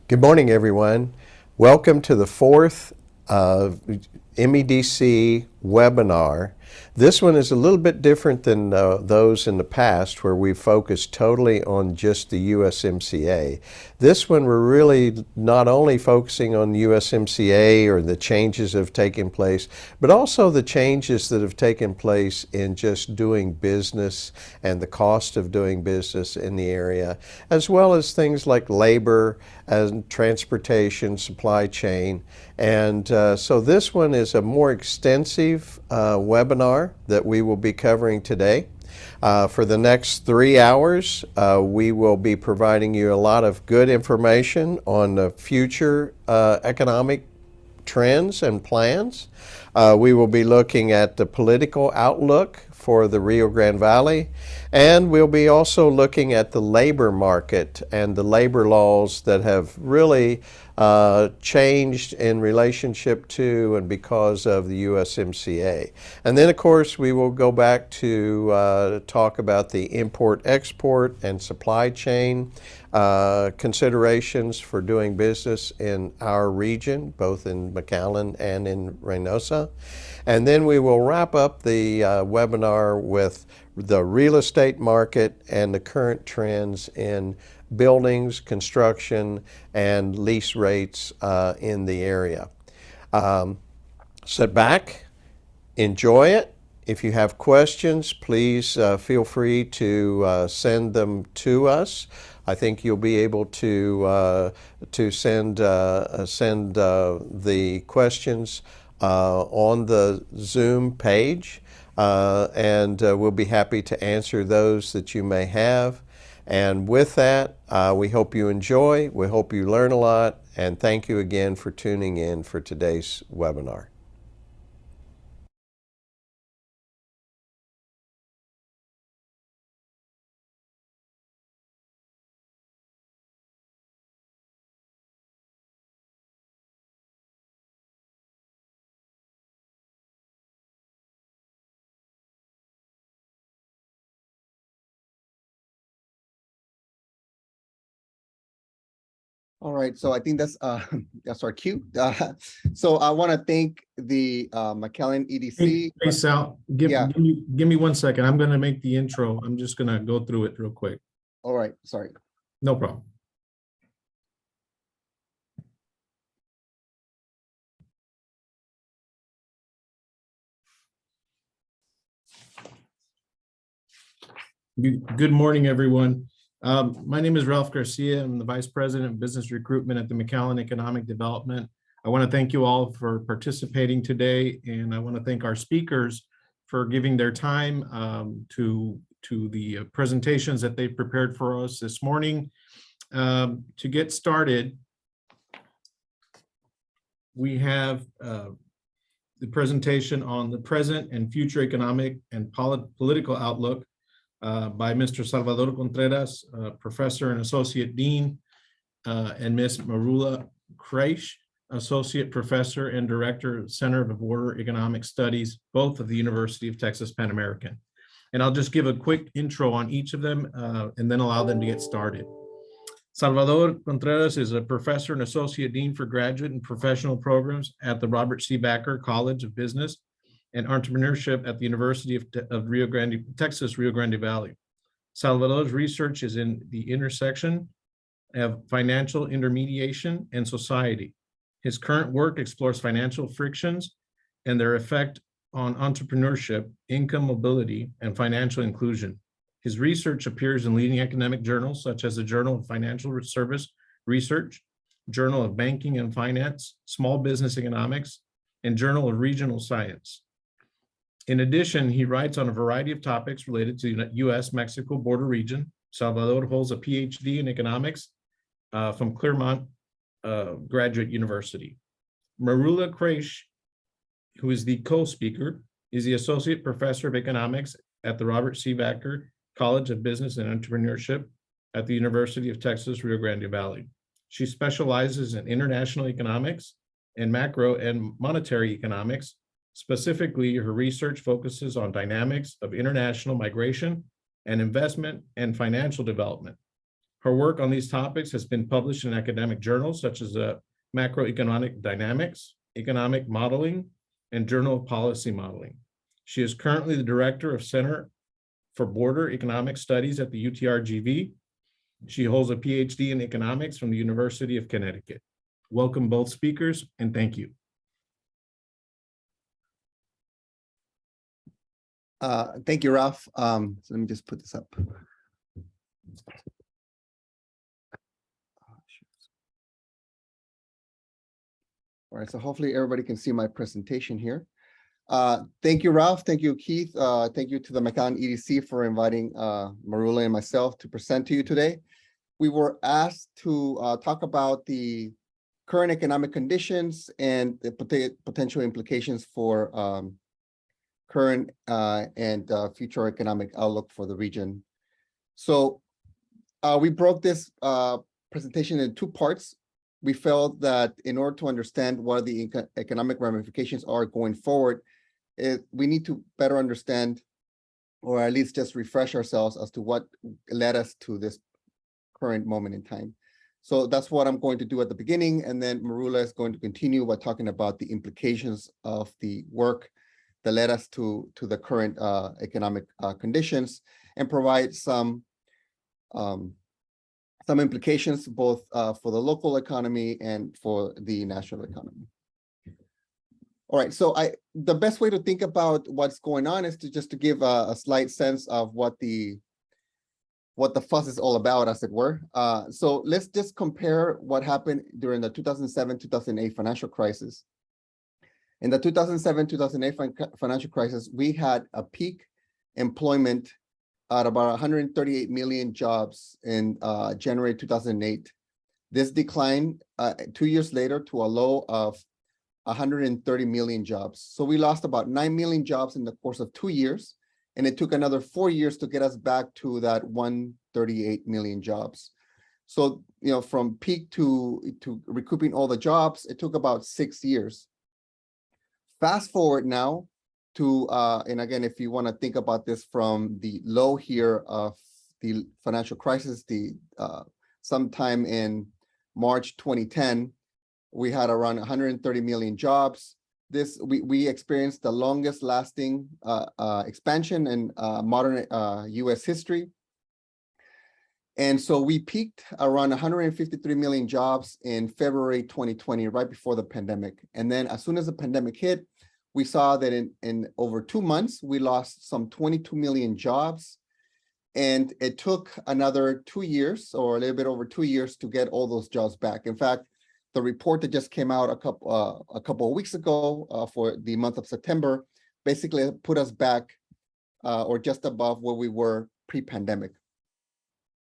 Good morning, everyone. Welcome to the fourth MEDC webinar. This one is a little bit different than those in the past where we focused totally on just the USMCA. This one we're really not only focusing on USMCA or the changes that have taken place, but also the changes that have taken place in just doing business and the cost of doing business in the area, as well as things like labor and transportation, supply chain. And so this one is a more extensive webinar that we will be covering today. For the next 3 hours, we will be providing you a lot of good information on the future economic trends and plans. We will be looking at the political outlook for the Rio Grande Valley, and we'll be also looking at the labor market and the labor laws that have really changed in relationship to and because of the USMCA. And then, of course, we will go back to talk about the import-export and supply chain considerations for doing business in our region, both in McAllen and in Reynosa. And then we will wrap up the webinar with the real estate market and the current trends in buildings, construction, and lease rates in the area. Sit back, enjoy it. If you have questions, please feel free to send them to us. I think you'll be able to send the questions on the Zoom page, and we'll be happy to answer those that you may have. And with that, we hope you enjoy, we hope you learn a lot, and thank you again for tuning in for today's webinar. All right, so I think that's our cue. So I want to thank the McAllen EDC. Hey Sal, give me 1 second. I'm going to make the intro. I'm just going to go through it real quick. All right, sorry. No problem. Good morning, everyone. My name is Ralph Garcia. I'm the Vice President of Business Recruitment at the McAllen Economic Development. I want to thank you all for participating today, and I want to thank our speakers for giving their time to the presentations that they've prepared for us this morning. To get started, we have the presentation on the present and future economic and political outlook by Mr. Salvador Contreras, Professor and Associate Dean, and Ms. Maroula, Khraiche, Associate Professor and Director, Center of Border Economic Studies, both of the University of Texas Pan American. And I'll just give a quick intro on each of them and then allow them to get started. Salvador Contreras is a Professor and Associate Dean for Graduate and Professional Programs at the Robert C. Bakker College of Business and Entrepreneurship at the University of Rio Grande, Texas, Rio Grande Valley. Salvador's research is in the intersection of financial intermediation and society. His current work explores financial frictions and their effect on entrepreneurship, income mobility, and financial inclusion. His research appears in leading academic journals such as the Journal of Financial Service Research, Journal of Banking and Finance, Small Business Economics, and Journal of Regional Science. In addition, he writes on a variety of topics related to the U.S.-Mexico border region. Salvador holds a PhD in economics from Claremont Graduate University. Maroula Khraiche, who is the co-speaker, is the Associate Professor of Economics at the Robert C. Bakker College of Business and Entrepreneurship at the University of Texas, Rio Grande Valley. She specializes in international economics and macro and monetary economics. Specifically, her research focuses on dynamics of international migration and investment and financial development. Her work on these topics has been published in academic journals such as Macroeconomic Dynamics, Economic Modeling, and Journal of Policy Modeling. She is currently the director of Center for Border Economic Studies at the UTRGV. She holds a PhD in economics from the University of Connecticut. Welcome both speakers and thank you. Thank you, Ralph. So let me just put this up. All right, so hopefully everybody can see my presentation here. Thank you, Ralph. Thank you, Keith. Thank you to the McAllen EDC for inviting Maroula and myself to present to you today. We were asked to talk about the current economic conditions and the potential implications for current and future economic outlook for the region. So we broke this presentation in two parts. We felt that in order to understand what the economic ramifications are going forward, we need to better understand, or at least just refresh ourselves as to what led us to this current moment in time. So that's what I'm going to do at the beginning, and then Maroula is going to continue by talking about the implications of the work that led us to the current economic conditions, and provide some implications both for the local economy and for the national economy. All right, so the best way to think about what's going on is to just to give a slight sense of what the fuss is all about, as it were. So let's just compare what happened during the 2007-2008 financial crisis. In the 2007-2008 financial crisis, we had a peak employment at about 138 million jobs in January 2008. This declined 2 years later to a low of 130 million jobs. So we lost about 9 million jobs in the course of 2 years, and it took another 4 years to get us back to that 138 million jobs. So, you know, from peak to recouping all the jobs, it took about 6 years. Fast forward now to, and again, if you want to think about this from the low here of the financial crisis, sometime in March 2010, we had around 130 million jobs. We experienced the longest lasting expansion in modern US history. And so we peaked around 153 million jobs in February 2020, right before the pandemic. And then as soon as the pandemic hit, we saw that in over 2 months, we lost some 22 million jobs. And it took another 2 years, or a little bit over 2 years, to get all those jobs back. In fact, the report that just came out a couple of weeks ago for the month of September basically put us back or just above where we were pre-pandemic.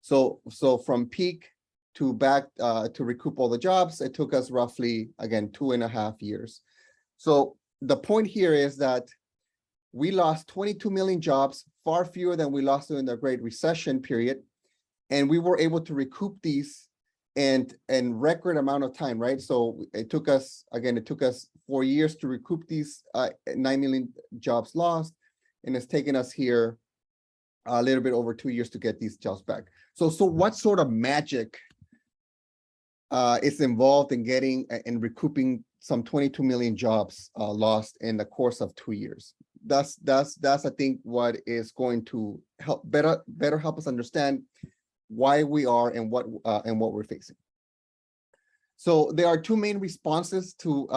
So from peak to back to recoup all the jobs, it took us roughly, again, 2.5 years. So the point here is that we lost 22 million jobs, far fewer than we lost during the Great Recession period. And we were able to recoup these in record amount of time, right? So it took us, again, it took us 4 years to recoup these 9 million jobs lost. And it's taken us here a little bit over 2 years to get these jobs back. So what sort of magic is involved in getting and recouping some 22 million jobs lost in the course of 2 years? That's I think what is going to help better help us understand why we are and what we're facing. So there are two main responses to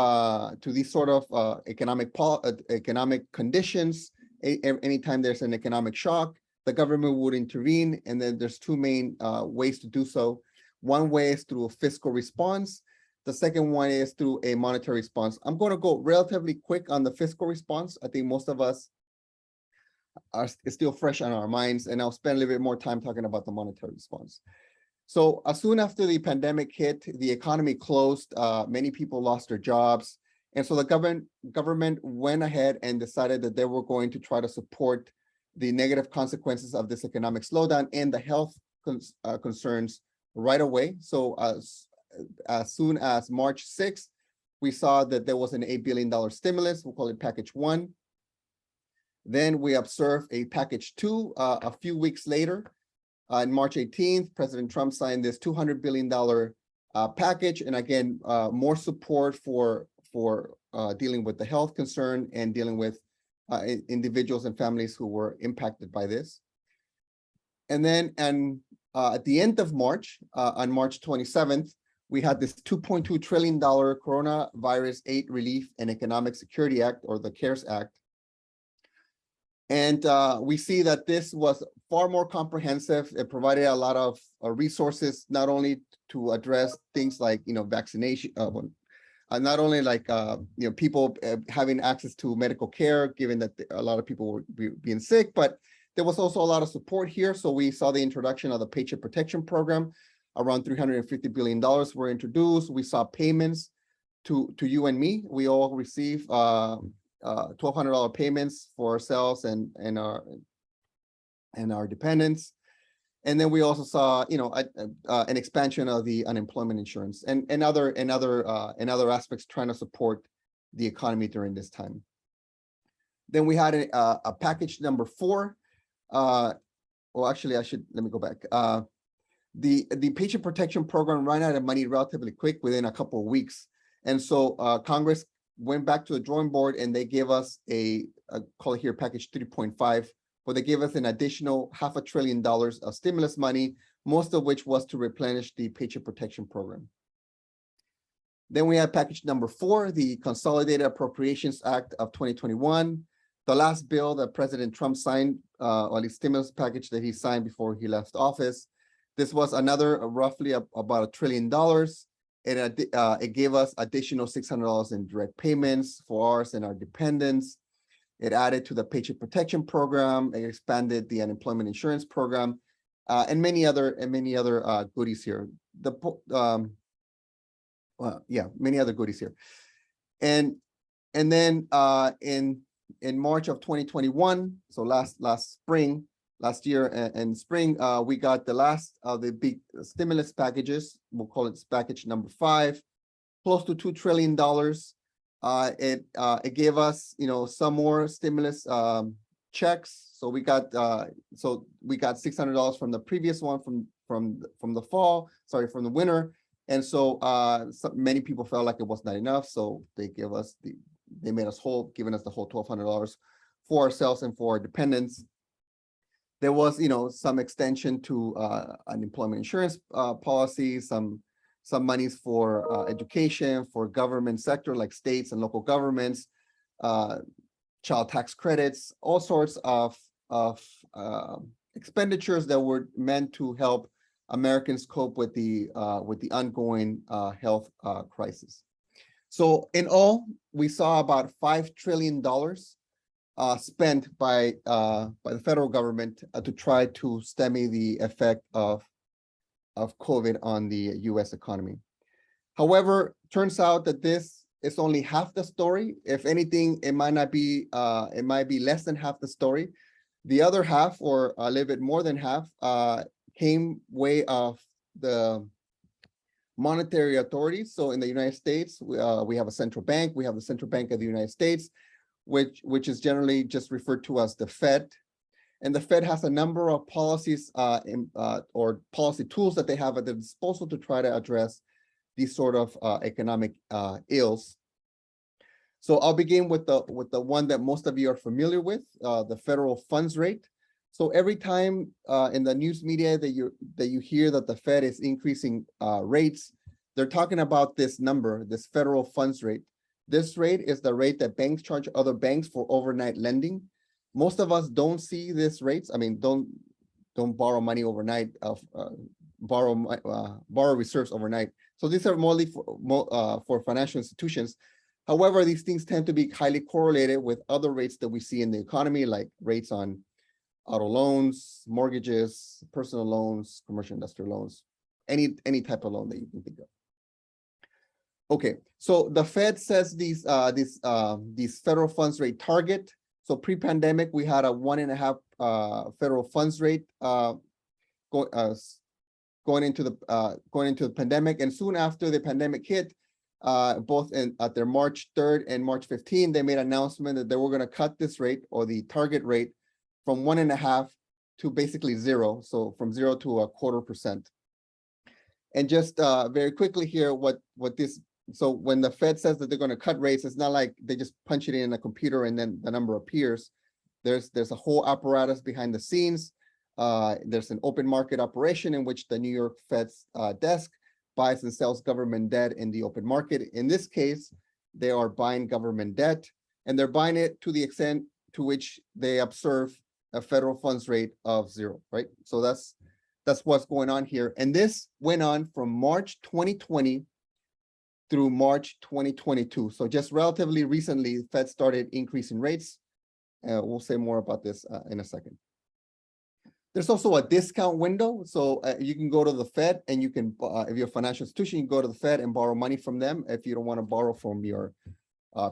these sort of economic conditions. Anytime there's an economic shock, the government would intervene, and then there's two main ways to do so. One way is through a fiscal response. The second one is through a monetary response. I'm going to go relatively quick on the fiscal response. I think most of us are still fresh on our minds, and I'll spend a little bit more time talking about the monetary response. So as soon after the pandemic hit, the economy closed, many people lost their jobs. And so the government went ahead and decided that they were going to try to support the negative consequences of this economic slowdown and the health concerns right away. So as soon as March 6th, we saw that there was an $8 billion stimulus. We'll call it package 1. Then we observed a package 2 a few weeks later. On March 18th, President Trump signed this $200 billion package. And again, more support for dealing with the health concern and dealing with individuals and families who were impacted by this. And then at the end of March, on March 27th, we had this $2.2 trillion Coronavirus Aid Relief and Economic Security Act, or the CARES Act. And we see that this was far more comprehensive. It provided a lot of resources, not only to address things like, vaccination, not only like, people having access to medical care, given that a lot of people were being sick, but there was also a lot of support here. So we saw the introduction of the Paycheck Protection Program. Around $350 billion were introduced. We saw payments to you and me. We all receive $1,200 payments for ourselves and our dependents. And then we also saw, an expansion of the unemployment insurance and other aspects trying to support the economy during this time. Then we had a package number 4. Well, actually, let me go back. The Paycheck Protection Program ran out of money relatively quick, within a couple of weeks. And so Congress went back to the drawing board, and they gave us I call it here package 3.5, where they gave us an additional $500 billion of stimulus money, most of which was to replenish the Paycheck Protection Program. Then we had package number 4, the Consolidated Appropriations Act of 2021, the last bill that President Trump signed, or the stimulus package that he signed before he left office. This was another roughly about $1 trillion. It gave us additional $600 in direct payments for us and our dependents. It added to the Paycheck Protection Program. It expanded the unemployment insurance program, and many other goodies here. Many other goodies here. And then in March of 2021, so last year in spring, we got the last of the big stimulus packages. We'll call it package number 5, close to $2 trillion. It gave us, some more stimulus checks. So we got $600 from the previous one from the winter. And so many people felt like it was not enough. So they made us whole, giving us the whole $1,200 for ourselves and for our dependents. There was, some extension to unemployment insurance policies, some monies for education, for government sector like states and local governments, child tax credits, all sorts of expenditures that were meant to help Americans cope with the ongoing health crisis. So in all, we saw about $5 trillion spent by the federal government to try to stem the effect of COVID on the U.S. economy. However, turns out that this is only half the story. If anything, it might be less than half the story. The other half, or a little bit more than half, came way of the monetary authorities. So in the United States, we have a central bank. We have the Central Bank of the United States, which is generally just referred to as the Fed. And the Fed has a number of policies or policy tools that they have at their disposal to try to address these sort of economic ills. So I'll begin with the one that most of you are familiar with, the federal funds rate. So every time in the news media that you hear that the Fed is increasing rates, they're talking about this number, this federal funds rate. This rate is the rate that banks charge other banks for overnight lending. Most of us don't see these rates. I mean, don't borrow money overnight, borrow reserves overnight. So these are mostly for financial institutions. However, these things tend to be highly correlated with other rates that we see in the economy, like rates on auto loans, mortgages, personal loans, commercial industrial loans, any type of loan that you can think of. Okay, so the Fed says these federal funds rate target. So pre-pandemic, we had a 1.5 federal funds rate going into the pandemic, and soon after the pandemic hit, both at their March 3rd and March 15, they made an announcement that they were going to cut this rate, or the target rate, from 1.5 to basically zero. So from 0 to 0.25%. And just very quickly here, so when the Fed says that they're going to cut rates, it's not like they just punch it in a computer and then the number appears. There's a whole apparatus behind the scenes. There's an open market operation in which the New York Fed's desk buys and sells government debt in the open market. In this case, they are buying government debt, and they're buying it to the extent to which they observe a federal funds rate of 0, right? So that's what's going on here. And this went on from March 2020 through March 2022. So just relatively recently, the Fed started increasing rates. We'll say more about this in a second. There's also a discount window. So you can go to the Fed and you can, if you're a financial institution, you can go to the Fed and borrow money from them if you don't want to borrow from your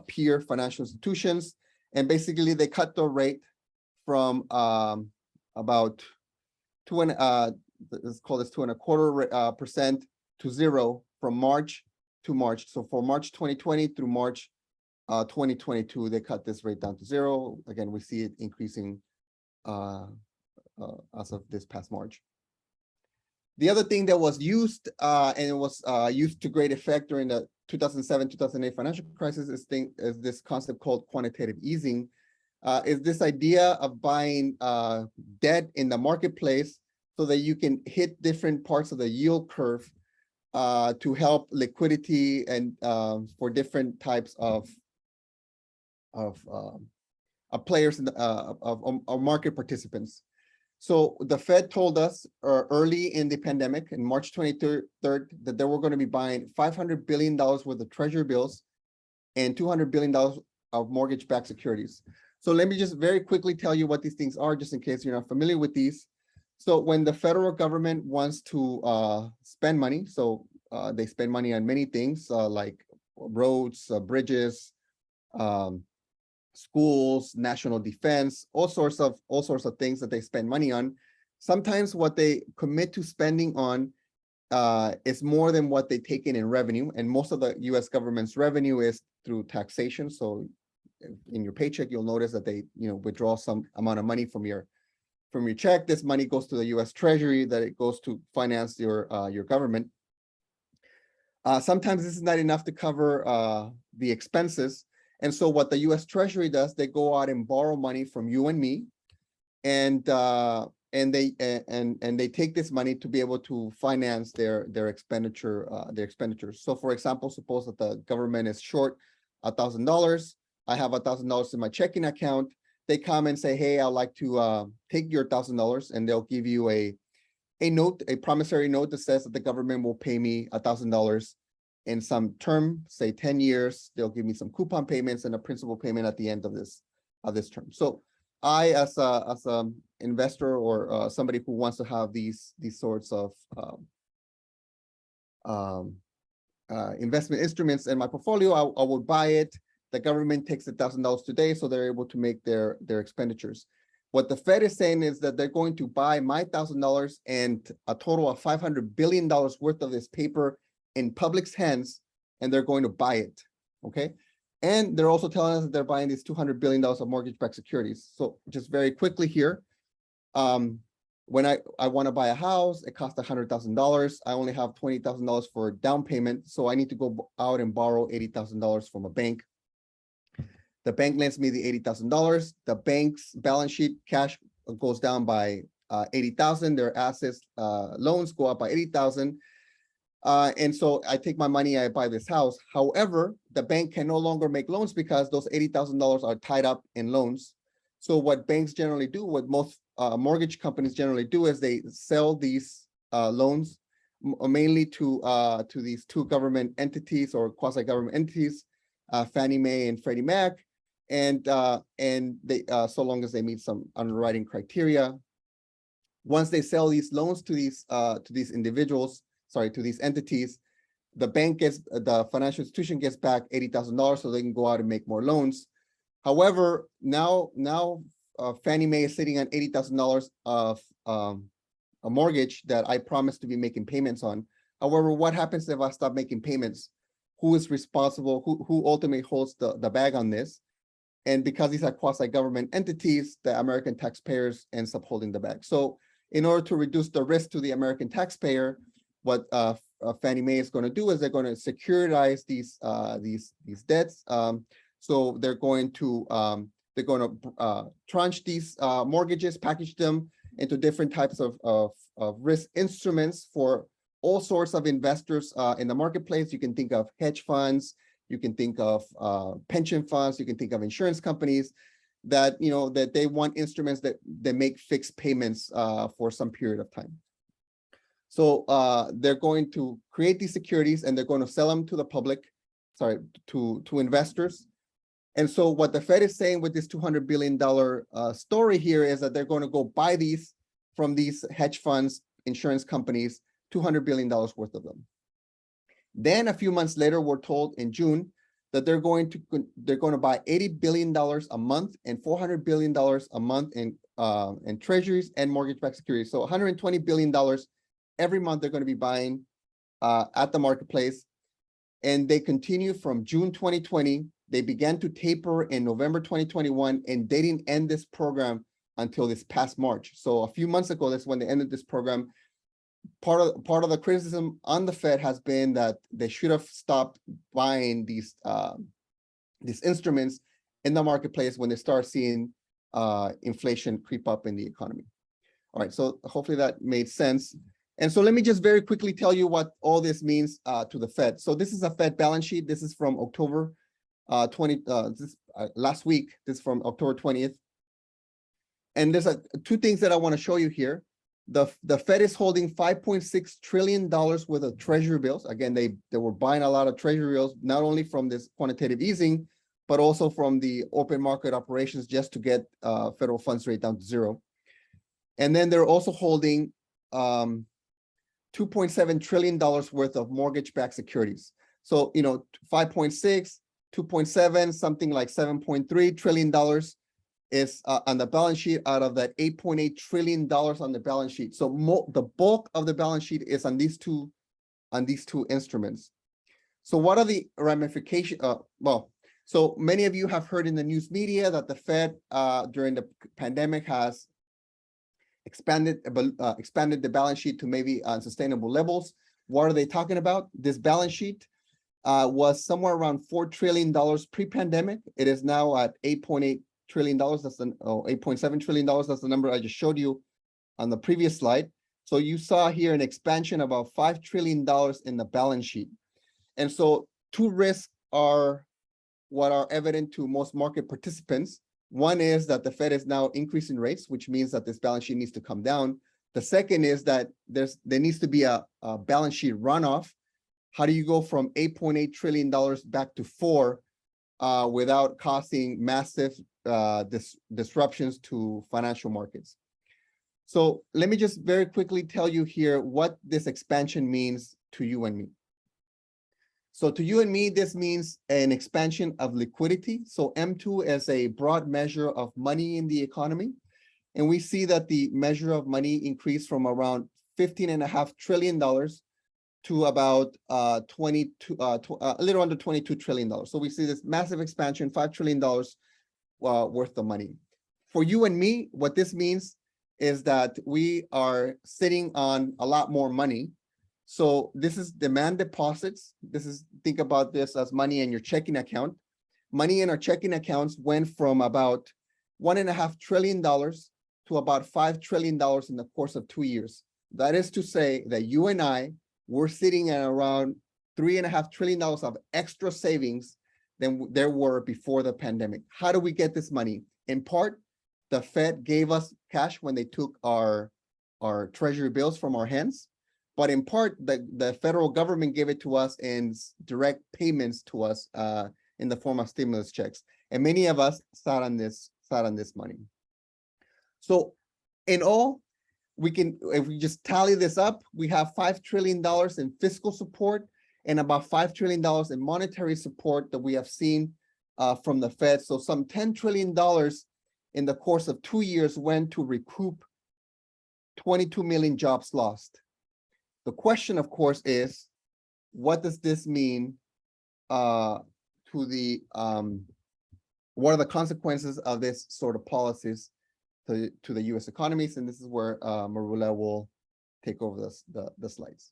peer financial institutions. And basically they cut the rate from about let's call this 2.25% to 0 from March to March. So for March 2020 through March 2022, they cut this rate down to 0. Again, we see it increasing as of this past March. The other thing that was used, and it was used to great effect during the 2007-2008 financial crisis, is this concept called quantitative easing. Is this idea of buying debt in the marketplace so that you can hit different parts of the yield curve to help liquidity and for different types of players in the, of market participants. So the Fed told us early in the pandemic, in March 23rd, that they were going to be buying $500 billion worth of treasury bills and $200 billion of mortgage-backed securities. So let me just very quickly tell you what these things are, just in case you're not familiar with these. So when the federal government wants to spend money, so they spend money on many things like roads, bridges, schools, national defense, all sorts of things that they spend money on. Sometimes what they commit to spending on is more than what they take in revenue, and most of the U.S. government's revenue is through taxation. So in your paycheck, you'll notice that they withdraw some amount of money from your check. This money goes to the U.S. Treasury, that it goes to finance your government. Sometimes this is not enough to cover the expenses. And so what the U.S. Treasury does, they go out and borrow money from you and me, and they take this money to be able to finance their expenditures. So for example, suppose that the government is short $1,000. I have $1,000 in my checking account. They come and say, hey, I'd like to take your $1,000, and they'll give you a note, a promissory note that says that the government will pay me $1,000 in some term, say 10 years. They'll give me some coupon payments and a principal payment at the end of this term. So I, as a investor or somebody who wants to have these sorts of investment instruments in my portfolio, I will buy it. The government takes $1,000 today, so they're able to make their expenditures. What the Fed is saying is that they're going to buy my $1,000 and a total of $500 billion worth of this paper in public's hands, and they're going to buy it, okay? And they're also telling us that they're buying these $200 billion of mortgage-backed securities. So just very quickly here, when I want to buy a house, it costs $100,000. I only have $20,000 for down payment, so I need to go out and borrow $80,000 from a bank. The bank lends me the $80,000. The bank's balance sheet cash goes down by $80,000. Their assets, loans go up by $80,000. And so I take my money, I buy this house. However, the bank can no longer make loans because those $80,000 are tied up in loans. So what banks generally do, what most mortgage companies generally do, is they sell these loans mainly to these two government entities or quasi-government entities, Fannie Mae and Freddie Mac, and they so long as they meet some underwriting criteria. Once they sell these loans to these individuals, sorry, to these entities, the bank gets, the financial institution gets back $80,000 so they can go out and make more loans. However, now Fannie Mae is sitting on $80,000 of a mortgage that I promised to be making payments on. However, what happens if I stop making payments? Who is responsible? Who ultimately holds the bag on this? And because these are quasi-government entities, the American taxpayers ends up holding the bag. So in order to reduce the risk to the American taxpayer, what Fannie Mae is going to do is they're going to securitize these debts. So they're going to tranche these mortgages, package them into different types of risk instruments for all sorts of investors in the marketplace. You can think of hedge funds, you can think of pension funds, you can think of insurance companies that that they want instruments that they make fixed payments for some period of time. So they're going to create these securities and they're going to sell them to the public, to investors. And so what the Fed is saying with this $200 billion story here is that they're going to go buy these from these hedge funds, insurance companies, $200 billion worth of them. Then a few months later, we're told in June that they're going to buy $80 billion a month and $400 billion a month in treasuries and mortgage-backed securities. So $120 billion every month they're going to be buying at the marketplace. And they continue from June 2020. They began to taper in November 2021, and they didn't end this program until this past March. So a few months ago, that's when they ended this program. Part of the criticism on the Fed has been that they should have stopped buying these instruments in the marketplace when they start seeing inflation creep up in the economy. All right, so hopefully that made sense. And so let me just very quickly tell you what all this means to the Fed. So this is a Fed balance sheet. This is from October last week. This is from October 20th. And there's two things that I want to show you here. The Fed is holding $5.6 trillion worth of treasury bills. Again, they were buying a lot of treasury bills, not only from this quantitative easing, but also from the open market operations just to get federal funds rate down to zero. And then they're also holding $2.7 trillion worth of mortgage-backed securities. So, 5.6, 2.7, something like $7.3 trillion is on the balance sheet out of that $8.8 trillion on the balance sheet. So the bulk of the balance sheet is on these two instruments. So what are the ramifications? So many of you have heard in the news media that the Fed during the pandemic has expanded the balance sheet to maybe unsustainable levels. What are they talking about? This balance sheet was somewhere around $4 trillion pre-pandemic. It is now at $8.8 trillion. That's the $8.7 trillion. That's the number I just showed you on the previous slide. So you saw here an expansion of about $5 trillion in the balance sheet. And so two risks are what are evident to most market participants. One is that the Fed is now increasing rates, which means that this balance sheet needs to come down. The second is that there needs to be a balance sheet runoff. How do you go from $8.8 trillion back to $4 without causing massive disruptions to financial markets? So let me just very quickly tell you here what this expansion means to you and me. So to you and me, this means an expansion of liquidity. So M2 is a broad measure of money in the economy. And we see that the measure of money increased from around $15.5 trillion to about a little under $22 trillion. So we see this massive expansion, $5 trillion worth of money. For you and me, what this means is that we are sitting on a lot more money. So this is demand deposits. Think about this as money in your checking account. Money in our checking accounts went from about $1.5 trillion to about $5 trillion in the course of 2 years. That is to say that you and I were sitting at around $3.5 trillion of extra savings than there were before the pandemic. How do we get this money? In part, the Fed gave us cash when they took our treasury bills from our hands. But in part, the federal government gave it to us in direct payments to us in the form of stimulus checks. And many of us sat on this money. So in all, if we just tally this up, we have $5 trillion in fiscal support and about $5 trillion in monetary support that we have seen from the Fed. So some $10 trillion in the course of 2 years went to recoup 22 million jobs lost. The question, of course, is what does this mean to the what are the consequences of this sort of policies to the U.S. economies? And this is where Maroula will take over the slides.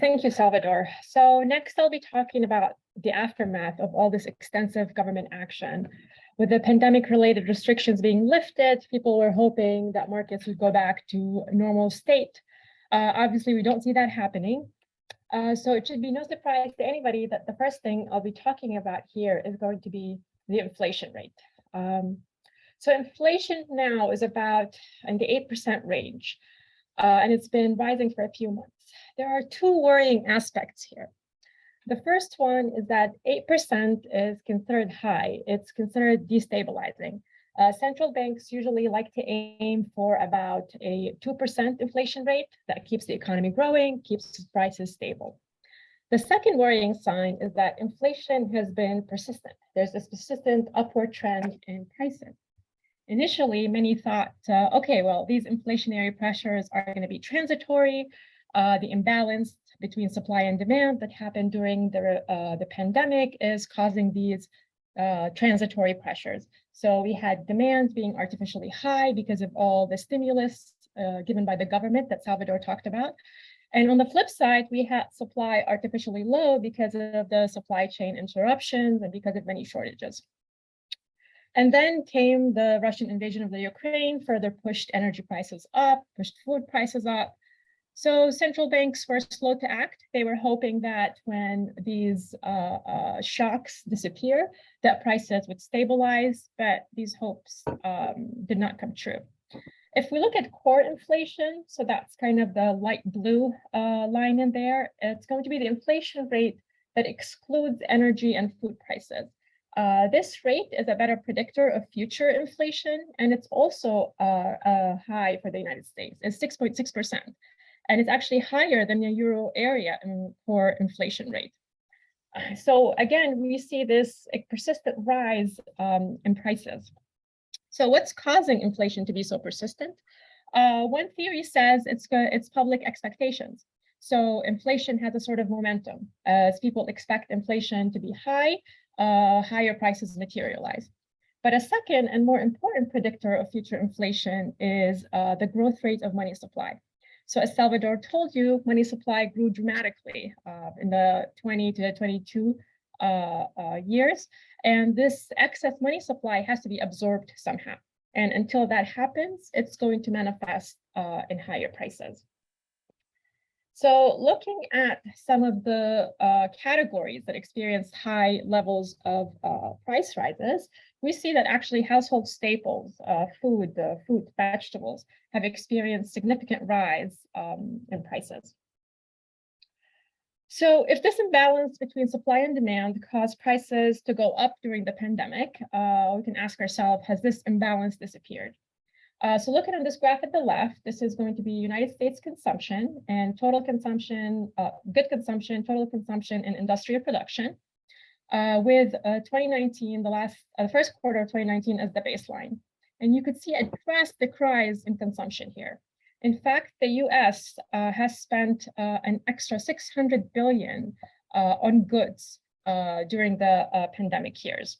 Thank you, Salvador. So next I'll be talking about the aftermath of all this extensive government action. With the pandemic-related restrictions being lifted, people were hoping that markets would go back to a normal state. Obviously, we don't see that happening. So it should be no surprise to anybody that the first thing I'll be talking about here is going to be the inflation rate. So inflation now is about in the 8% range, and it's been rising for a few months. There are two worrying aspects here. The first one is that 8% is considered high. It's considered destabilizing. Central banks usually like to aim for about a 2% inflation rate that keeps the economy growing, keeps prices stable. The second worrying sign is that inflation has been persistent. There's this persistent upward trend in prices. Initially, many thought, okay, well, these inflationary pressures are going to be transitory. The imbalance between supply and demand that happened during the pandemic is causing these transitory pressures. So we had demand being artificially high because of all the stimulus given by the government that Salvador talked about. And on the flip side, we had supply artificially low because of the supply chain interruptions and because of many shortages. And then came the Russian invasion of the Ukraine, further pushed energy prices up, pushed food prices up. So central banks were slow to act. They were hoping that when these shocks disappear, that prices would stabilize, but these hopes did not come true. If we look at core inflation, so that's kind of the light blue line in there, it's going to be the inflation rate that excludes energy and food prices. This rate is a better predictor of future inflation, and it's also high for the United States. It's 6.6%. And it's actually higher than the euro area core inflation rate. So again, we see this persistent rise in prices. So what's causing inflation to be so persistent? One theory says it's public expectations. So inflation has a sort of momentum. As people expect inflation to be high, higher prices materialize. But a second and more important predictor of future inflation is the growth rate of money supply. So as Salvador told you, money supply grew dramatically in the 20 to 22 years. And this excess money supply has to be absorbed somehow. And until that happens, it's going to manifest in higher prices. So looking at some of the categories that experienced high levels of price rises, we see that actually household staples, food, vegetables, have experienced significant rise in prices. So if this imbalance between supply and demand caused prices to go up during the pandemic, we can ask ourselves, has this imbalance disappeared? So looking at this graph at the left, this is going to be United States consumption and total consumption, good consumption, total consumption, and industrial production, with 2019, the first quarter of 2019 as the baseline. And you could see a drastic rise in consumption here. In fact, the US has spent an extra $600 billion on goods during the pandemic years.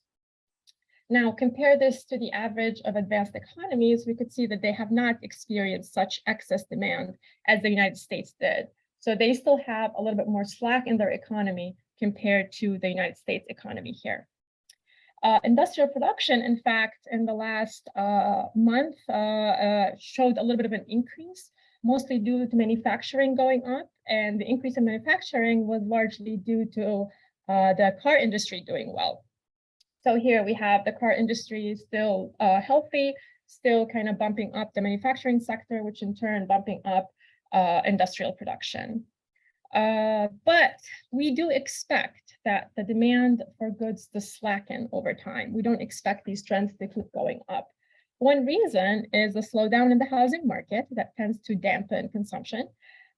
Now, compare this to the average of advanced economies, we could see that they have not experienced such excess demand as the United States did. So they still have a little bit more slack in their economy compared to the United States economy here. Industrial production, in fact, in the last month showed a little bit of an increase, mostly due to manufacturing going up. And the increase in manufacturing was largely due to the car industry doing well. So here we have the car industry still healthy, still kind of bumping up the manufacturing sector, which in turn bumping up industrial production. But we do expect that the demand for goods to slacken over time. We don't expect these trends to keep going up. One reason is the slowdown in the housing market that tends to dampen consumption.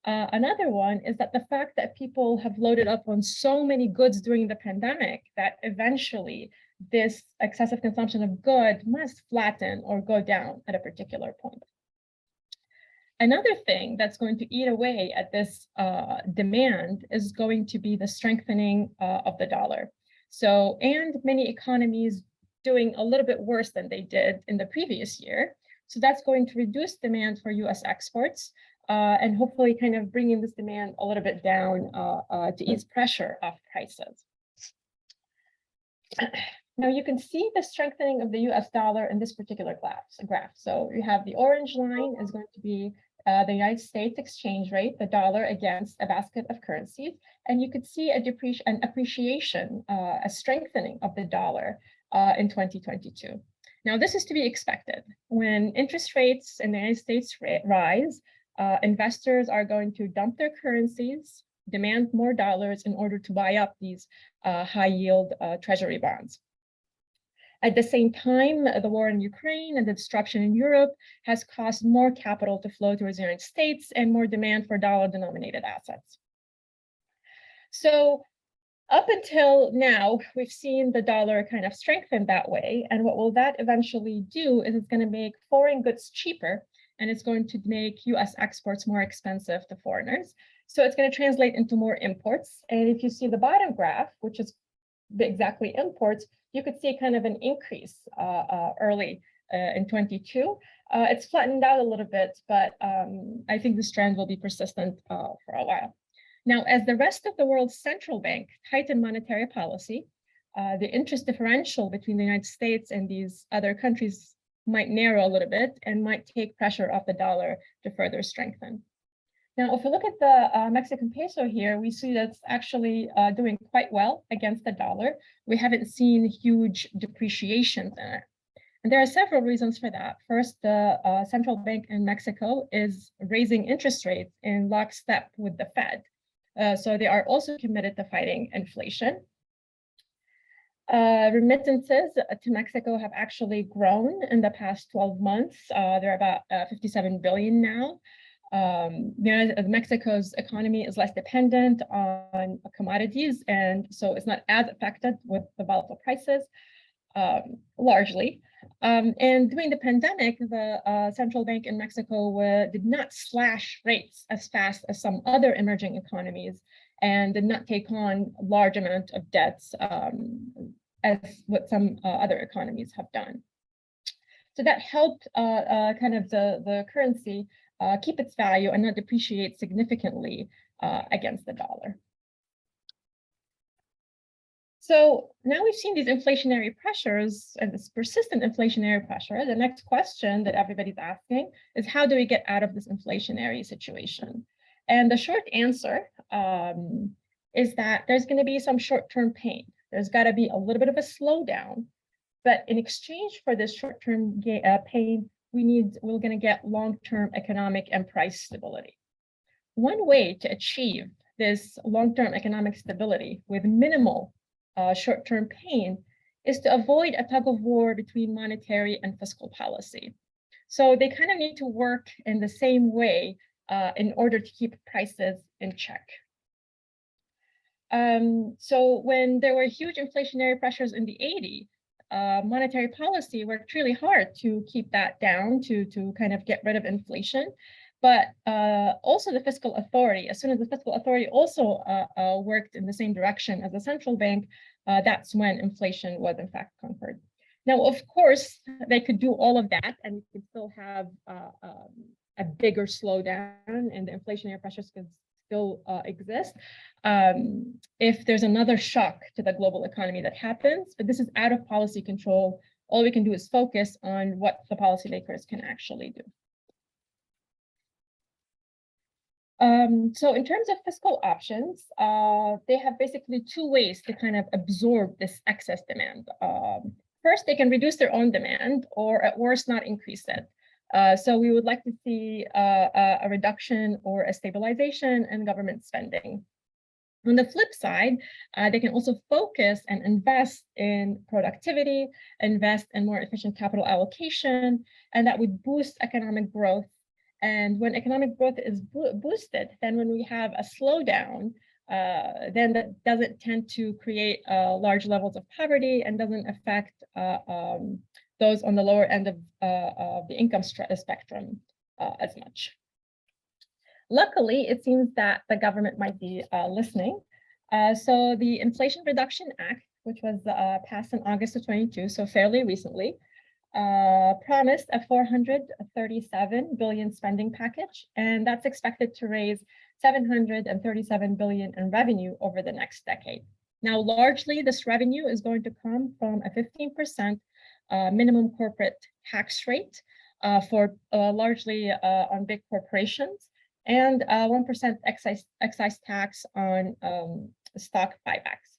Another one is that the fact that people have loaded up on so many goods during the pandemic that eventually this excessive consumption of good must flatten or go down at a particular point. Another thing that's going to eat away at this demand is going to be the strengthening of the dollar. So, and many economies doing a little bit worse than they did in the previous year. So that's going to reduce demand for US exports and hopefully kind of bringing this demand a little bit down to ease pressure off prices. Now you can see the strengthening of the US dollar in this particular graph. So you have the orange line is going to be the United States exchange rate, the dollar against a basket of currencies. And you could see an appreciation, a strengthening of the dollar in 2022. Now this is to be expected. When interest rates in the United States rise, investors are going to dump their currencies, demand more dollars in order to buy up these high yield treasury bonds. At the same time, the war in Ukraine and the disruption in Europe has caused more capital to flow towards the United States and more demand for dollar-denominated assets. So up until now, we've seen the dollar kind of strengthen that way. And what will that eventually do is it's going to make foreign goods cheaper, and it's going to make US exports more expensive to foreigners. So it's going to translate into more imports. And if you see the bottom graph, which is exactly imports, you could see kind of an increase early in 22. It's flattened out a little bit, but I think this trend will be persistent for a while. Now, as the rest of the world's central bank tighten monetary policy, the interest differential between the United States and these other countries might narrow a little bit and might take pressure off the dollar to further strengthen. Now, if we look at the Mexican peso here, we see that's actually doing quite well against the dollar. We haven't seen huge depreciations in it. And there are several reasons for that. First, the central bank in Mexico is raising interest rates in lockstep with the Fed. So they are also committed to fighting inflation. Remittances to Mexico have actually grown in the past 12 months. They're about 57 billion now. Mexico's economy is less dependent on commodities, and so it's not as affected with the volatile prices, largely. And during the pandemic, the central bank in Mexico did not slash rates as fast as some other emerging economies and did not take on large amount of debts as what some other economies have done. So that helped kind of the currency keep its value and not depreciate significantly against the dollar. So now we've seen these inflationary pressures and this persistent inflationary pressure. The next question that everybody's asking is, how do we get out of this inflationary situation? And the short answer is that there's going to be some short-term pain. There's got to be a little bit of a slowdown, but in exchange for this short-term pain, we're going to get long-term economic and price stability. One way to achieve this long-term economic stability with minimal short-term pain is to avoid a tug of war between monetary and fiscal policy. So they kind of need to work in the same way in order to keep prices in check. So when there were huge inflationary pressures in the 80s, monetary policy worked really hard to keep that down, to kind of get rid of inflation. But also the fiscal authority, as soon as the fiscal authority also worked in the same direction as the central bank, that's when inflation was in fact conquered. Now, of course, they could do all of that and you could still have a bigger slowdown and the inflationary pressures could still exist if there's another shock to the global economy that happens. But this is out of policy control. All we can do is focus on what the policymakers can actually do. So in terms of fiscal options, they have basically two ways to kind of absorb this excess demand. First, they can reduce their own demand or at worst not increase it. So we would like to see a reduction or a stabilization in government spending. On the flip side, they can also focus and invest in productivity, invest in more efficient capital allocation, and that would boost economic growth And when economic growth is boosted, then when we have a slowdown, then that doesn't tend to create large levels of poverty and doesn't affect those on the lower end of the income spectrum as much. Luckily, it seems that the government might be listening. So the Inflation Reduction Act, which was passed in August of 22, so fairly recently, promised a 437 billion spending package, and that's expected to raise 737 billion in revenue over the next decade. Now, largely, this revenue is going to come from a 15% minimum corporate tax rate for largely on big corporations, and 1% excise tax on stock buybacks.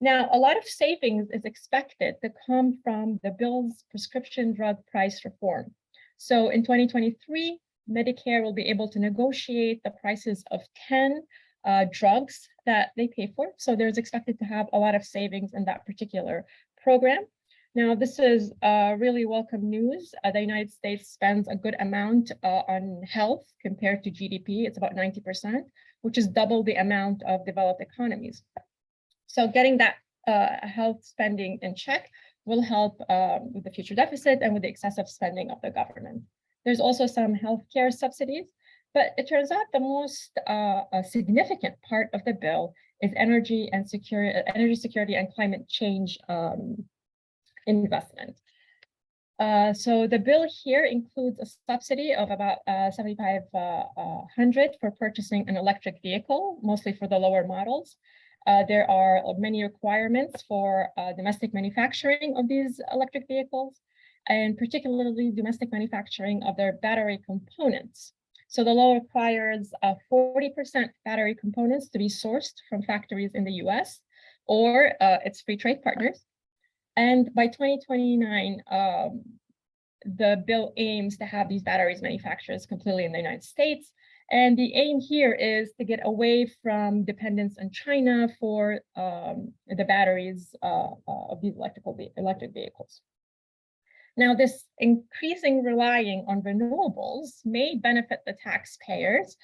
Now, a lot of savings is expected to come from the bill's prescription drug price reform. So in 2023, Medicare will be able to negotiate the prices of 10 drugs that they pay for. So there's expected to have a lot of savings in that particular program. Now, this is really welcome news. The United States spends a good amount on health compared to GDP. It's about 90%, which is double the amount of developed economies. So getting that health spending in check will help with the future deficit and with the excessive spending of the government. There's also some healthcare subsidies, but it turns out the most significant part of the bill is energy security and climate change investment. So the bill here includes a subsidy of about $7,500 for purchasing an electric vehicle, mostly for the lower models. There are many requirements for domestic manufacturing of these electric vehicles, and particularly domestic manufacturing of their battery components. So the law requires 40% battery components to be sourced from factories in the US or its free trade partners. And by 2029, the bill aims to have these batteries manufactured completely in the United States. And the aim here is to get away from dependence on China for the batteries of these electric vehicles. Now, this increasing relying on renewables may benefit the taxpayers.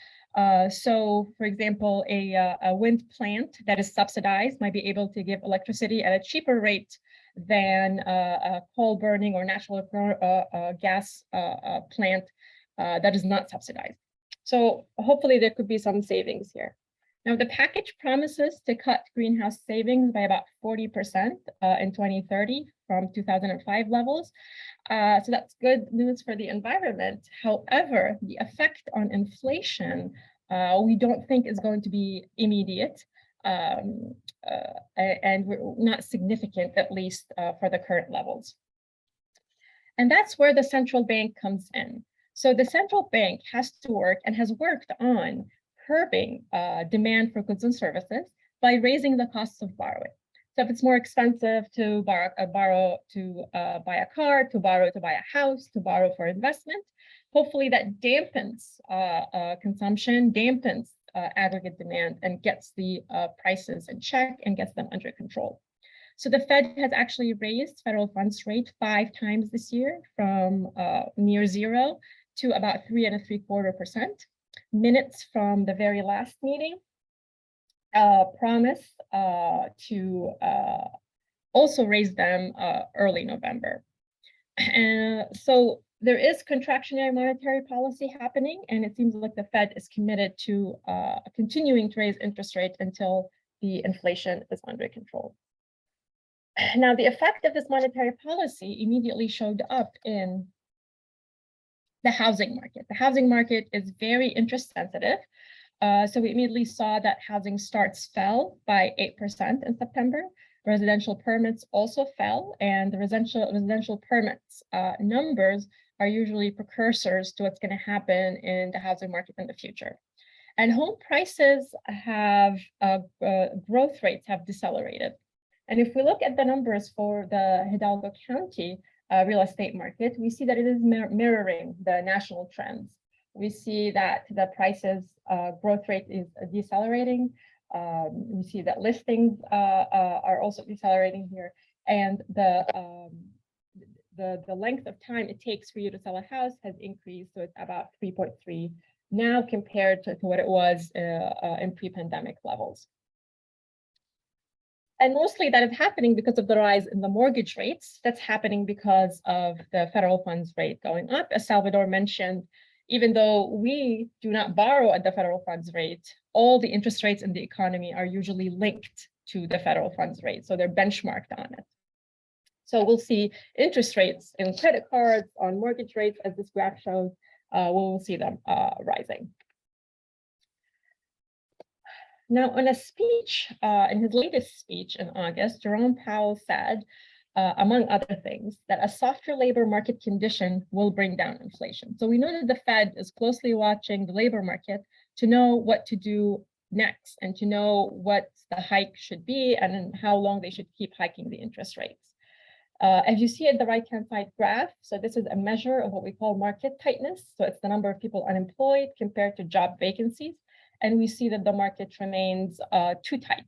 So, for example, a wind plant that is subsidized might be able to give electricity at a cheaper rate than a coal burning or natural gas plant that is not subsidized. So hopefully there could be some savings here. Now, the package promises to cut greenhouse savings by about 40% in 2030 from 2005 levels. So that's good news for the environment. However, the effect on inflation, we don't think is going to be immediate and not significant, at least for the current levels. And that's where the central bank comes in. So the central bank has to work and has worked on curbing demand for goods and services by raising the costs of borrowing. So if it's more expensive to borrow to buy a car, to borrow to buy a house, to borrow for investment, hopefully that dampens consumption, dampens aggregate demand, and gets the prices in check and gets them under control. So the Fed has actually raised federal funds rate 5 times this year, from near zero to about 3.75%. Minutes from the very last meeting promise to also raise them early November. So there is contractionary monetary policy happening, and it seems like the Fed is committed to continuing to raise interest rates until the inflation is under control. Now, the effect of this monetary policy immediately showed up in the housing market. The housing market is very interest sensitive. So we immediately saw that housing starts fell by 8% in September. Residential permits also fell, and the residential permits numbers are usually precursors to what's going to happen in the housing market in the future. And home prices have, growth rates have decelerated. And if we look at the numbers for the Hidalgo County real estate market, we see that it is mirroring the national trends. We see that the prices growth rate is decelerating. We see that listings are also decelerating here, and the length of time it takes for you to sell a house has increased. So it's about 3.3 now compared to what it was in pre-pandemic levels. And mostly that is happening because of the rise in the mortgage rates. That's happening because of the federal funds rate going up. As Salvador mentioned, even though we do not borrow at the federal funds rate, all the interest rates in the economy are usually linked to the federal funds rate. So they're benchmarked on it. So we'll see interest rates in credit cards, on mortgage rates, as this graph shows, we'll see them rising. Now, in a speech, in his latest speech in August, Jerome Powell said, among other things, that a softer labor market condition will bring down inflation. So we know that the Fed is closely watching the labor market to know what to do next and to know what the hike should be and how long they should keep hiking the interest rates. As you see at the right-hand side graph, so this is a measure of what we call market tightness. So it's the number of people unemployed compared to job vacancies. And we see that the market remains too tight.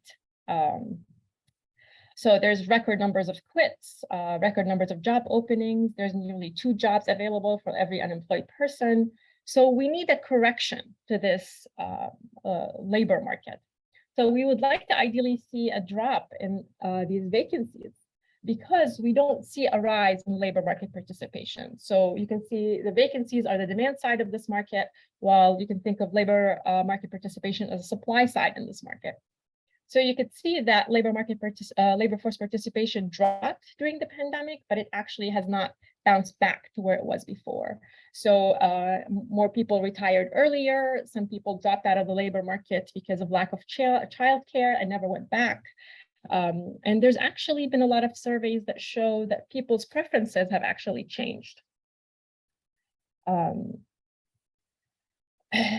So there's record numbers of quits, record numbers of job openings. There's nearly 2 jobs available for every unemployed person. So we need a correction to this labor market. So we would like to ideally see a drop in these vacancies because we don't see a rise in labor market participation. So you can see the vacancies are the demand side of this market, while you can think of labor market participation as a supply side in this market. So you could see that labor force participation dropped during the pandemic, but it actually has not bounced back to where it was before. So more people retired earlier. Some people dropped out of the labor market because of lack of childcare and never went back. And there's actually been a lot of surveys that show that people's preferences have actually changed.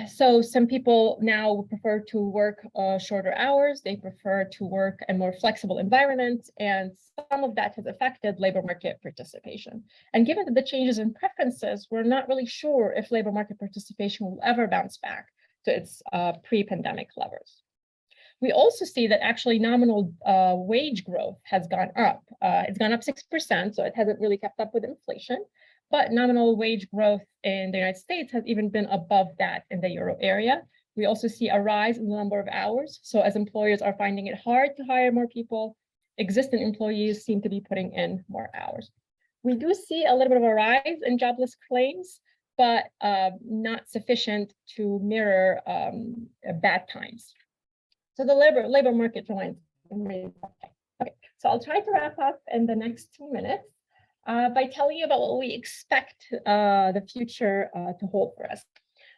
So some people now prefer to work shorter hours. They prefer to work in more flexible environments, and some of that has affected labor market participation. And given that the changes in preferences, we're not really sure if labor market participation will ever bounce back to its pre-pandemic levels. We also see that actually nominal wage growth has gone up. It's gone up 6%, so it hasn't really kept up with inflation. But nominal wage growth in the United States has even been above that in the Euro area. We also see a rise in the number of hours. So as employers are finding it hard to hire more people, existing employees seem to be putting in more hours. We do see a little bit of a rise in jobless claims, but not sufficient to mirror bad times. So the labor market remains okay. So I'll try to wrap up in the next 2 minutes. By telling you about what we expect the future to hold for us.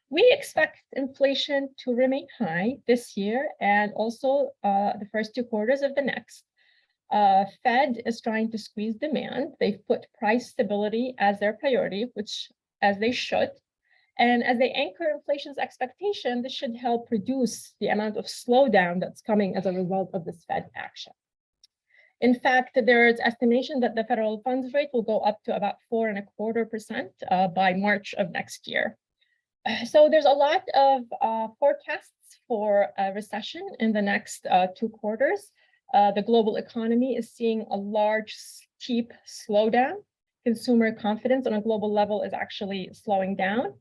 We expect inflation to remain high this year and also the first 2 quarters of the next. Fed is trying to squeeze demand. They've put price stability as their priority, which as they should. And as they anchor inflation's expectation, this should help reduce the amount of slowdown that's coming as a result of this Fed action. In fact, there is estimation that the federal funds rate will go up to about 4.25% by March of next year. So there's a lot of forecasts for a recession in the next 2 quarters. The global economy is seeing a large, steep slowdown. Consumer confidence on a global level is actually slowing down.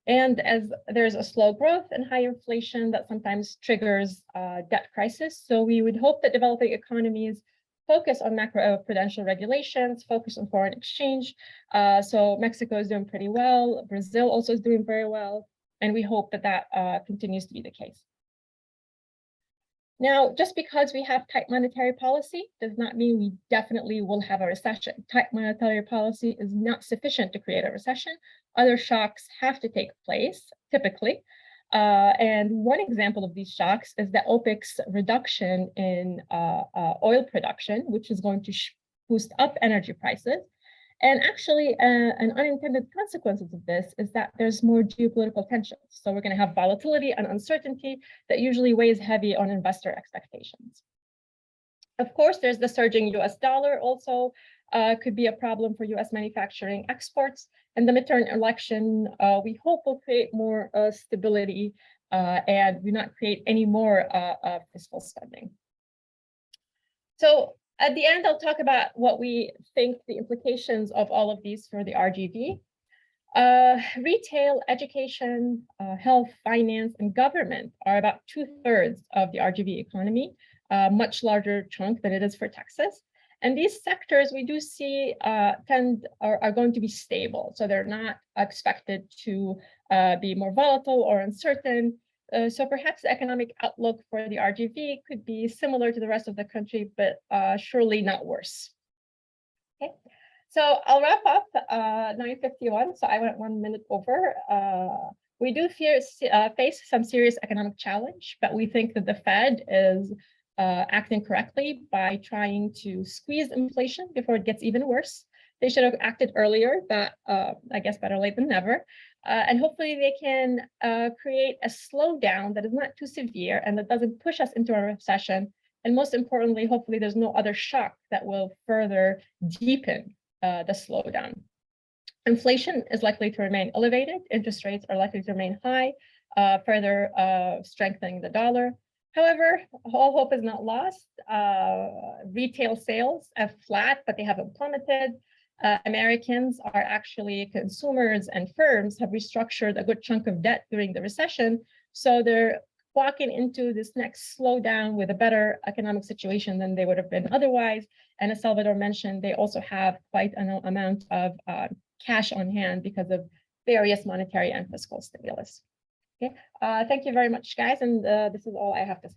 And as there's a slow growth and high inflation that sometimes triggers debt crisis. So we would hope that developing economies focus on macroprudential regulations, focus on foreign exchange. So Mexico is doing pretty well. Brazil also is doing very well. And we hope that that continues to be the case. Now, just because we have tight monetary policy does not mean we definitely will have a recession. Tight monetary policy is not sufficient to create a recession. Other shocks have to take place, typically. And one example of these shocks is the OPEC's reduction in oil production, which is going to boost up energy prices. And actually, an unintended consequence of this is that there's more geopolitical tensions. So we're going to have volatility and uncertainty that usually weighs heavy on investor expectations. Of course, there's the surging US dollar also could be a problem for US manufacturing exports. And the midterm election, we hope will create more stability and do not create any more fiscal spending. So At the end, I'll talk about what we think the implications of all of these for the RGV. Retail, education, health, finance, and government are about 2/3 of the RGV economy, a much larger chunk than it is for Texas. And these sectors we do see are going to be stable. So they're not expected to be more volatile or uncertain. So perhaps the economic outlook for the RGV could be similar to the rest of the country, but surely not worse. Okay. So I'll wrap up 9:51. So I went 1 minute over. We do face some serious economic challenge, but we think that the Fed is acting correctly by trying to squeeze inflation before it gets even worse. They should have acted earlier, but I guess better late than never. And hopefully they can create a slowdown that is not too severe and that doesn't push us into a recession. And most importantly, hopefully there's no other shock that will further deepen the slowdown. Inflation is likely to remain elevated. Interest rates are likely to remain high, further strengthening the dollar. However, all hope is not lost. Retail sales are flat, but they haven't plummeted. Americans are actually consumers, and firms have restructured a good chunk of debt during the recession. So they're walking into this next slowdown with a better economic situation than they would have been otherwise. And as Salvador mentioned, they also have quite an amount of cash on hand because of various monetary and fiscal stimulus. Okay, thank you very much, guys. And this is all I have to say.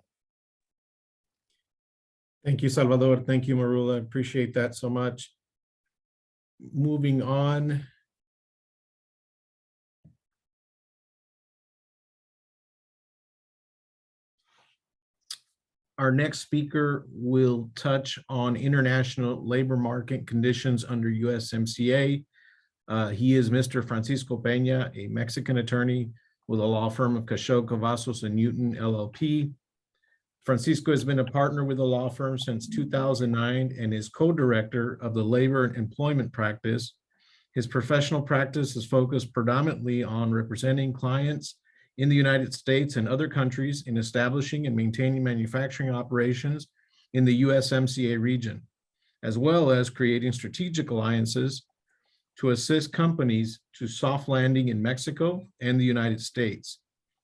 Thank you, Salvador. Thank you, Maroula. Appreciate that so much. Moving on. Our next speaker will touch on international labor market conditions under USMCA. He is Mr. Francisco Pena, a Mexican attorney with a law firm of Cacheaux, Cavazos, and Newton, LLP. Francisco has been a partner with the law firm since 2009 and is co-director of the labor and employment practice. His professional practice is focused predominantly on representing clients in the United States and other countries in establishing and maintaining manufacturing operations in the USMCA region, as well as creating strategic alliances to assist companies to soft landing in Mexico and the United States.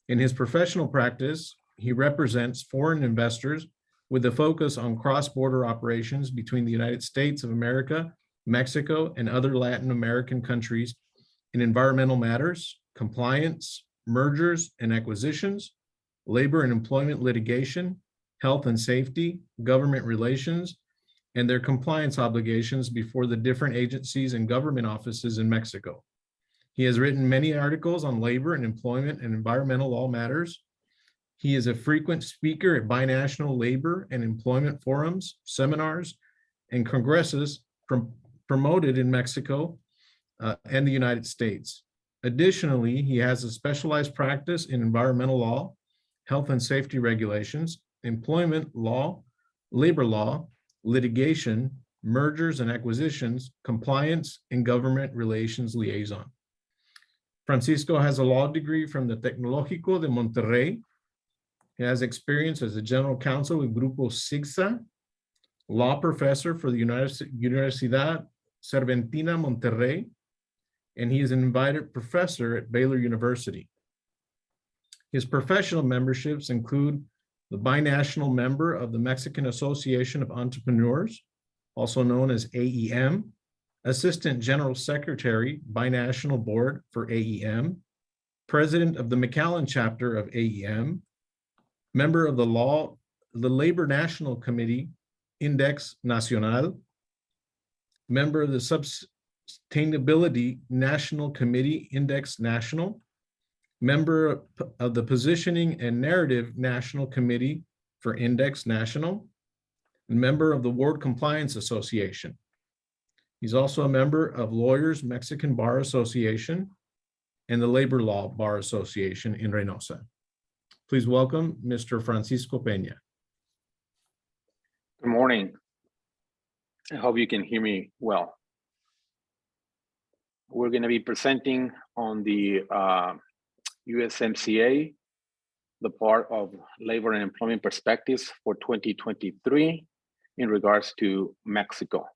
In his professional practice, he represents foreign investors with a focus on cross-border operations between the United States of America, Mexico, and other Latin American countries in environmental matters, compliance, mergers and acquisitions, labor and employment litigation, health and safety, government relations, and their compliance obligations before the different agencies and government offices in Mexico. He has written many articles on labor and employment and environmental law matters. He is a frequent speaker at binational labor and employment forums, seminars, and congresses promoted in Mexico and the United States. Additionally, he has a specialized practice in environmental law, health and safety regulations, employment law, labor law, litigation, mergers and acquisitions, compliance, and government relations liaison. Francisco has a law degree from the Tecnológico de Monterrey. He has experience as a general counsel with Grupo Sigsa, law professor for the Universidad Cervantina Monterrey, and he is an invited professor at Baylor University. His professional memberships include the binational member of the Mexican Association of Entrepreneurs, also known as AEM, Assistant General Secretary, Binational Board for AEM, President of the McAllen chapter of AEM, member of the Labor National Committee, Index Nacional, member of the Sustainability National Committee, Index National, member of the Positioning and Narrative National Committee for Index National, and member of the World Compliance Association. He's also a member of Lawyers Mexican Bar Association and the Labor Law Bar Association in Reynosa. Please welcome Mr. Francisco Pena. Good morning. I hope you can hear me well. We're going to be presenting on the USMCA, the part of labor and employment perspectives for 2023. in regards to Mexico.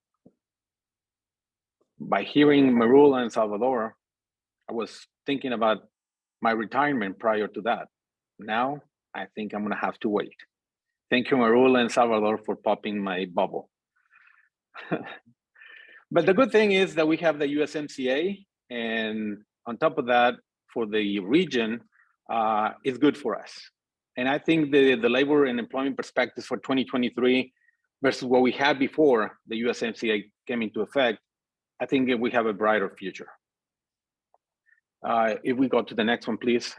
By hearing Maroula and Salvador, I was thinking about my retirement prior to that. Now, I think I'm gonna have to wait. Thank you, Maroula and Salvador, for popping my bubble. But the good thing is that we have the USMCA, and on top of that, for the region, it's good for us. And I think the labor and employment perspectives for 2023 versus what we had before the USMCA came into effect, I think we have a brighter future. If we go to the next one, please.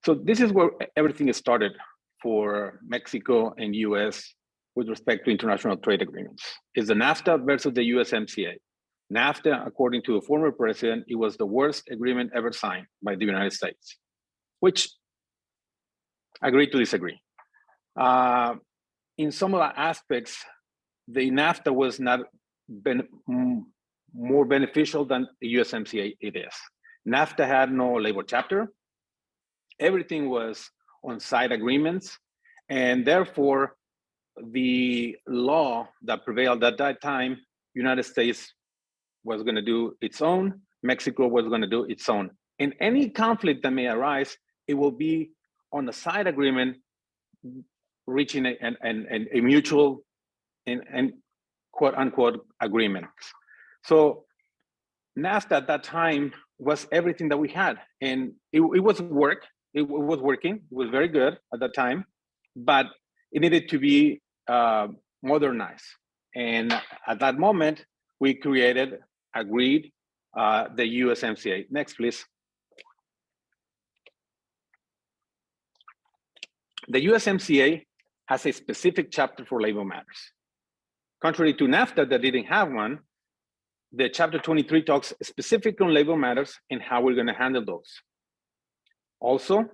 So this is where everything started for Mexico and US with respect to international trade agreements. Is the NAFTA versus the USMCA. NAFTA, according to the former president, it was the worst agreement ever signed by the United States, which I agree to disagree. In some of the aspects, the NAFTA was not more beneficial than the USMCA it is. NAFTA had no labor chapter. Everything was on side agreements, and therefore the law that prevailed at that time, United States was going to do its own, Mexico was going to do its own. And any conflict that may arise, it will be on a side agreement, reaching a mutual and quote unquote agreement. So NAFTA at that time was everything that we had, and it was work. It was working. It was very good at that time, but it needed to be modernized. And at that moment, we agreed the USMCA. Next, please. The USMCA has a specific chapter for labor matters. Contrary to NAFTA that didn't have one, the chapter 23 talks specifically on labor matters and how we're going to handle those. Also,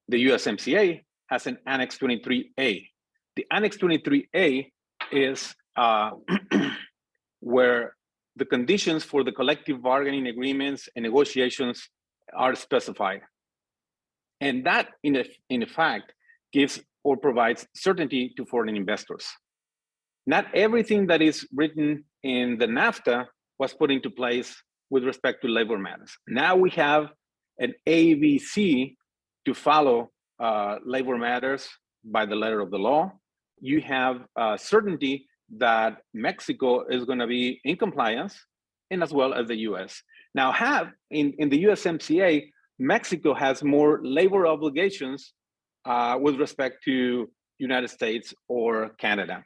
the USMCA has an Annex 23A. The Annex 23A is where the conditions for the collective bargaining agreements and negotiations are specified. And that, in fact, gives or provides certainty to foreign investors. Not everything that is written in the NAFTA was put into place with respect to labor matters. Now we have an ABC to follow labor matters by the letter of the law. You have certainty that Mexico is going to be in compliance, and as well as the US. Now in the USMCA, Mexico has more labor obligations with respect to United States or Canada.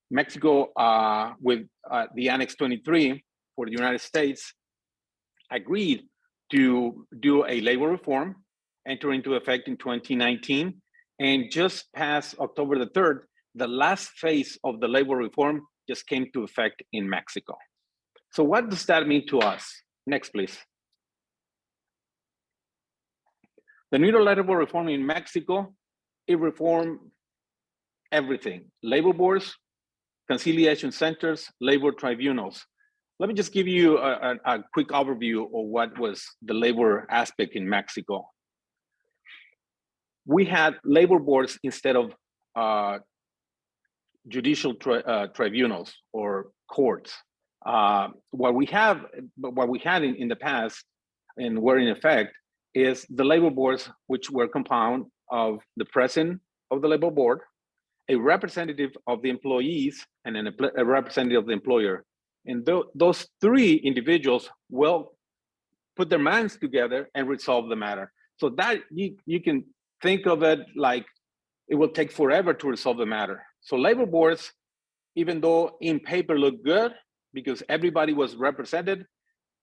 Mexico, with the Annex 23 for the United States, agreed to do a labor reform, enter into effect in 2019, and just past October the 3rd, the last phase of the labor reform just came to effect in Mexico. So what does that mean to us? Next, please. The new labor reform in Mexico, it reformed everything: labor boards, conciliation centers, labor tribunals. Let me just give you a quick overview of what was the labor aspect in Mexico. We had labor boards instead of judicial tribunals or courts. What we had in the past and were in effect is the labor boards, which were compound of the president of the labor board, a representative of the employees, and a representative of the employer. And those three individuals will put their minds together and resolve the matter. So that you can think of it like it will take forever to resolve the matter. So labor boards, even though in paper looked good because everybody was represented,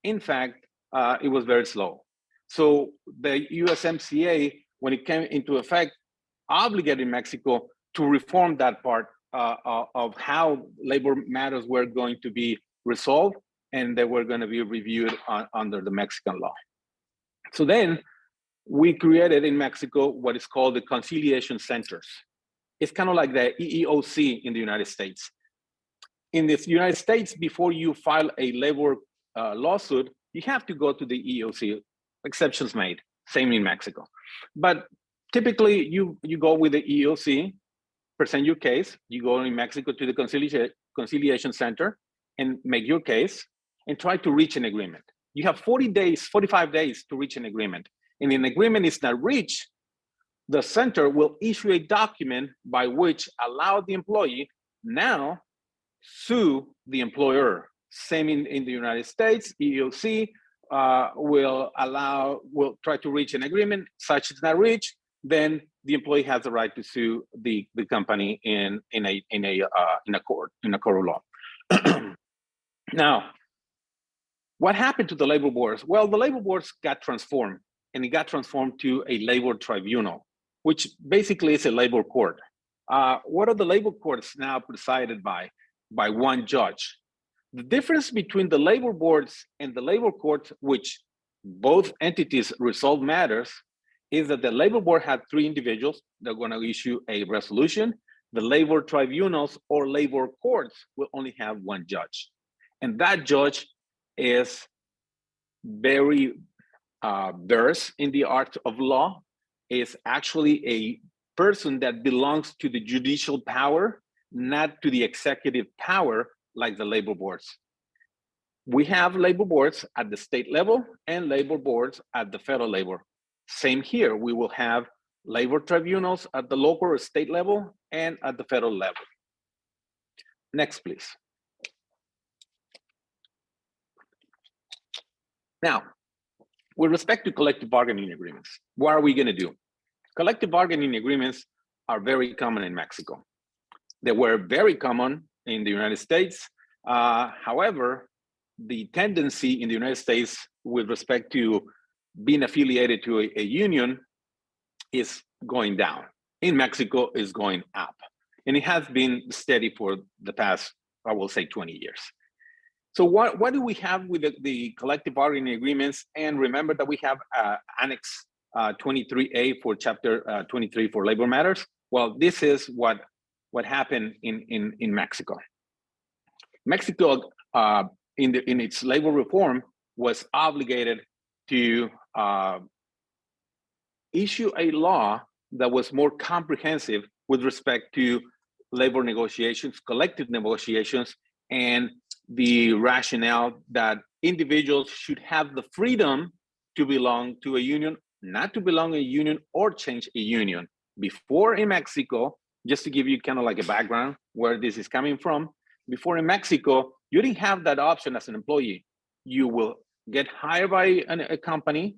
in fact, it was very slow. So the USMCA, when it came into effect, obligated Mexico to reform that part of how labor matters were going to be resolved, and they were going to be reviewed under the Mexican law. So then we created in Mexico what is called the conciliation centers. It's kind of like the EEOC in the United States. In the United States, before you file a labor lawsuit, you have to go to the EEOC. exceptions made, same in Mexico. But typically you go with the EEOC, present your case, you go in Mexico to the conciliation center and make your case and try to reach an agreement. You have 40 days, 45 days to reach an agreement. And if an agreement is not reached, the center will issue a document by which allow the employee now sue the employer. Same in the United States, EEOC will try to reach an agreement. Such is not reached, then the employee has the right to sue the company in a court of law. Now, what happened to the labor boards? Well, the labor boards got transformed, and it got transformed to a labor tribunal, which basically is a labor court. What are the labor courts now presided by one judge? The difference between the labor boards and the labor courts, which both entities resolve matters, is that the labor board had 3 individuals. They're going to issue a resolution. The labor tribunals or labor courts will only have 1 judge. And that judge is very versed in the art of law, is actually a person that belongs to the judicial power, not to the executive power like the labor boards. We have labor boards at the state level and labor boards at the federal level. Same here, we will have labor tribunals at the local or state level and at the federal level. Next, please. Now, with respect to collective bargaining agreements, what are we going to do? Collective bargaining agreements are very common in Mexico. They were very common in the United States. However, the tendency in the United States with respect to being affiliated to a union is going down. In Mexico, is going up. And it has been steady for the past, I will say, 20 years. So what do we have with the collective bargaining agreements? And remember that we have Annex 23A for Chapter 23 for labor matters. Well, this is what happened in Mexico. Mexico, in its labor reform, was obligated to issue a law that was more comprehensive with respect to labor negotiations, collective negotiations, and the rationale that individuals should have the freedom to belong to a union, not to belong to a union or change a union. Before in Mexico, just to give you kind of like a background where this is coming from, before in Mexico, you didn't have that option as an employee. You will get hired by a company,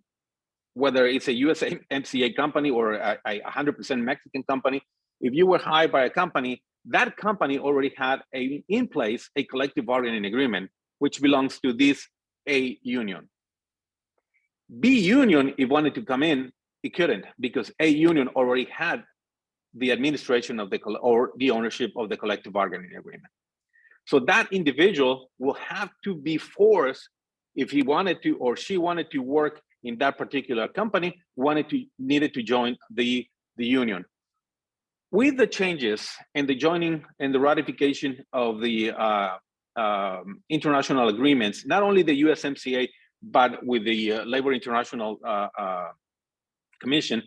whether it's a USMCA company or a 100% Mexican company. If you were hired by a company, that company already had in place a collective bargaining agreement, which belongs to this A union. B union, if wanted to come in, it couldn't, because A union already had the administration of the ownership of the collective bargaining agreement. So that individual will have to be forced, if he wanted to or she wanted to work in that particular company, needed to join the union. With the changes and the joining and the ratification of the international agreements, not only the USMCA, but with the Labor International Commission,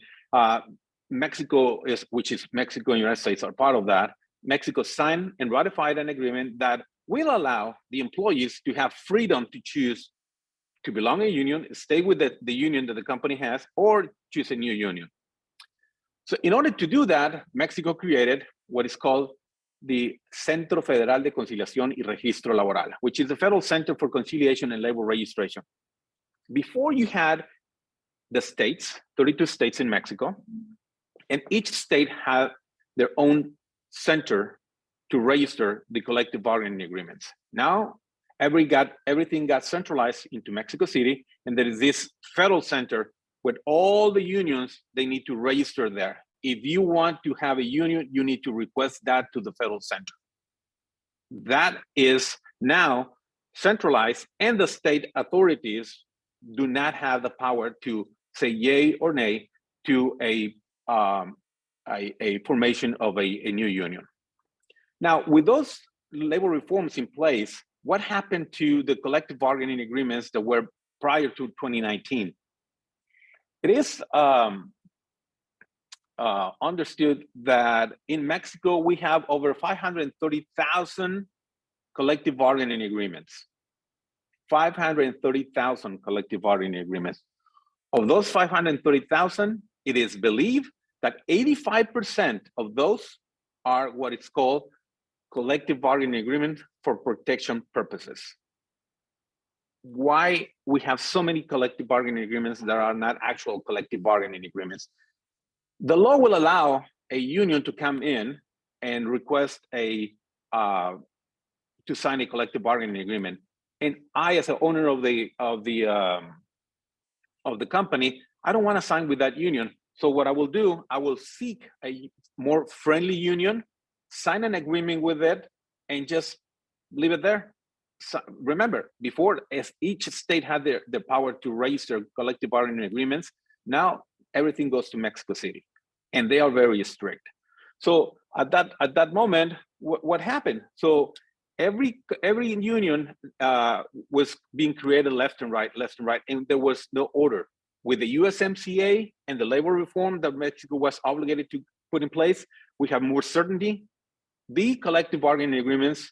Mexico which is Mexico and United States are part of that. Mexico signed and ratified an agreement that will allow the employees to have freedom to choose to belong to a union, stay with the union that the company has, or choose a new union. So in order to do that, Mexico created what is called the Centro Federal de Conciliación y Registro Laboral, which is the Federal Center for Conciliation and Labor Registration. Before, you had the states, 32 states in Mexico, and each state had their own center to register the collective bargaining agreements. Now, everything got centralized into Mexico City, and there is this federal center with all the unions. They need to register there. If you want to have a union, you need to request that to the federal center. That is now centralized, and the state authorities do not have the power to say yay or nay to a formation of a new union. Now, with those labor reforms in place, what happened to the collective bargaining agreements that were prior to 2019? It is understood that in Mexico, we have over 530,000 collective bargaining agreements. 530,000 collective bargaining agreements. Of those 530,000, it is believed that 85% of those are what it's called collective bargaining agreement for protection purposes. Why we have so many collective bargaining agreements that are not actual collective bargaining agreements? The law will allow a union to come in and request to sign a collective bargaining agreement. And I, as an owner of the company, I don't want to sign with that union. So what I will do, I will seek a more friendly union, sign an agreement with it, and just leave it there. So remember, before, as each state had the power to raise their collective bargaining agreements, now everything goes to Mexico City, and they are very strict. So at that moment, what happened? So every union was being created left and right, and there was no order. With the USMCA and the labor reform that Mexico was obligated to put in place, we have more certainty. The collective bargaining agreements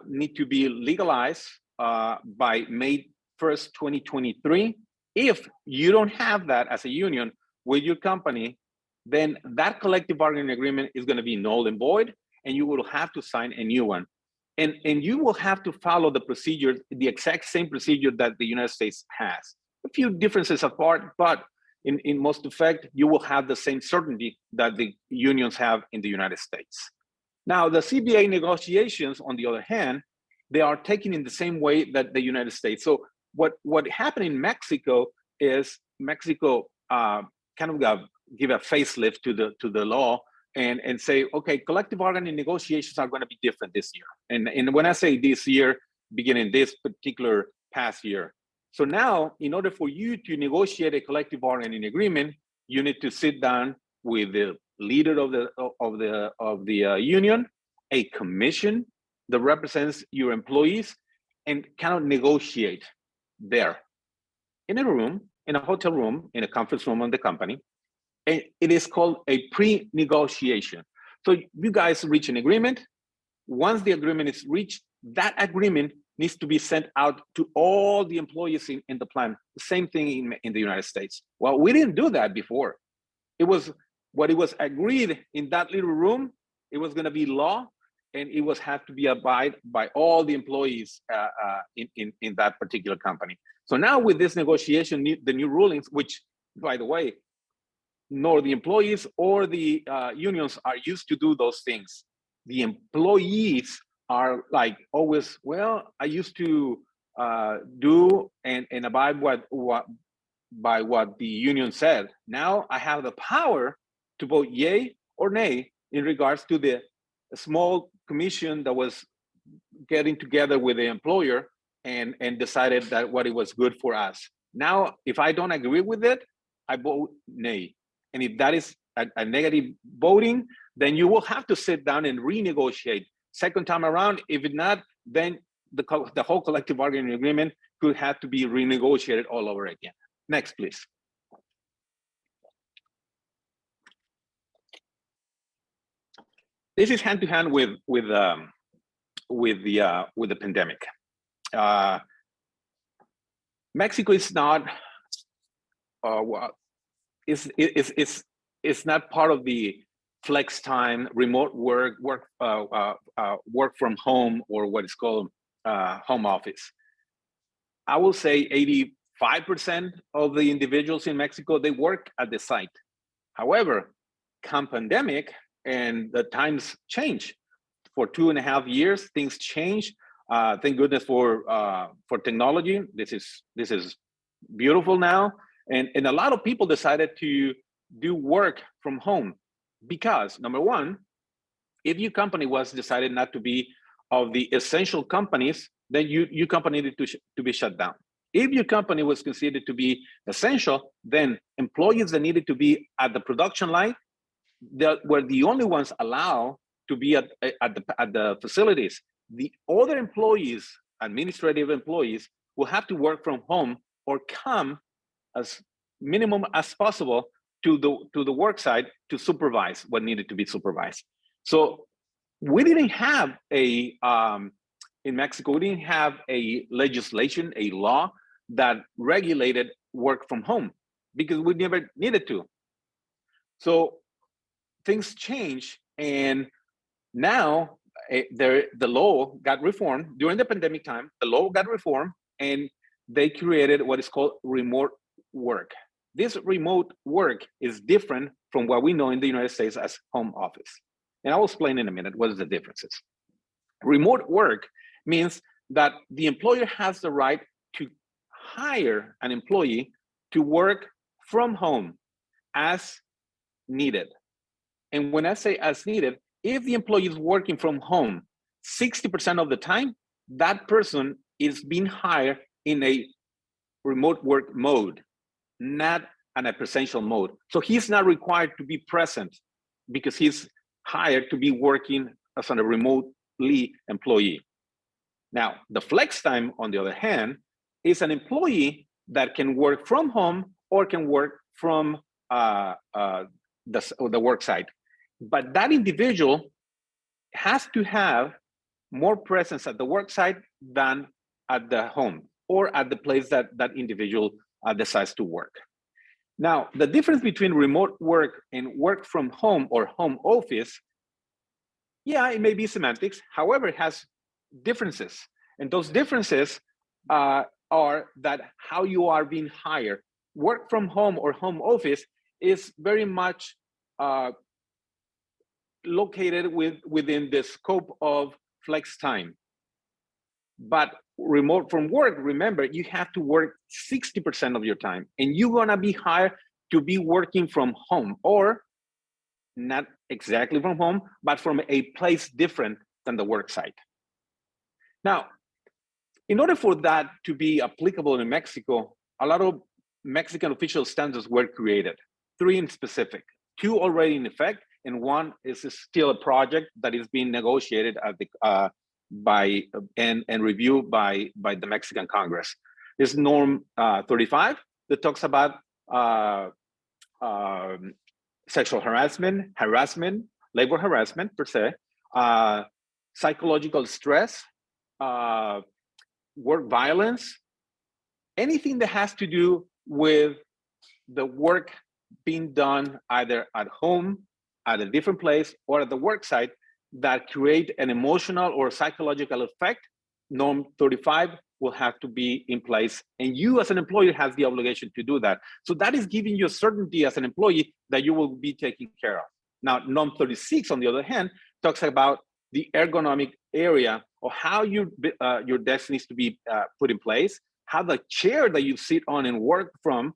need to be legalized by May 1st, 2023. If you don't have that as a union with your company, then that collective bargaining agreement is going to be null and void, and you will have to sign a new one. And you will have to follow the procedure, the exact same procedure that the United States has. A few differences apart, but in most effect, you will have the same certainty that the unions have in the United States. Now, the CBA negotiations, on the other hand, they are taken in the same way that the United States. So what happened in Mexico is Mexico kind of give a facelift to the law and say, okay, collective bargaining negotiations are going to be different this year. And when I say this year, beginning this particular past year. So now, in order for you to negotiate a collective bargaining agreement, you need to sit down with the leader of the union, a commission that represents your employees, and kind of negotiate there in a room, in a hotel room, in a conference room of the company. And it is called a pre-negotiation. So you guys reach an agreement. Once the agreement is reached, that agreement needs to be sent out to all the employees in the plant. The same thing in the United States. Well, we didn't do that before. It was what it was agreed in that little room. It was going to be law, and it was had to be abided by all the employees in that particular company. So now with this negotiation, the new rulings, which, by the way, nor the employees or the unions are used to do those things. The employees are like always, well, I used to do and abide by what the union said. Now I have the power to vote yay or nay in regards to the small commission that was getting together with the employer and decided that what it was good for us. Now, if I don't agree with it, I vote nay. And if that is a negative voting, then you will have to sit down and renegotiate. Second time around, if it not, then the whole collective bargaining agreement could have to be renegotiated all over again. Next, please. This is hand to hand with the pandemic. Mexico is not it's not part of the flex time, remote work from home, or what is called home office. I will say 85% of the individuals in Mexico, they work at the site. However, come pandemic and the times change. For 2.5 years, things change. Thank goodness for technology. This is beautiful now. And a lot of people decided to do work from home because, number one, if your company was decided not to be of the essential companies, then your company needed to be shut down. If your company was considered to be essential, then employees that needed to be at the production line were the only ones allowed to be at the facilities. The other employees, administrative employees, will have to work from home or come as minimum as possible to the work site to supervise what needed to be supervised. So we didn't have in Mexico, we didn't have a legislation, a law that regulated work from home because we never needed to. So things changed, and now the law got reformed during the pandemic time. The law got reformed, and they created what is called remote work. This remote work is different from what we know in the United States as home office. And I will explain in a minute what is the differences. Remote work means that the employer has the right to hire an employee to work from home as needed. And when I say as needed, if the employee is working from home 60% of the time, that person is being hired in a remote work mode, not in a presential mode. So he's not required to be present because he's hired to be working as a remotely employee. Now, the flex time, on the other hand, is an employee that can work from home or can work from the work site. But that individual has to have more presence at the work site than at the home or at the place that that individual decides to work. Now, the difference between remote work and work from home or home office, yeah, it may be semantics. However, it has differences. And those differences are that how you are being hired. Work from home or home office is very much located within the scope of flex time. But remote from work, remember, you have to work 60% of your time, and you're gonna be hired to be working from home, or not exactly from home, but from a place different than the work site. Now, in order for that to be applicable in Mexico, a lot of Mexican official standards were created, 3 in specific, 2 already in effect, and 1 is still a project that is being negotiated at the and reviewed by the Mexican Congress. This norm 35 that talks about sexual harassment, labor harassment per se, psychological stress, work violence, anything that has to do with the work being done either at home, at a different place, or at the work site that create an emotional or psychological effect, norm 35 will have to be in place. And you as an employer has the obligation to do that. So that is giving you certainty as an employee that you will be taken care of. Now, norm 36, on the other hand, talks about the ergonomic area of how your desk needs to be put in place, how the chair that you sit on and work from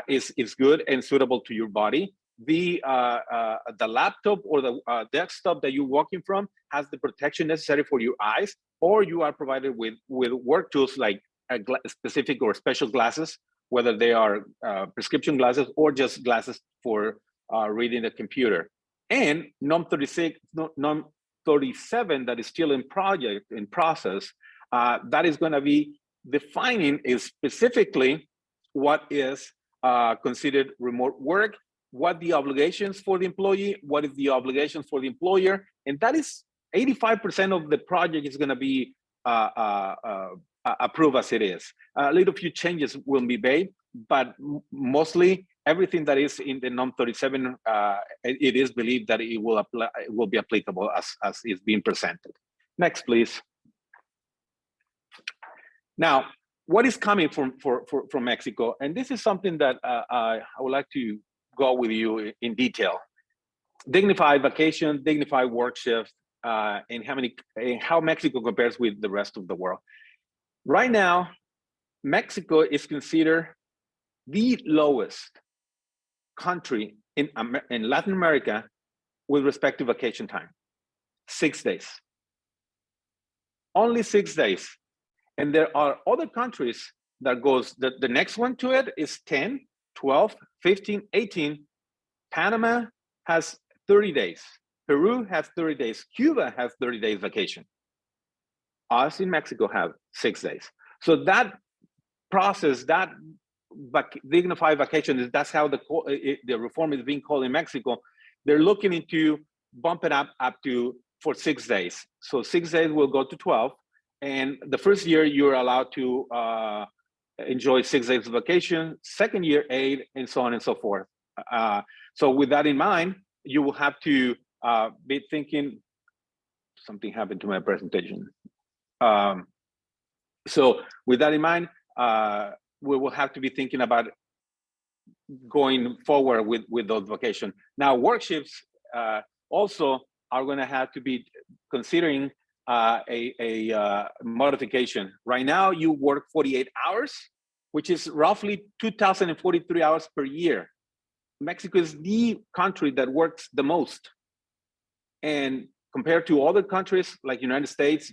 is good and suitable to your body. The laptop or the desktop that you're working from has the protection necessary for your eyes, or you are provided with work tools like specific or special glasses, whether they are prescription glasses or just glasses for reading the computer. And norm 36, norm 37 that is still in process, that is going to be defining is specifically what is considered remote work, what the obligations for the employee, what is the obligations for the employer, and that is 85% of the project is going to be approved as it is. A little few changes will be made, but mostly everything that is in the norm 37, it is believed that it will be applicable as is being presented. Next, please. Now, what is coming from Mexico? And this is something that I would like to go with you in detail. Dignified vacation, dignified work shift, and how Mexico compares with the rest of the world. Right now, Mexico is considered the lowest country in Latin America with respect to vacation time. 6 days. Only 6 days. And there are other countries that goes, the next one to it is 10, 12, 15, 18. Panama has 30 days. Peru has 30 days. Cuba has 30 days vacation. Us in Mexico have 6 days. So that process, that dignified vacation, that's how the reform is being called in Mexico. They're looking into bump it up to for 6 days. So 6 days will go to 12. And the first year you're allowed to enjoy 6 days of vacation, second year 8, and so on and so forth. So with that in mind, you will have to be thinking, something happened to my presentation. So with that in mind, we will have to be thinking about going forward with those vacations. Now, work shifts also are going to have to be considering a modification. Right now, you work 48 hours, which is roughly 2,043 hours per year. Mexico is the country that works the most. And compared to other countries like United States,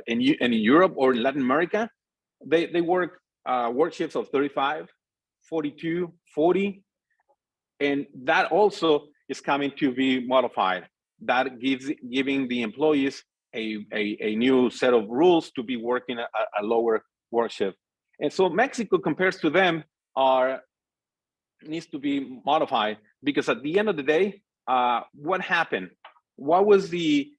in Europe or Latin America, they work shifts of 35, 42, 40, and that also is coming to be modified. That giving the employees a new set of rules to be working a lower work shift. And so Mexico, compares to them, needs to be modified, because at the end of the day, what happened? What was the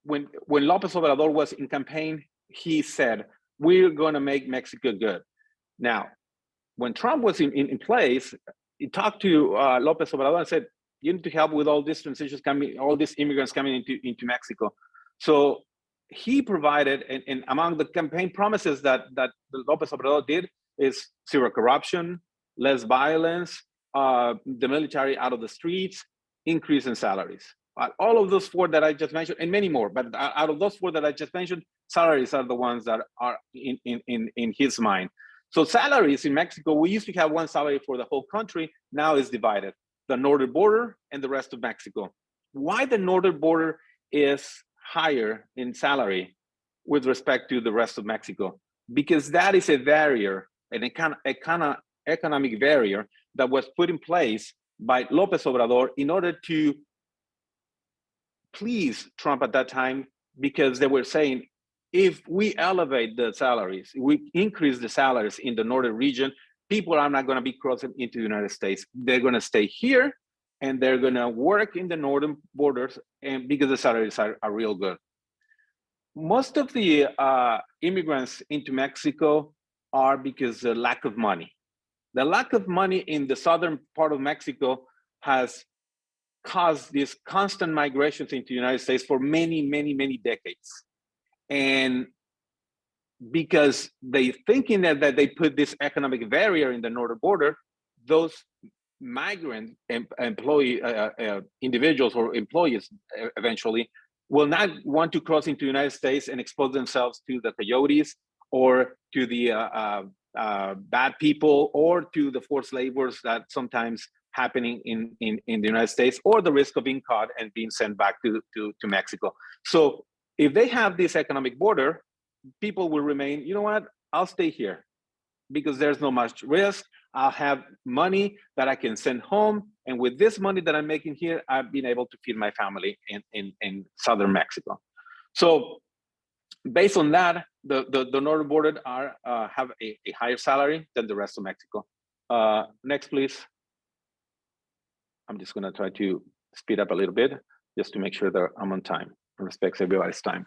when López Obrador was in campaign, he said, we're going to make Mexico good. Now, when Trump was in place, he talked to López Obrador and said, you need to help with all these transitions coming, all these immigrants coming into Mexico. So he provided, and among the campaign promises that López Obrador did is zero corruption, less violence, the military out of the streets, increase in salaries. All of those 4 that I just mentioned, and many more, but out of those 4 that I just mentioned, salaries are the ones that are in his mind. So salaries in Mexico, we used to have one salary for the whole country. Now it's divided, the northern border and the rest of Mexico. Why the northern border is higher in salary with respect to the rest of Mexico? Because that is a barrier, an economic barrier that was put in place by López Obrador in order to please Trump at that time, because they were saying, if we elevate the salaries, we increase the salaries in the northern region, people are not going to be crossing into the United States. They're going to stay here and they're going to work in the northern borders, and because the salaries are real good. Most of the immigrants into Mexico are because of lack of money. The lack of money in the southern part of Mexico has caused these constant migrations into the United States for many, many, many decades. And because they thinking that they put this economic barrier in the northern border, those migrant individuals or employees eventually will not want to cross into the United States and expose themselves to the coyotes or to the bad people or to the forced labors that sometimes happening in the United States, or the risk of being caught and being sent back to Mexico. So if they have this economic border, people will remain, you know what, I'll stay here because there's no much risk. I'll have money that I can send home. And with this money that I'm making here, I've been able to feed my family in southern Mexico. So based on that, the northern border have a higher salary than the rest of Mexico. Next, please. I'm just gonna try to speed up a little bit just to make sure that I'm on time and respects everybody's time.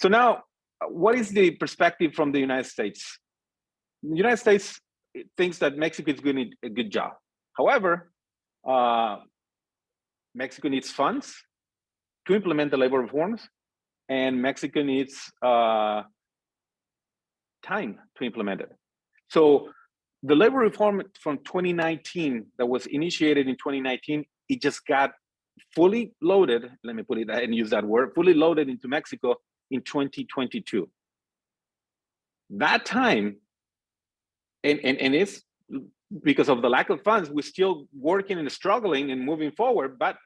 So now, what is the perspective from the United States? The United States thinks that Mexico is doing a good job. However, Mexico needs funds to implement the labor reforms, and Mexico needs time to implement it. So the labor reform from 2019 that was initiated in 2019, it just got fully loaded, let me put it and use that word, fully loaded into Mexico in 2022. That time, and it's because of the lack of funds, we're still working and struggling and moving forward, but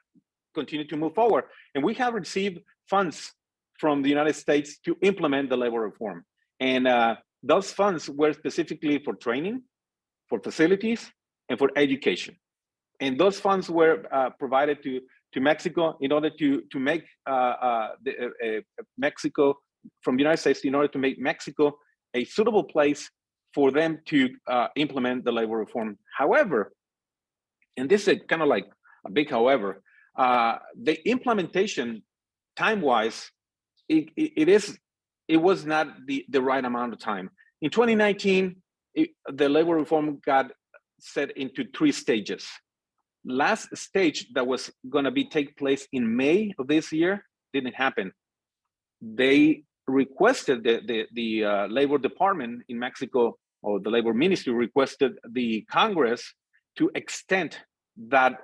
continue to move forward. And we have received funds from the United States to implement the labor reform. And those funds were specifically for training, for facilities, and for education. And those funds were provided to Mexico in order to make Mexico, from the United States, in order to make Mexico a suitable place for them to implement the labor reform. However, and this is kind of like a big however, the implementation time-wise, it was not the right amount of time. In 2019, the labor reform got set into 3 stages. Last stage that was going to take place in May of this year didn't happen. They requested the labor department in Mexico, or the labor ministry requested the Congress to extend that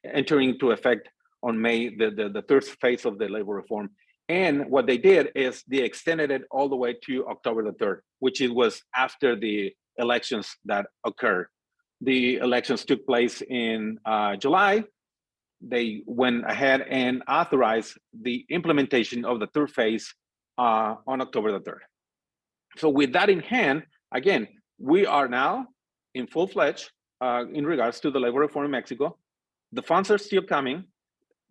entering into effect on May, the 3rd phase of the labor reform. And what they did is they extended it all the way to October the 3rd, which it was after the elections that occurred. The elections took place in July. They went ahead and authorized the implementation of the 3rd phase on October the 3rd. So with that in hand, again, we are now in full-fledged in regards to the labor reform in Mexico. The funds are still coming.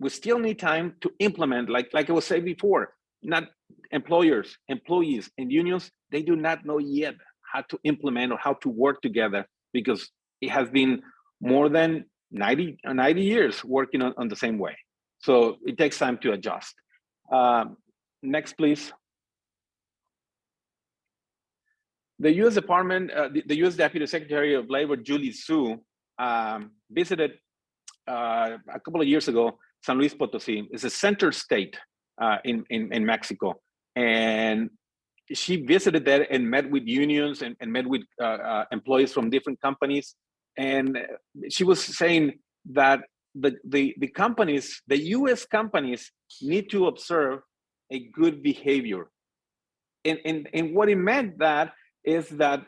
We still need time to implement, like I was saying before, not employers, employees, and unions, they do not know yet how to implement or how to work together, because it has been more than 90 years working on the same way. So it takes time to adjust. Next, please. The U.S. Department, the U.S. Deputy Secretary of Labor, Julie Su, visited a couple of years ago San Luis Potosí. It's a center state in Mexico, and she visited there and met with unions and met with employees from different companies. And she was saying that the companies, the U.S. companies, need to observe a good behavior. And what it meant that is that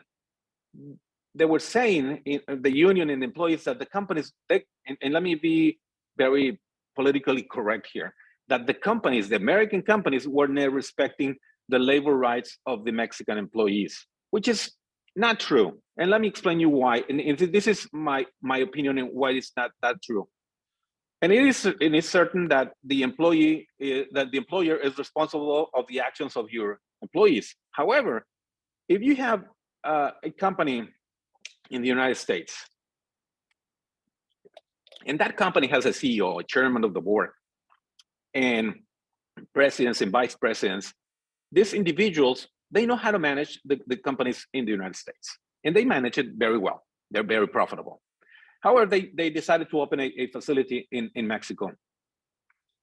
they were saying, the union and the employees, that the companies, and let me be very politically correct here, that the companies, the American companies, were not respecting the labor rights of the Mexican employees, which is not true. And let me explain you why. And this is my opinion on why it's not that true. And it is certain that the employer is responsible of the actions of your employees. However, if you have a company in the United States, and that company has a CEO, a chairman of the board, and presidents and vice presidents, these individuals, they know how to manage the companies in the United States, and they manage it very well. They're very profitable. However, they decided to open a facility in Mexico.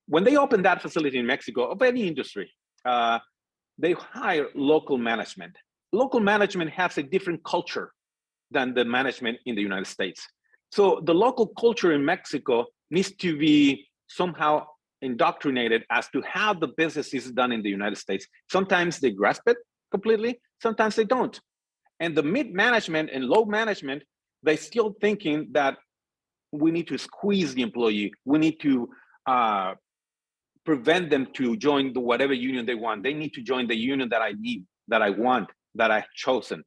When they opened that facility in Mexico, of any industry, they hire local management. Local management has a different culture than the management in the United States. So the local culture in Mexico needs to be somehow indoctrinated as to how the business is done in the United States. Sometimes they grasp it completely, sometimes they don't. And the mid-management and low management, they're still thinking that we need to squeeze the employee. We need to prevent them to join whatever union they want. They need to join the union that I need, that I want, that I've chosen.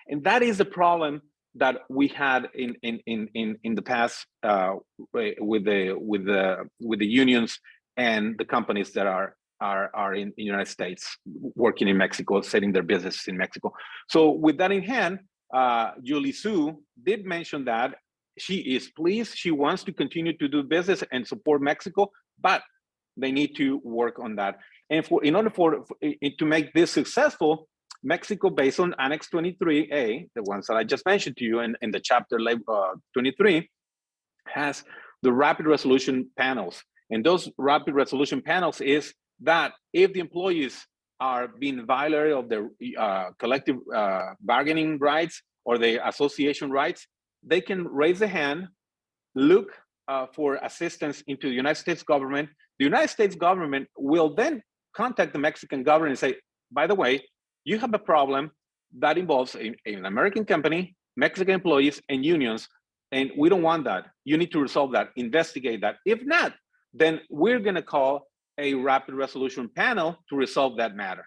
And that is the problem that we had in the past with the unions and the companies that are in the United States, working in Mexico, setting their businesses in Mexico. So with that in hand, Julie Su did mention that she is pleased. She wants to continue to do business and support Mexico, but they need to work on that. And in order to make this successful, Mexico, based on Annex 23A, the ones that I just mentioned to you in the chapter 23, has the rapid resolution panels. And those rapid resolution panels is that if the employees are being violated of their collective bargaining rights or their association rights, they can raise a hand, look for assistance into the United States government. The United States government will then contact the Mexican government and say, by the way, you have a problem that involves an American company, Mexican employees, and unions, and we don't want that. You need to resolve that, investigate that. If not, then we're gonna call a rapid resolution panel to resolve that matter.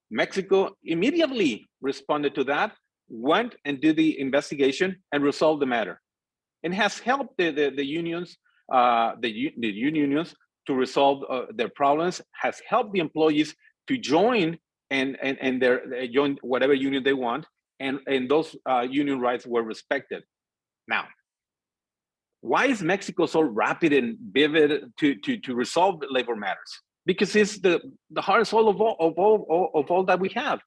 Mexico immediately responded to that, went and did the investigation and resolved the matter, and has helped the unions, the unions to resolve their problems, has helped the employees to join and they joined whatever union they want, and those union rights were respected. Now, why is Mexico so rapid and vivid to resolve labor matters? Because it's the heart and soul of all that we have.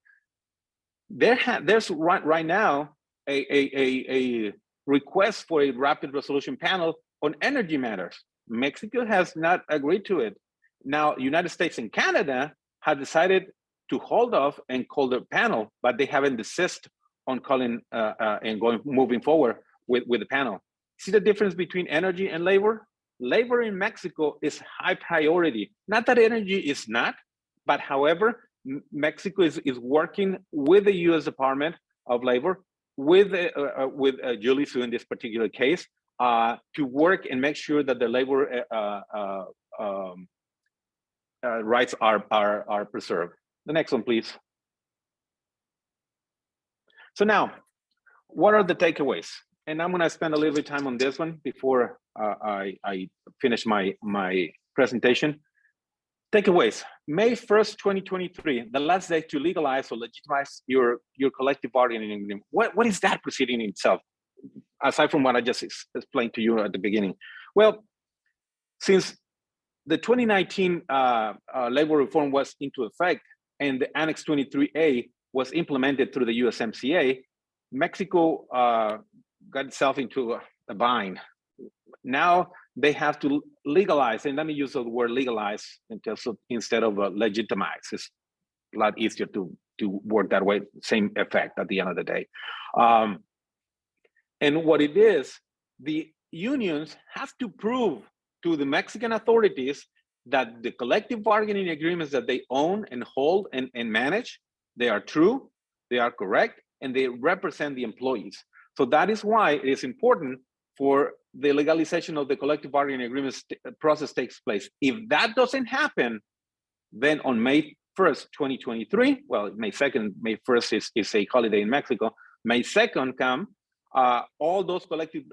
There's right now a request for a rapid resolution panel on energy matters. Mexico has not agreed to it. Now, United States and Canada have decided to hold off and call the panel, but they haven't desisted on calling and moving forward with the panel. See the difference between energy and labor? Labor in Mexico is high priority. Not that energy is not, but however, Mexico is working with the U.S. Department of Labor, with Julie Su in this particular case, to work and make sure that the labor rights are preserved. The next one, please. So now, what are the takeaways? And I'm going to spend a little bit of time on this one before I finish my presentation. Takeaways. May 1st, 2023, the last day to legalize or legitimize your collective bargaining agreement. What is that proceeding in itself, aside from what I just explained to you at the beginning? Well, since the 2019 labor reform was into effect and the Annex 23A was implemented through the USMCA, Mexico got itself into a bind. Now they have to legalize, and let me use the word legalize instead of legitimize. It's a lot easier to work that way, same effect at the end of the day. And what it is, the unions have to prove to the Mexican authorities that the collective bargaining agreements that they own and hold and manage, they are true, they are correct, and they represent the employees. So that is why it is important for the legalization of the collective bargaining agreements process takes place. If that doesn't happen, then on May 1st, 2023, well, May 2nd, May 1st is a holiday in Mexico. May 2nd come, all those collective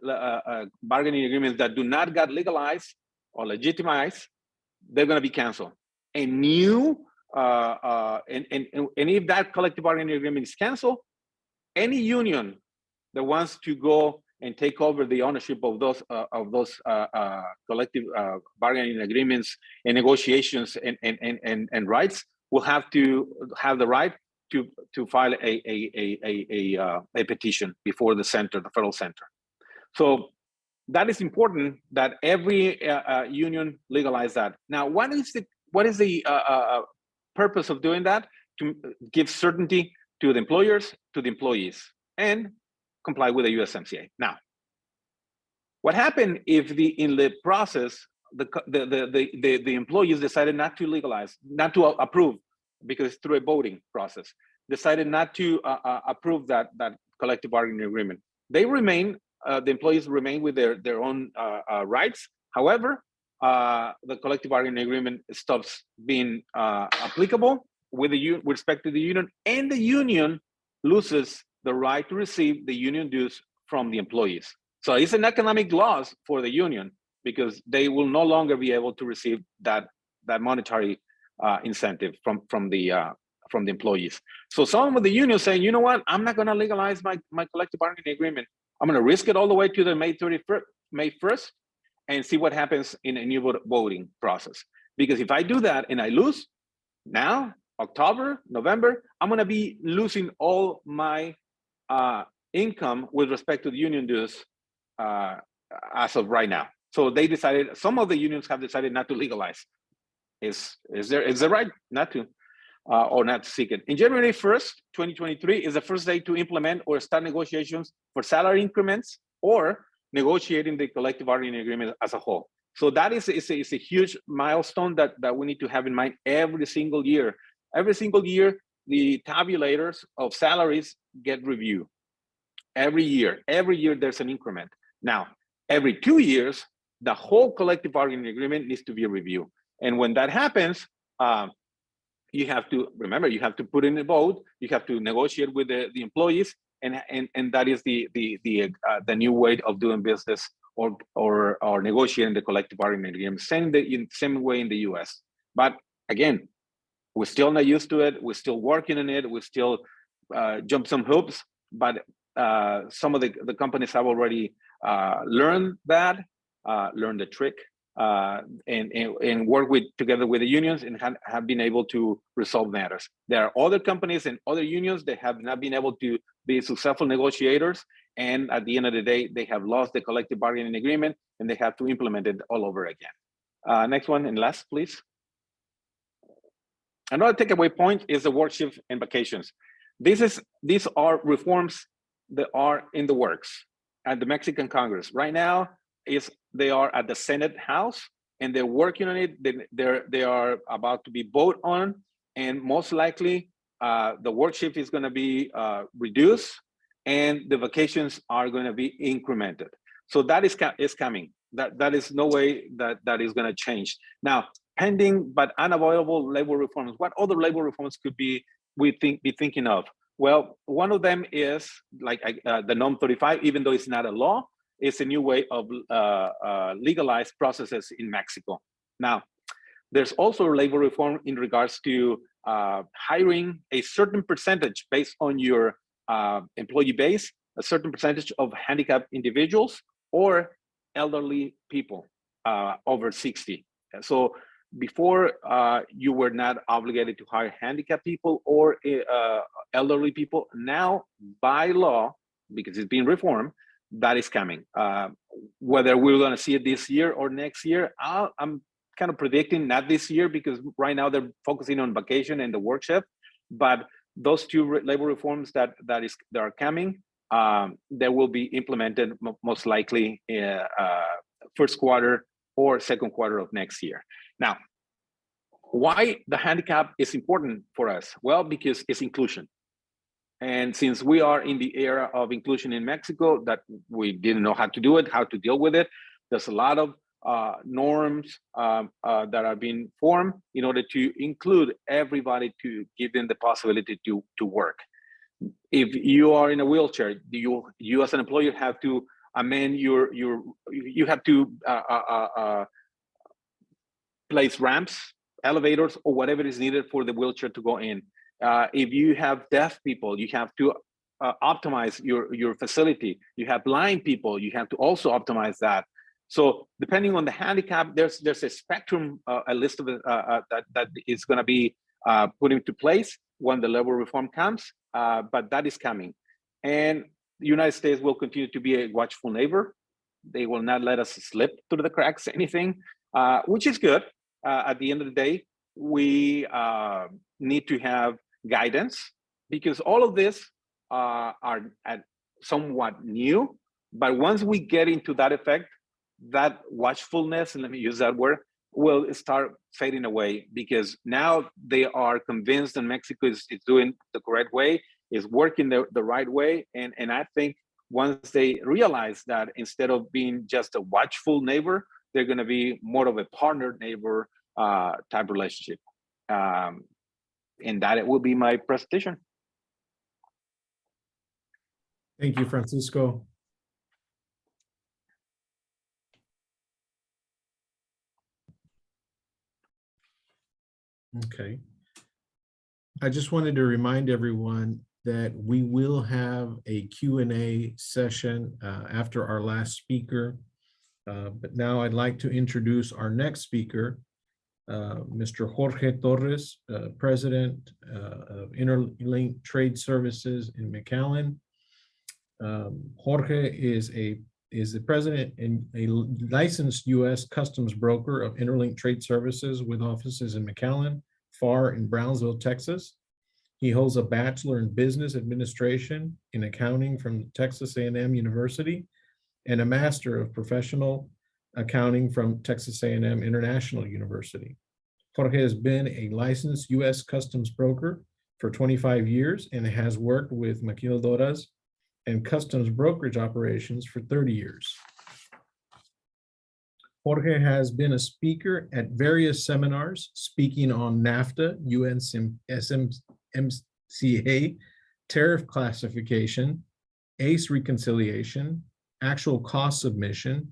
bargaining agreements that do not get legalized or legitimized, they're going to be canceled. And new, and if that collective bargaining agreement is canceled, any union that wants to go and take over the ownership of those collective bargaining agreements and negotiations and rights will have to have the right to file a petition before the center, the federal center. So that is important that every union legalize that. Now, what is the purpose of doing that? To give certainty to the employers, to the employees, and comply with the USMCA. Now, what happened if in the process the employees decided not to legalize, not to approve, because through a voting process, decided not to approve that collective bargaining agreement? They remain, the employees remain with their own rights. However, the collective bargaining agreement stops being applicable with respect to the union, and the union loses the right to receive the union dues from the employees. So it's an economic loss for the union because they will no longer be able to receive that monetary incentive from the employees. So some of the unions saying, you know what, I'm not going to legalize my collective bargaining agreement. I'm going to risk it all the way to the May 1st and see what happens in a new voting process. Because if I do that and I lose, now, October, November, I'm going to be losing all my income with respect to the union dues as of right now. So they decided, some of the unions have decided not to legalize. Is there right not to, or not to seek it? In January 1st, 2023 is the first day to implement or start negotiations for salary increments or negotiating the collective bargaining agreement as a whole. So that is a huge milestone that we need to have in mind every single year. Every single year, the tabulators of salaries get reviewed. Every year there's an increment. Now, every 2 years, the whole collective bargaining agreement needs to be reviewed. And when that happens, you have to, remember, you have to put in a vote, you have to negotiate with the employees, and that is the new way of doing business or negotiating the collective bargaining agreement, same way in the US. But again, We're still not used to it. We're still working on it. We still jump some hoops, but some of the companies have already learned the trick, and work together with the unions and have been able to resolve matters. There are other companies and other unions that have not been able to be successful negotiators, and at the end of the day, they have lost the collective bargaining agreement and they have to implement it all over again. Next one and last, please. Another takeaway point is the work shift and vacations. These are reforms that are in the works at the Mexican Congress. Right now, they are at the Senate House and they're working on it. They are about to be voted on, and most likely the work shift is going to be reduced and the vacations are going to be incremented. So that is coming. That is no way that is going to change. Now, pending but unavoidable labor reforms. What other labor reforms could be thinking of? Well, one of them is like the NOM 35, even though it's not a law, it's a new way of legalized processes in Mexico. Now, there's also labor reform in regards to hiring a certain percentage based on your employee base, a certain percentage of handicapped individuals or elderly people over 60. So before, you were not obligated to hire handicapped people or elderly people. Now, by law, because it's being reformed, that is coming. Whether we're going to see it this year or next year, I'm kind of predicting not this year, because right now they're focusing on vacation and the work shift. But those two labor reforms that are coming, they will be implemented most likely first quarter or second quarter of next year. Now, why the handicap is important for us? Well, because it's inclusion. And since we are in the era of inclusion in Mexico, that we didn't know how to do it, how to deal with it, there's a lot of norms that are being formed in order to include everybody, to give them the possibility to work. If you are in a wheelchair, you as an employer have to amend you have to place ramps, elevators, or whatever is needed for the wheelchair to go in. If you have deaf people, you have to optimize your facility. You have blind people, you have to also optimize that. So depending on the handicap, there's a spectrum, a list of that is going to be put into place when the labor reform comes, but that is coming. And the United States will continue to be a watchful neighbor. They will not let us slip through the cracks, anything, which is good. At the end of the day, we need to have guidance, because all of this are somewhat new. But once we get into that effect, that watchfulness, and let me use that word, will start fading away, because now they are convinced that Mexico is doing the correct way, is working the right way. And I think once they realize that instead of being just a watchful neighbor, they're going to be more of a partner neighbor type relationship. And that it will be my presentation. Thank you, Francisco. Okay. I just wanted to remind everyone that we will have a Q&A session after our last speaker. But now I'd like to introduce our next speaker, Mr. Jorge Torres, President of Interlink Trade Services in McAllen. Jorge is the president and a licensed U.S. customs broker of Interlink Trade Services with offices in McAllen, Pharr, and Brownsville, Texas. He holds a bachelor in business administration in accounting from Texas A&M University and a master of professional accounting from Texas A&M International University. Jorge has been a licensed U.S. customs broker for 25 years and has worked with maquiladoras and customs brokerage operations for 30 years. Jorge has been a speaker at various seminars, speaking on NAFTA, USMCA, tariff classification, ACE reconciliation, actual cost submission,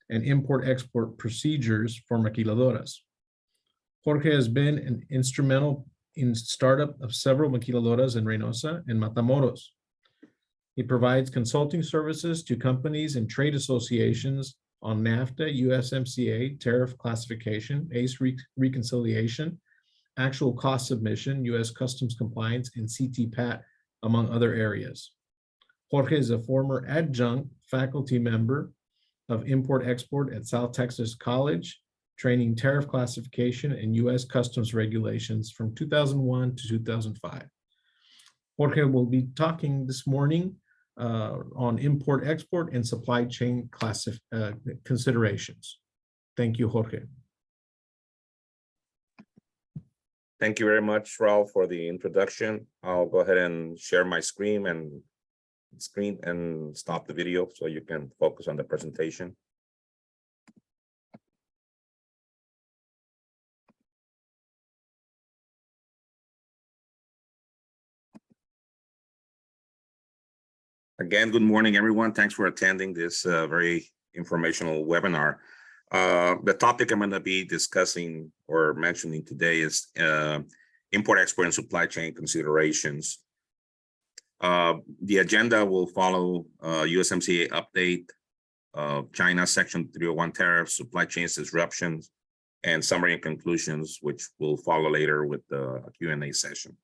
and import-export procedures for maquiladoras. Jorge has been instrumental in startup of several maquiladoras in Reynosa and Matamoros. He provides consulting services to companies and trade associations on NAFTA, USMCA, tariff classification, ACE reconciliation, actual cost submission, U.S. customs compliance, and CT-PAT, among other areas. Jorge is a former adjunct faculty member of Import-Export at South Texas College, training tariff classification and U.S. customs regulations from 2001 to 2005. Jorge will be talking this morning on import-export and supply chain considerations. Thank you, Jorge. Thank you very much, Raul, for the introduction. I'll go ahead and share my screen and stop the video so you can focus on the presentation. Again, good morning, everyone. Thanks for attending this very informational webinar. The topic I'm going to be discussing or mentioning today is import, export, and supply chain considerations. The agenda will follow USMCA update, China Section 301 tariffs, supply chain disruptions, and summary and conclusions, which will follow later with the Q&A session.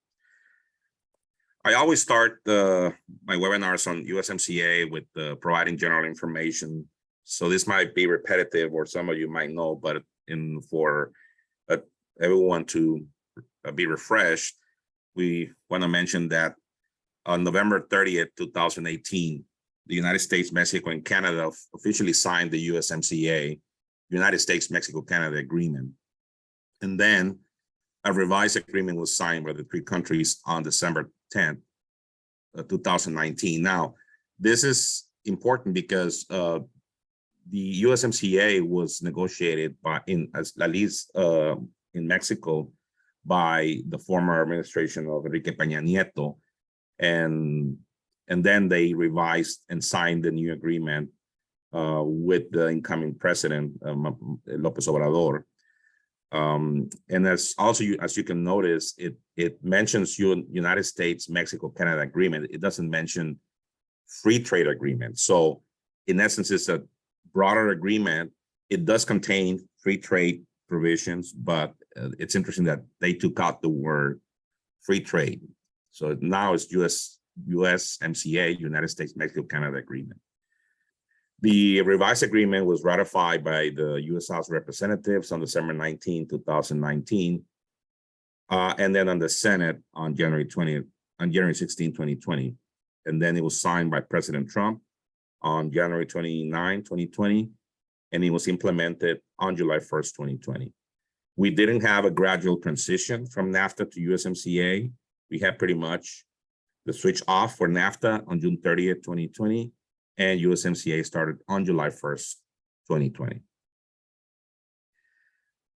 I always start my webinars on USMCA with providing general information. So this might be repetitive, or some of you might know, but for everyone to be refreshed, we want to mention that on November 30th, 2018, the United States, Mexico, and Canada officially signed the USMCA, United States-Mexico-Canada Agreement. And then a revised agreement was signed by the three countries on December 10th, 2019. Now, this is important because the USMCA was negotiated in Mexico by the former administration of Enrique Peña Nieto, and then they revised and signed the new agreement with the incoming president, López Obrador. And as you can notice, it mentions United States, Mexico, Canada agreement. It doesn't mention free trade agreement. So in essence, it's a broader agreement. It does contain free trade provisions, but it's interesting that they took out the word free trade. So now it's USMCA, United States, Mexico, Canada agreement. The revised agreement was ratified by the U.S. House of Representatives on December 19, 2019, and then on the Senate on January 16, 2020. And then it was signed by President Trump on January 29, 2020, and it was implemented on July 1st, 2020. We didn't have a gradual transition from NAFTA to USMCA. We had pretty much the switch off for NAFTA on June 30th, 2020, and USMCA started on July 1st, 2020.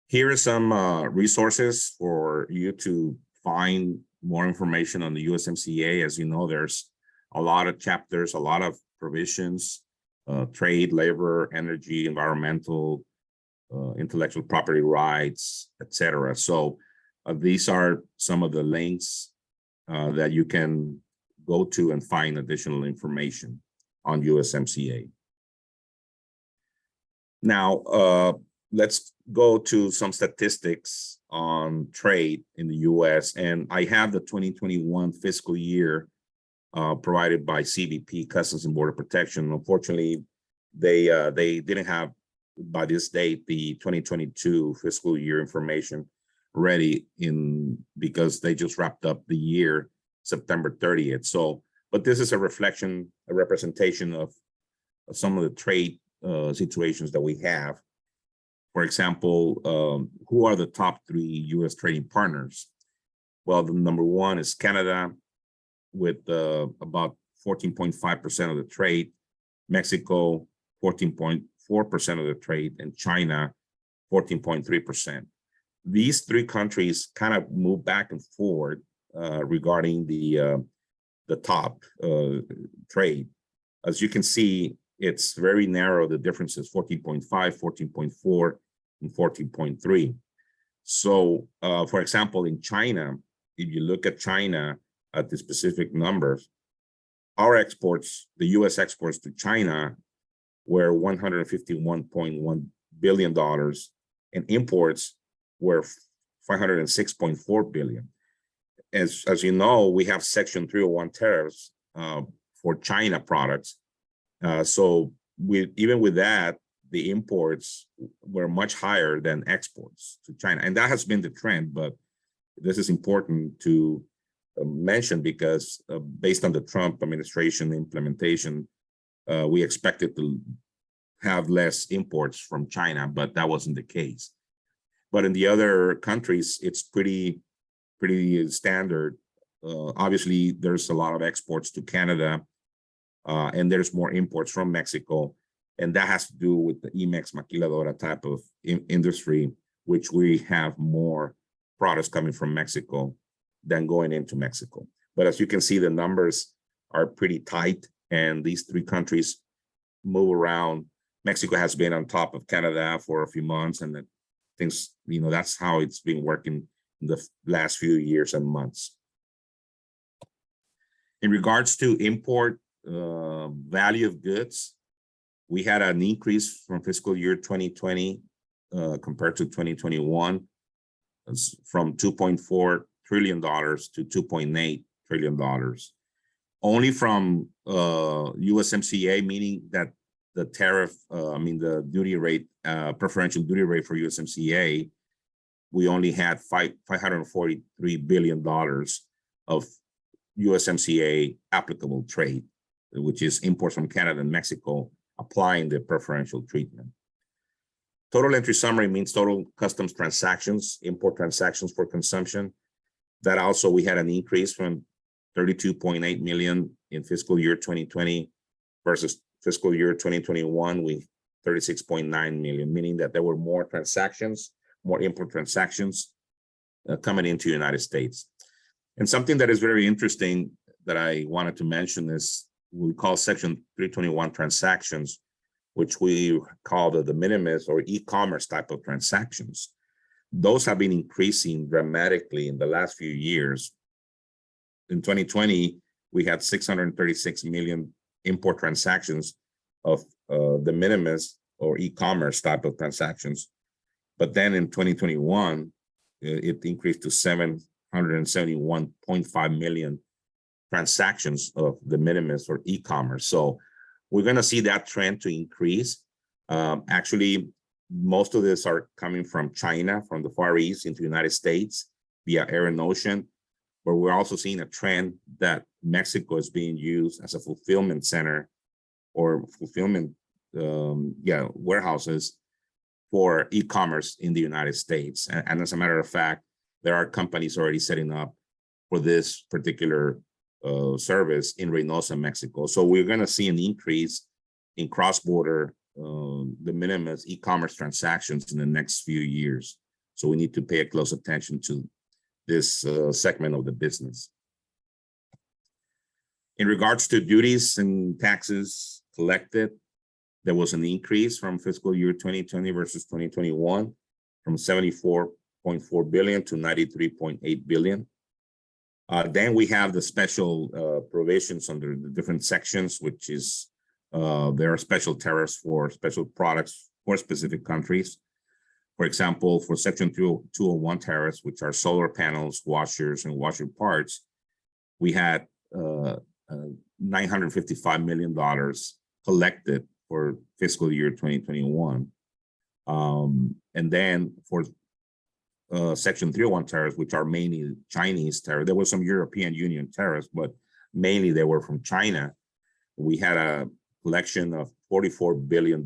Here are some resources for you to find more information on the USMCA. As you know, there's a lot of chapters, a lot of provisions, trade, labor, energy, environmental, intellectual property rights, etc. So these are some of the links that you can go to and find additional information on USMCA. Now, let's go to some statistics on trade in the US. And I have the 2021 fiscal year provided by CBP, Customs and Border Protection. Unfortunately, they didn't have, by this date, the 2022 fiscal year information ready because they just wrapped up the year September 30th. So, but this is a representation of some of the trade situations that we have. For example, who are the top 3 U.S. trading partners? Well, the number 1 is Canada with about 14.5% of the trade, Mexico 14.4% of the trade, and China 14.3%. These 3 countries kind of move back and forth regarding the top trade. As you can see, it's very narrow, the differences, 14.5, 14.4, and 14.3. So, for example, in China, if you look at China at the specific numbers, our exports, the US exports to China were $151.1 billion and imports were $506.4 billion. As you know, we have Section 301 tariffs for China products. So even with that, the imports were much higher than exports to China. And that has been the trend, but this is important to mention because based on the Trump administration implementation, we expected to have less imports from China, but that wasn't the case. But in the other countries, it's pretty standard. Obviously, there's a lot of exports to Canada, and there's more imports from Mexico. And that has to do with the IMEX maquiladora type of industry, which we have more products coming from Mexico than going into Mexico. But as you can see, the numbers are pretty tight, and these three countries move around. Mexico has been on top of Canada for a few months, and things, that's how it's been working in the last few years and months. In regards to import value of goods, we had an increase from fiscal year 2020 compared to 2021 from $2.4 trillion to $2.8 trillion. Only from USMCA, meaning that the tariff, the duty rate, preferential duty rate for USMCA, we only had $543 billion of USMCA applicable trade, which is imports from Canada and Mexico applying the preferential treatment. Total entry summary means total customs transactions, import transactions for consumption. That also, we had an increase from 32.8 million in fiscal year 2020 versus fiscal year 2021 with 36.9 million, meaning that there were more transactions, more import transactions coming into the United States. And something that is very interesting that I wanted to mention is we call Section 321 transactions, which we call the de minimis or e-commerce type of transactions. Those have been increasing dramatically in the last few years. In 2020, we had 636 million import transactions of de minimis or e-commerce type of transactions. But then in 2021, it increased to 771.5 million transactions of de minimis or e-commerce. So we're going to see that trend to increase. Actually, most of this are coming from China, from the Far East into the United States via air and ocean. But we're also seeing a trend that Mexico is being used as a fulfillment center or fulfillment warehouses for e-commerce in the United States. And as a matter of fact, there are companies already setting up for this particular service in Reynosa, Mexico. So we're going to see an increase in cross-border de minimis e-commerce transactions in the next few years. So we need to pay a close attention to this segment of the business. In regards to duties and taxes collected, there was an increase from fiscal year 2020 versus 2021 from 74.4 billion to 93.8 billion. Then we have the special provisions under the different sections, which is there are special tariffs for special products for specific countries. For example, for Section 201 tariffs, which are solar panels, washers, and washer parts, we had $955 million collected for fiscal year 2021. And then for Section 301 tariffs, which are mainly Chinese tariffs, there were some European Union tariffs, but mainly they were from China. We had a collection of $44 billion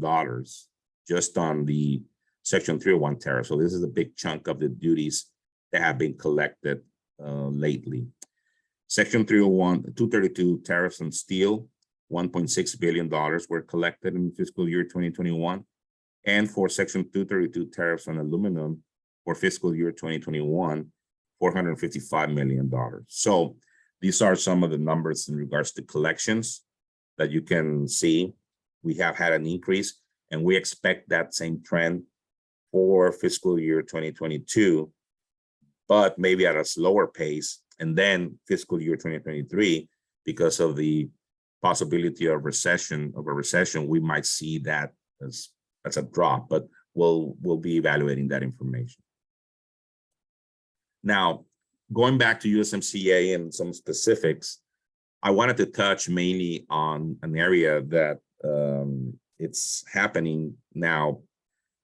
just on the Section 301 tariff. So this is a big chunk of the duties that have been collected lately. Section 301, 232 tariffs on steel, $1.6 billion were collected in fiscal year 2021. And for Section 232 tariffs on aluminum for fiscal year 2021, $455 million. So these are some of the numbers in regards to collections that you can see. We have had an increase, and we expect that same trend for fiscal year 2022. but maybe at a slower pace. And then fiscal year 2023, because of the possibility of a recession, we might see that as a drop, but we'll be evaluating that information. Now, going back to USMCA and some specifics, I wanted to touch mainly on an area that it's happening now,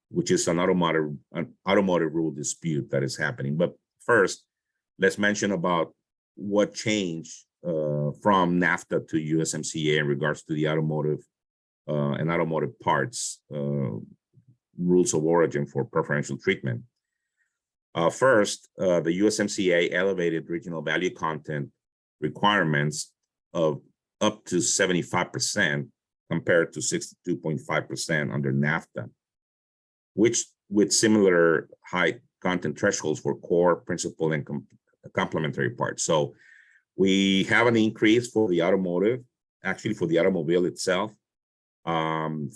which is an automotive rule dispute that is happening. But first, let's mention about what changed from NAFTA to USMCA in regards to the automotive and automotive parts rules of origin for preferential treatment. First, the USMCA elevated regional value content requirements of up to 75% compared to 62.5% under NAFTA, which with similar high content thresholds for core, principal, and complementary parts. So we have an increase for the automotive, actually for the automobile itself, from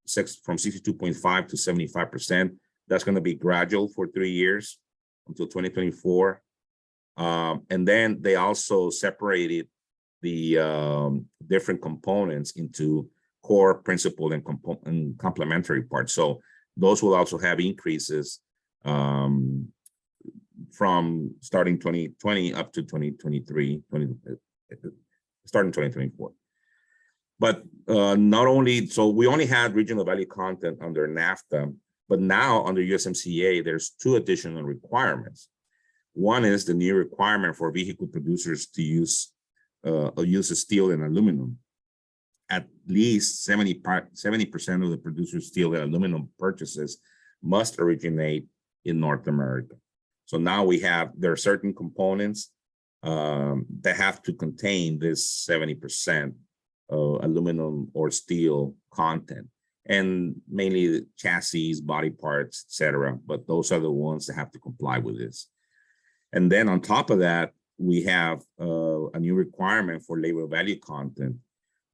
62.5 to 75%. That's going to be gradual for 3 years until 2024. And then they also separated the different components into core, principal, and complementary parts. So those will also have increases from starting 2020 up to 2023, starting 2024. But not only, so we only had regional value content under NAFTA, but now under USMCA, there's 2 additional requirements. One is the new requirement for vehicle producers to use steel and aluminum. At least 70% of the producers' steel and aluminum purchases must originate in North America. So now there are certain components that have to contain this 70% aluminum or steel content, and mainly the chassis, body parts, etc. But those are the ones that have to comply with this. And then on top of that, we have a new requirement for labor value content,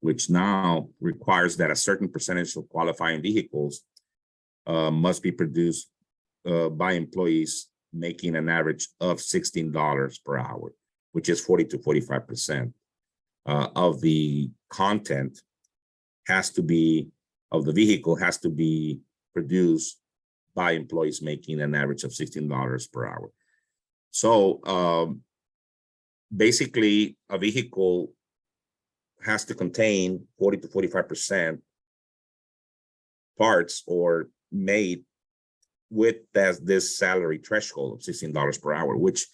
which now requires that a certain percentage of qualifying vehicles must be produced by employees making an average of $16 per hour, which is 40 to 45% of the content of the vehicle has to be produced by employees making an average of $16 per hour. So basically, a vehicle has to contain 40 to 45% parts or made with this salary threshold of $16 per hour, which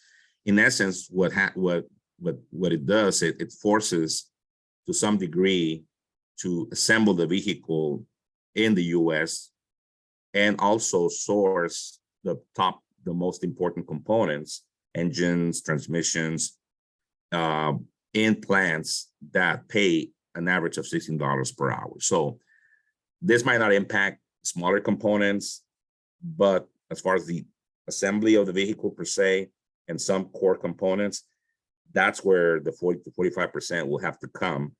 in essence, what it does, it forces to some degree to assemble the vehicle in the US and also source the most important components, engines, transmissions, in plants that pay an average of $16 per hour. So this might not impact smaller components, but as far as the assembly of the vehicle per se and some core components, that's where the 40 to 45% will have to come,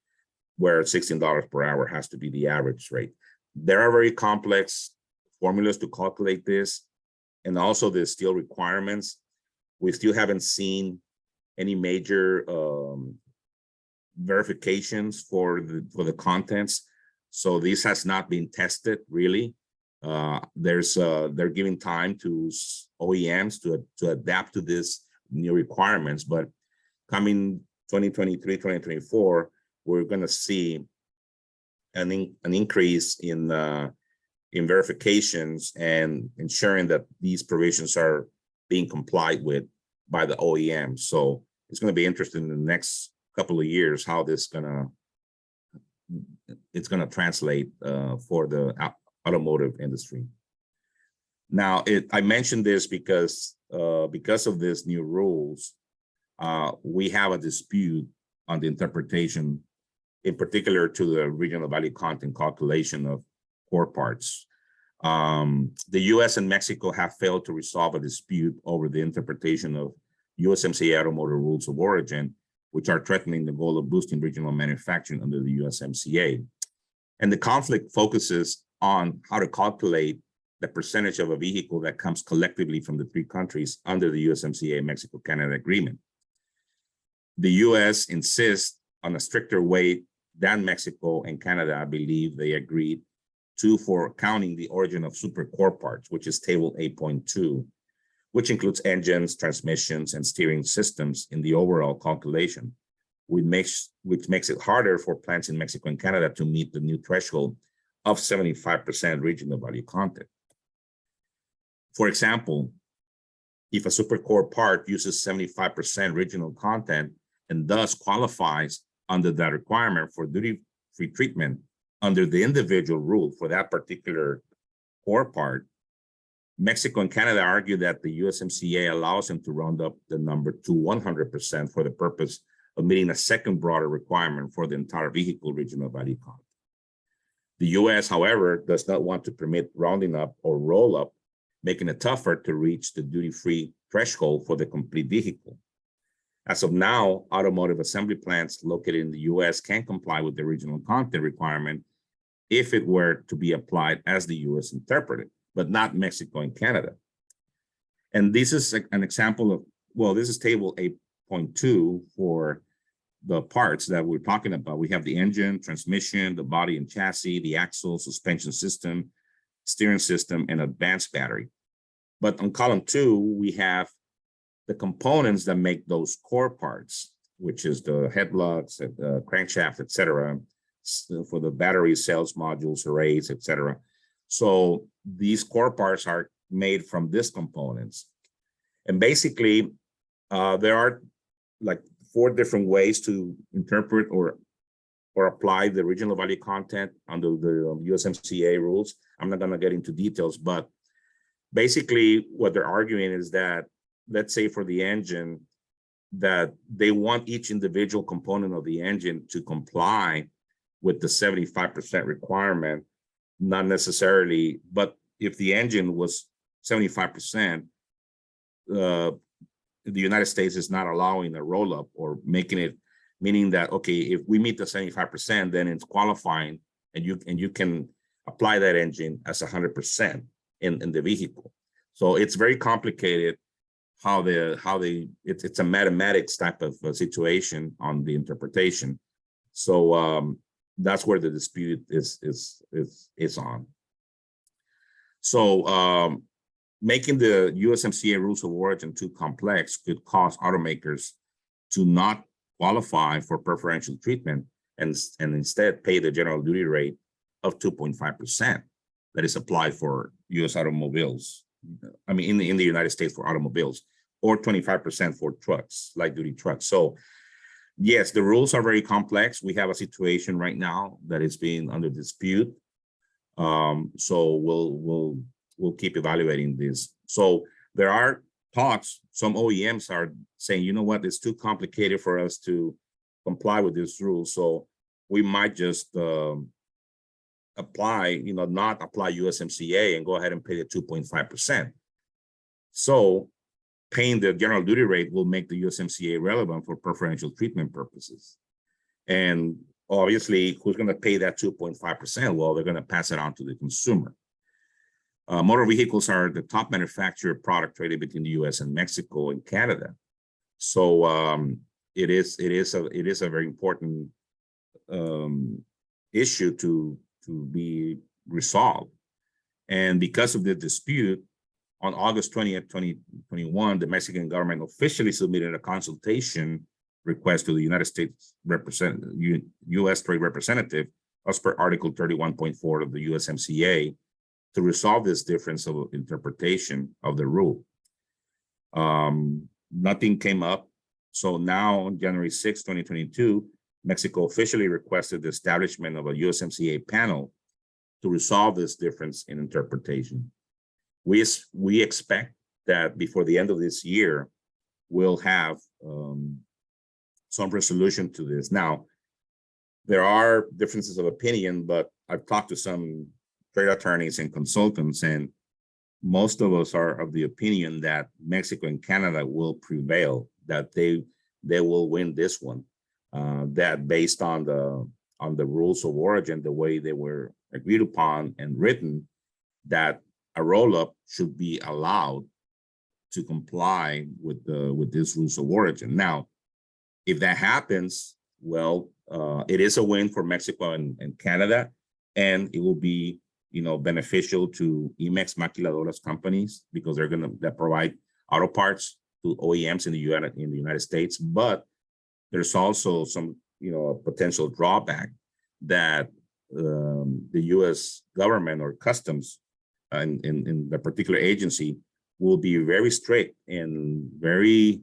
where $16 per hour has to be the average rate. There are very complex formulas to calculate this, and also the steel requirements. We still haven't seen any major verifications for the contents, so this has not been tested really. They're giving time to OEMs to adapt to this new requirements, but coming 2023, 2024, we're going to see an increase in verifications and ensuring that these provisions are being complied with by the OEM. So it's going to be interesting in the next couple of years how it's going to translate for the automotive industry. Now, I mentioned this because of these new rules, we have a dispute on the interpretation, in particular to the regional value content calculation of core parts. The US and Mexico have failed to resolve a dispute over the interpretation of USMCA automotive rules of origin, which are threatening the goal of boosting regional manufacturing under the USMCA. And the conflict focuses on how to calculate the percentage of a vehicle that comes collectively from the three countries under the USMCA Mexico-Canada agreement. The US insists on a stricter way than Mexico and Canada. I believe they agreed to for counting the origin of super core parts, which is table 8.2, which includes engines, transmissions, and steering systems in the overall calculation, which makes it harder for plants in Mexico and Canada to meet the new threshold of 75% regional value content. For example, if a supercore part uses 75% regional content and thus qualifies under that requirement for duty-free treatment under the individual rule for that particular core part, Mexico and Canada argue that the USMCA allows them to round up the number to 100% for the purpose of meeting a second broader requirement for the entire vehicle regional value content. The US, however, does not want to permit rounding up or roll up, making it tougher to reach the duty-free threshold for the complete vehicle. As of now, automotive assembly plants located in the US can comply with the regional content requirement if it were to be applied as the US interpreted, but not Mexico and Canada. And this is an example of, well, this is table 8.2 for the parts that we're talking about. We have the engine, transmission, the body and chassis, the axle, suspension system, steering system, and advanced battery. But on column 2, we have the components that make those core parts, which is the head lugs, the crankshaft, etc., for the battery cells, modules, arrays, etc. So these core parts are made from these components. And basically, there are like 4 different ways to interpret or apply the regional value content under the USMCA rules. I'm not going to get into details, but basically what they're arguing is that, let's say for the engine, that they want each individual component of the engine to comply with the 75% requirement, not necessarily, but if the engine was 75%, the United States is not allowing a roll-up or making it, meaning that, okay, if we meet the 75%, then it's qualifying and you can apply that engine as 100% in the vehicle. So it's very complicated how it's a mathematics type of situation on the interpretation. So that's where the dispute is on. So making the USMCA rules of origin too complex could cause automakers to not qualify for preferential treatment and instead pay the general duty rate of 2.5% that is applied for US automobiles. I mean, in the United States for automobiles, or 25% for trucks, light duty trucks. So yes, the rules are very complex. We have a situation right now that is being under dispute. So we'll keep evaluating this. So there are talks, some OEMs are saying, you know what, it's too complicated for us to comply with this rule. So we might just not apply USMCA and go ahead and pay the 2.5%. So paying the general duty rate will make the USMCA relevant for preferential treatment purposes. And obviously, who's going to pay that 2.5%? Well, they're going to pass it on to the consumer. Motor vehicles are the top manufactured product traded between the US and Mexico and Canada. So it is a very important issue to be resolved. And because of the dispute, on August 20th, 2021, the Mexican government officially submitted a consultation request to the United States U.S. Trade Representative as per Article 31.4 of the USMCA to resolve this difference of interpretation of the rule. Nothing came up. So now on January 6, 2022, Mexico officially requested the establishment of a USMCA panel to resolve this difference in interpretation. We expect that before the end of this year, we'll have some resolution to this. Now, there are differences of opinion, but I've talked to some trade attorneys and consultants, and most of us are of the opinion that Mexico and Canada will prevail, that they will win this one, that based on the rules of origin, the way they were agreed upon and written, that a roll-up should be allowed to comply with this rules of origin. Now, if that happens, well, it is a win for Mexico and Canada, and it will be, beneficial to IMEX Maquiladoras companies because they're that provide auto parts to OEMs in the United States. But there's also some, potential drawback that the U.S. government or customs in the particular agency will be very strict and very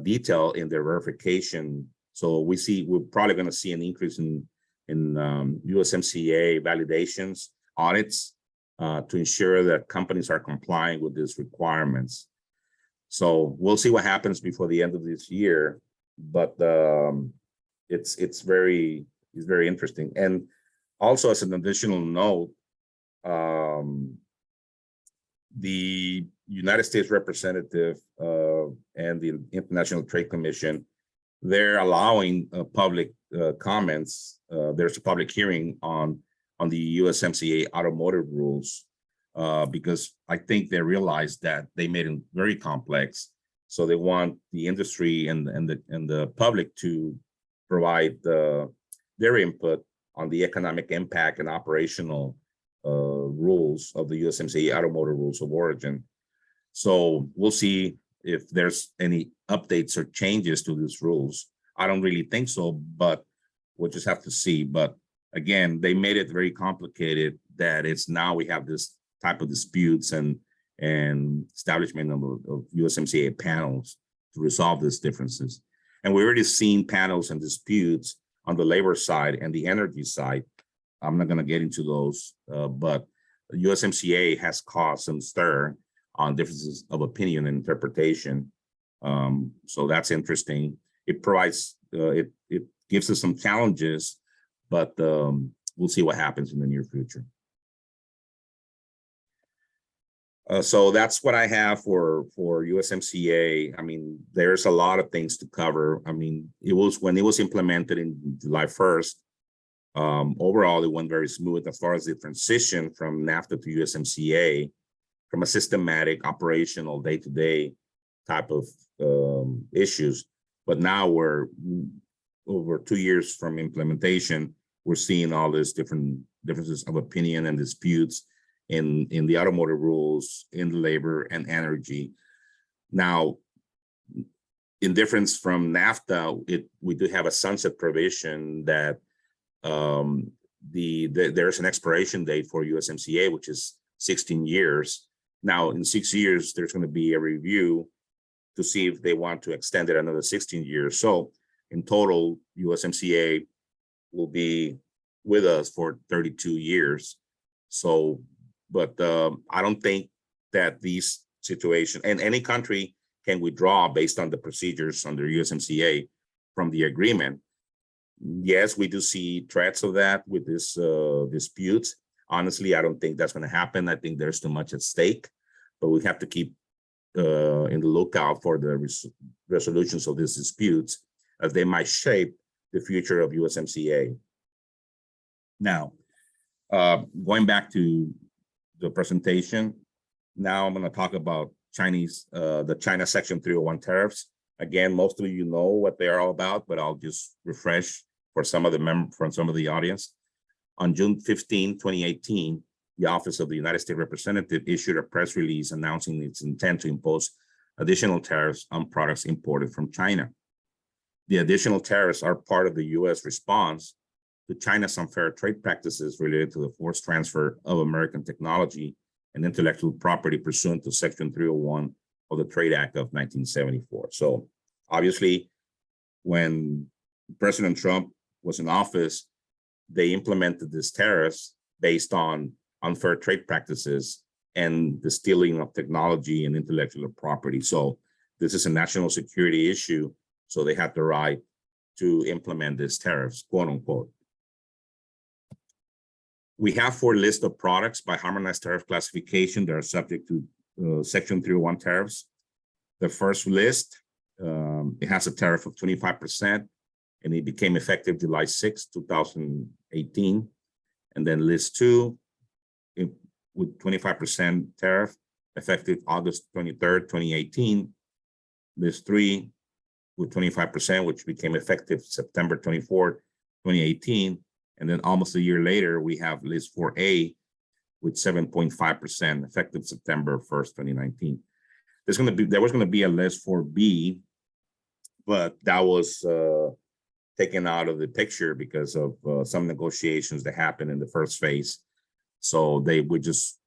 detailed in their verification. So we're probably going to see an increase in USMCA validations, audits, to ensure that companies are complying with these requirements. So we'll see what happens before the end of this year, but it's very interesting. And also, as an additional note, the United States representative and the International Trade Commission, they're allowing public comments. There's a public hearing on the USMCA automotive rules because I think they realized that they made it very complex. So they want the industry and the public to provide their input on the economic impact and operational rules of the USMCA automotive rules of origin. So we'll see if there's any updates or changes to these rules. I don't really think so, but we'll just have to see. But again, they made it very complicated that it's now we have this type of disputes and establishment of USMCA panels to resolve these differences. And we've already seen panels and disputes on the labor side and the energy side. I'm not going to get into those, but USMCA has caused some stir on differences of opinion and interpretation. So that's interesting. It provides, it gives us some challenges, but we'll see what happens in the near future. So that's what I have for USMCA. I mean, there's a lot of things to cover. I mean, when it was implemented in July 1st, overall, it went very smooth as far as the transition from NAFTA to USMCA, from a systematic, operational, day-to-day type of issues. But now we're over 2 years from implementation, we're seeing all these differences of opinion and disputes in the automotive rules, in the labor and energy. Now, in difference from NAFTA, we do have a sunset provision that there's an expiration date for USMCA, which is 16 years. Now, in 6 years, there's going to be a review to see if they want to extend it another 16 years. So in total, USMCA will be with us for 32 years. So, but I don't think that these situations, and any country can withdraw based on the procedures under USMCA from the agreement. Yes, we do see threats of that with this disputes. Honestly, I don't think that's going to happen. I think there's too much at stake, but we have to keep in the lookout for the resolutions of these disputes, as they might shape the future of USMCA. Now, going back to the presentation, now I'm going to talk about the China Section 301 tariffs. Again, most of you know what they are all about, but I'll just refresh for some of the audience. On June 15, 2018, the Office of the United States Representative issued a press release announcing its intent to impose additional tariffs on products imported from China. The additional tariffs are part of the U.S. response to China's unfair trade practices related to the forced transfer of American technology and intellectual property pursuant to Section 301 of the Trade Act of 1974. So obviously, when President Trump was in office, they implemented these tariffs based on unfair trade practices and the stealing of technology and intellectual property. So this is a national security issue. So they had the right to implement these tariffs, quote unquote. We have 4 lists of products by harmonized tariff classification that are subject to Section 301 tariffs. The first list, it has a tariff of 25%, and it became effective July 6, 2018. And then list 2, with 25% tariff effective August 23rd, 2018. List 3 with 25%, which became effective September 24th, 2018. And then almost a year later, we have list 4A with 7.5% effective September 1st, 2019. There was going to be a list 4B, but that was taken out of the picture because of some negotiations that happened in the first phase. So they would just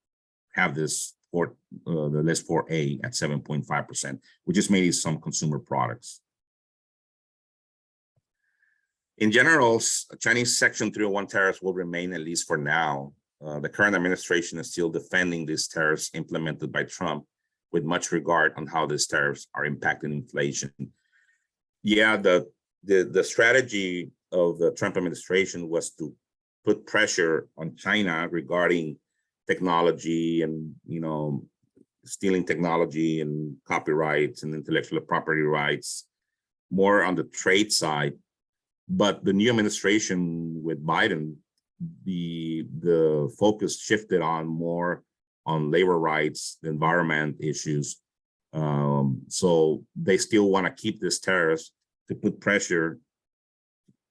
have this for the list 4A at 7.5%, which is mainly some consumer products. In general, Chinese Section 301 tariffs will remain, at least for now. The current administration is still defending these tariffs implemented by Trump with much regard on how these tariffs are impacting inflation. Yeah, the strategy of the Trump administration was to put pressure on China regarding technology and, stealing technology and copyrights and intellectual property rights, more on the trade side. But the new administration with Biden, the focus shifted on more on labor rights, the environment issues. So they still want to keep this tariffs to put pressure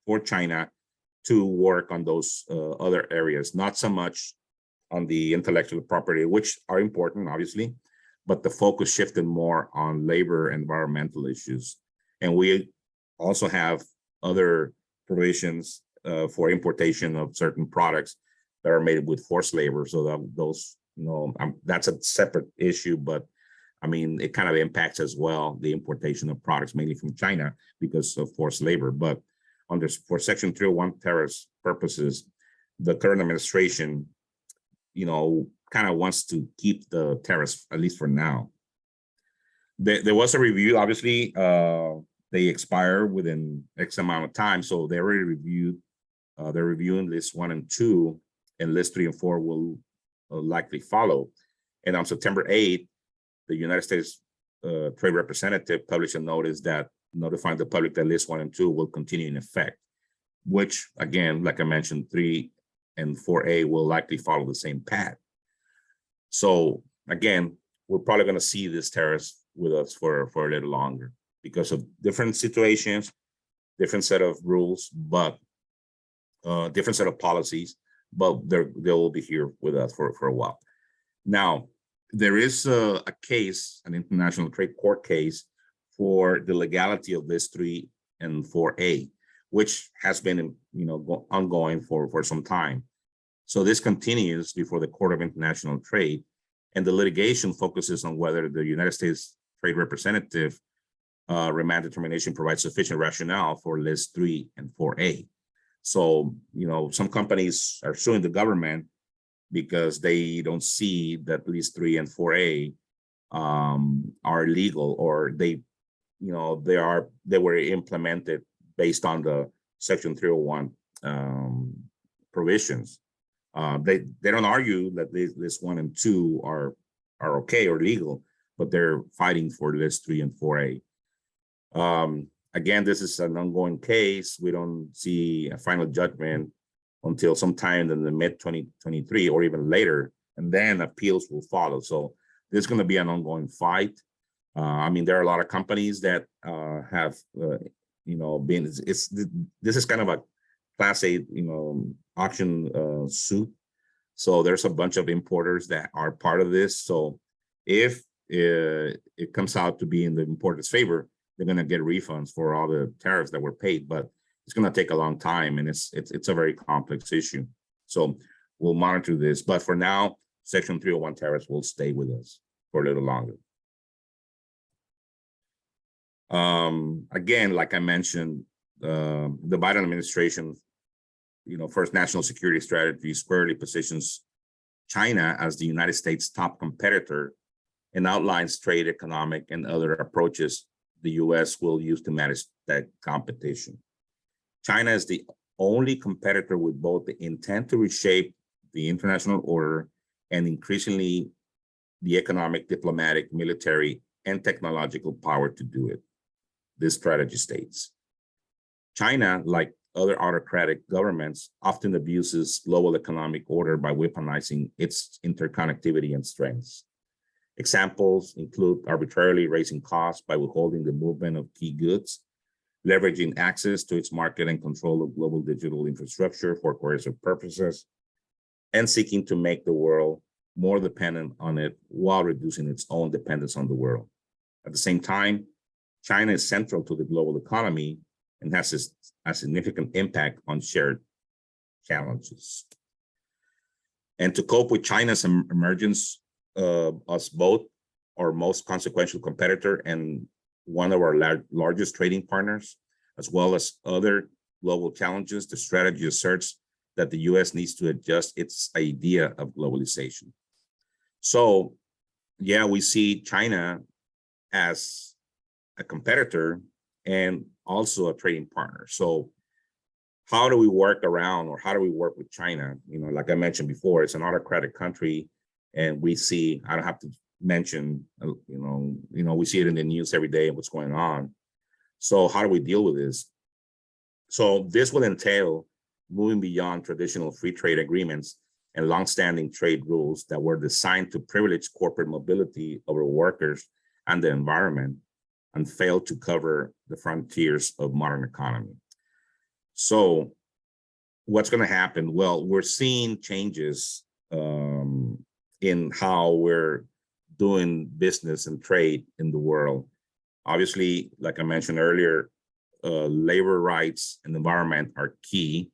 for China to work on those other areas, not so much on the intellectual property, which are important, obviously, but the focus shifted more on labor and environmental issues. And we also have other provisions for importation of certain products that are made with forced labor. So that those, that's a separate issue, but I mean, it kind of impacts as well the importation of products, mainly from China because of forced labor. But for Section 301 tariffs purposes, the current administration, kind of wants to keep the tariffs, at least for now. There was a review, obviously, they expire within X amount of time. So they already reviewed, they're reviewing list 1 and 2, and list 3 and 4 will likely follow. And on September 8th, the United States Trade Representative published a notice that notifying the public that list 1 and 2 will continue in effect, which again, like I mentioned, 3 and 4A will likely follow the same path. So again, we're probably going to see this tariffs with us for a little longer because of different situations, different set of rules, but different set of policies, but they will be here with us for a while. Now, there is a case, an international trade court case for the legality of list 3 and 4A, which has been, ongoing for some time. So this continues before the Court of International Trade, and the litigation focuses on whether the United States Trade Representative remand determination provides sufficient rationale for list 3 and 4A. So, some companies are suing the government because they don't see that list 3 and 4A are legal, or they were implemented based on the Section 301 provisions. They don't argue that list 1 and 2 are okay or legal, but they're fighting for list 3 and 4A. Again, this is an ongoing case. We don't see a final judgment until sometime in the mid-2023 or even later, and then appeals will follow. So there's going to be an ongoing fight. There are a lot of companies that have, been. This is kind of a Class A, auction suit. So there's a bunch of importers that are part of this. So if it comes out to be in the importer's favor, they're going to get refunds for all the tariffs that were paid, but it's going to take a long time, and it's a very complex issue. So we'll monitor this, but for now, Section 301 tariffs will stay with us for a little longer. Again, like I mentioned, the Biden administration, first national security strategy squarely positions China as the United States' top competitor and outlines trade, economic, and other approaches the U.S. will use to manage that competition. China is the only competitor with both the intent to reshape the international order and increasingly the economic, diplomatic, military, and technological power to do it. This strategy states China, like other autocratic governments, often abuses global economic order by weaponizing its interconnectivity and strengths. Examples include arbitrarily raising costs by withholding the movement of key goods, leveraging access to its market and control of global digital infrastructure for coercive purposes, and seeking to make the world more dependent on it while reducing its own dependence on the world. At the same time, China is central to the global economy and has a significant impact on shared challenges. And to cope with China's emergence, us both, our most consequential competitor and one of our largest trading partners, as well as other global challenges, the strategy asserts that the US needs to adjust its idea of globalization. So, yeah, we see China as a competitor and also a trading partner. So how do we work around, or how do we work with China? You know, like I mentioned before, it's an autocratic country, and we see, I don't have to mention, we see it in the news every day and what's going on. So how do we deal with this? So this will entail moving beyond traditional free trade agreements and longstanding trade rules that were designed to privilege corporate mobility over workers and the environment, and failed to cover the frontiers of modern economy. So what's going to happen? Well, we're seeing changes in how we're doing business and trade in the world. Obviously, like I mentioned earlier, labor rights and environment are key.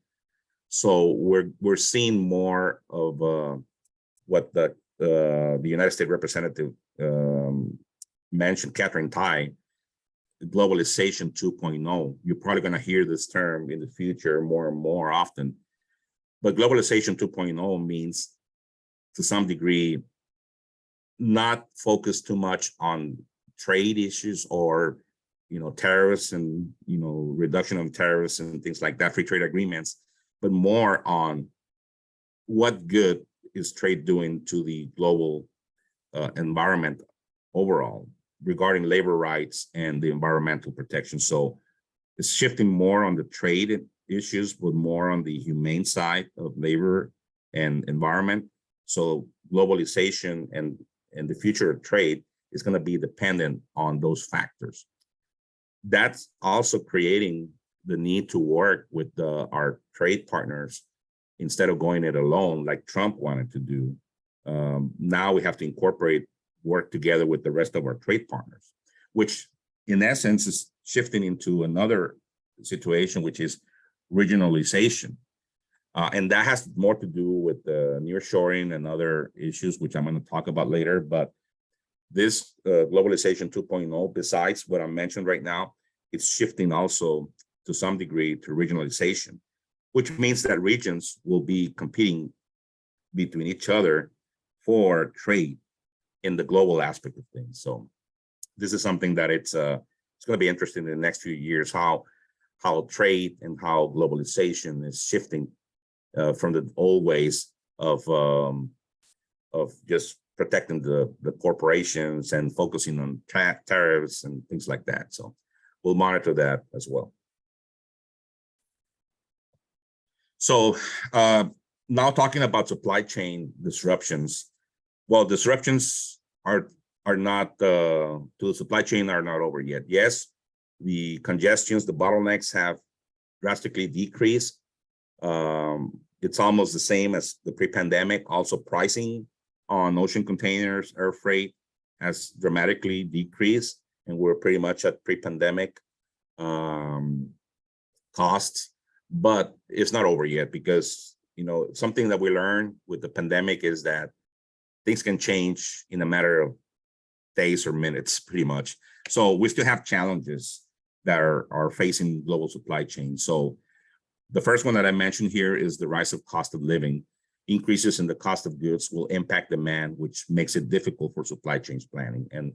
So we're seeing more of what the United States representative mentioned, Catherine Tai, globalization 2.0. You're probably going to hear this term in the future more and more often. But globalization 2.0 means, to some degree, not focus too much on trade issues or, tariffs and, reduction of tariffs and things like that, free trade agreements, but more on what good is trade doing to the global environment overall, regarding labor rights and the environmental protection. So it's shifting more on the trade issues, but more on the humane side of labor and environment. So globalization and the future of trade is going to be dependent on those factors. That's also creating the need to work with our trade partners instead of going it alone like Trump wanted to do. Now we have to work together with the rest of our trade partners, which in essence is shifting into another situation, which is regionalization. And that has more to do with the nearshoring and other issues, which I'm going to talk about later. But this globalization 2.0, besides what I mentioned right now, it's shifting also to some degree to regionalization, which means that regions will be competing between each other for trade in the global aspect of things. So this is something that it's going to be interesting in the next few years, how trade and how globalization is shifting from the old ways of just protecting the corporations and focusing on tariffs and things like that. So we'll monitor that as well. So now talking about supply chain disruptions. Well, disruptions are not to the supply chain are not over yet. Yes, the congestions, the bottlenecks have drastically decreased. It's almost the same as the pre-pandemic. Also, pricing on ocean containers, air freight has dramatically decreased, and we're pretty much at pre-pandemic costs. But it's not over yet, because something that we learned with the pandemic is that things can change in a matter of days or minutes, pretty much. So we still have challenges that are facing global supply chain. So the first one that I mentioned here is the rise of cost of living. Increases in the cost of goods will impact demand, which makes it difficult for supply chains planning. And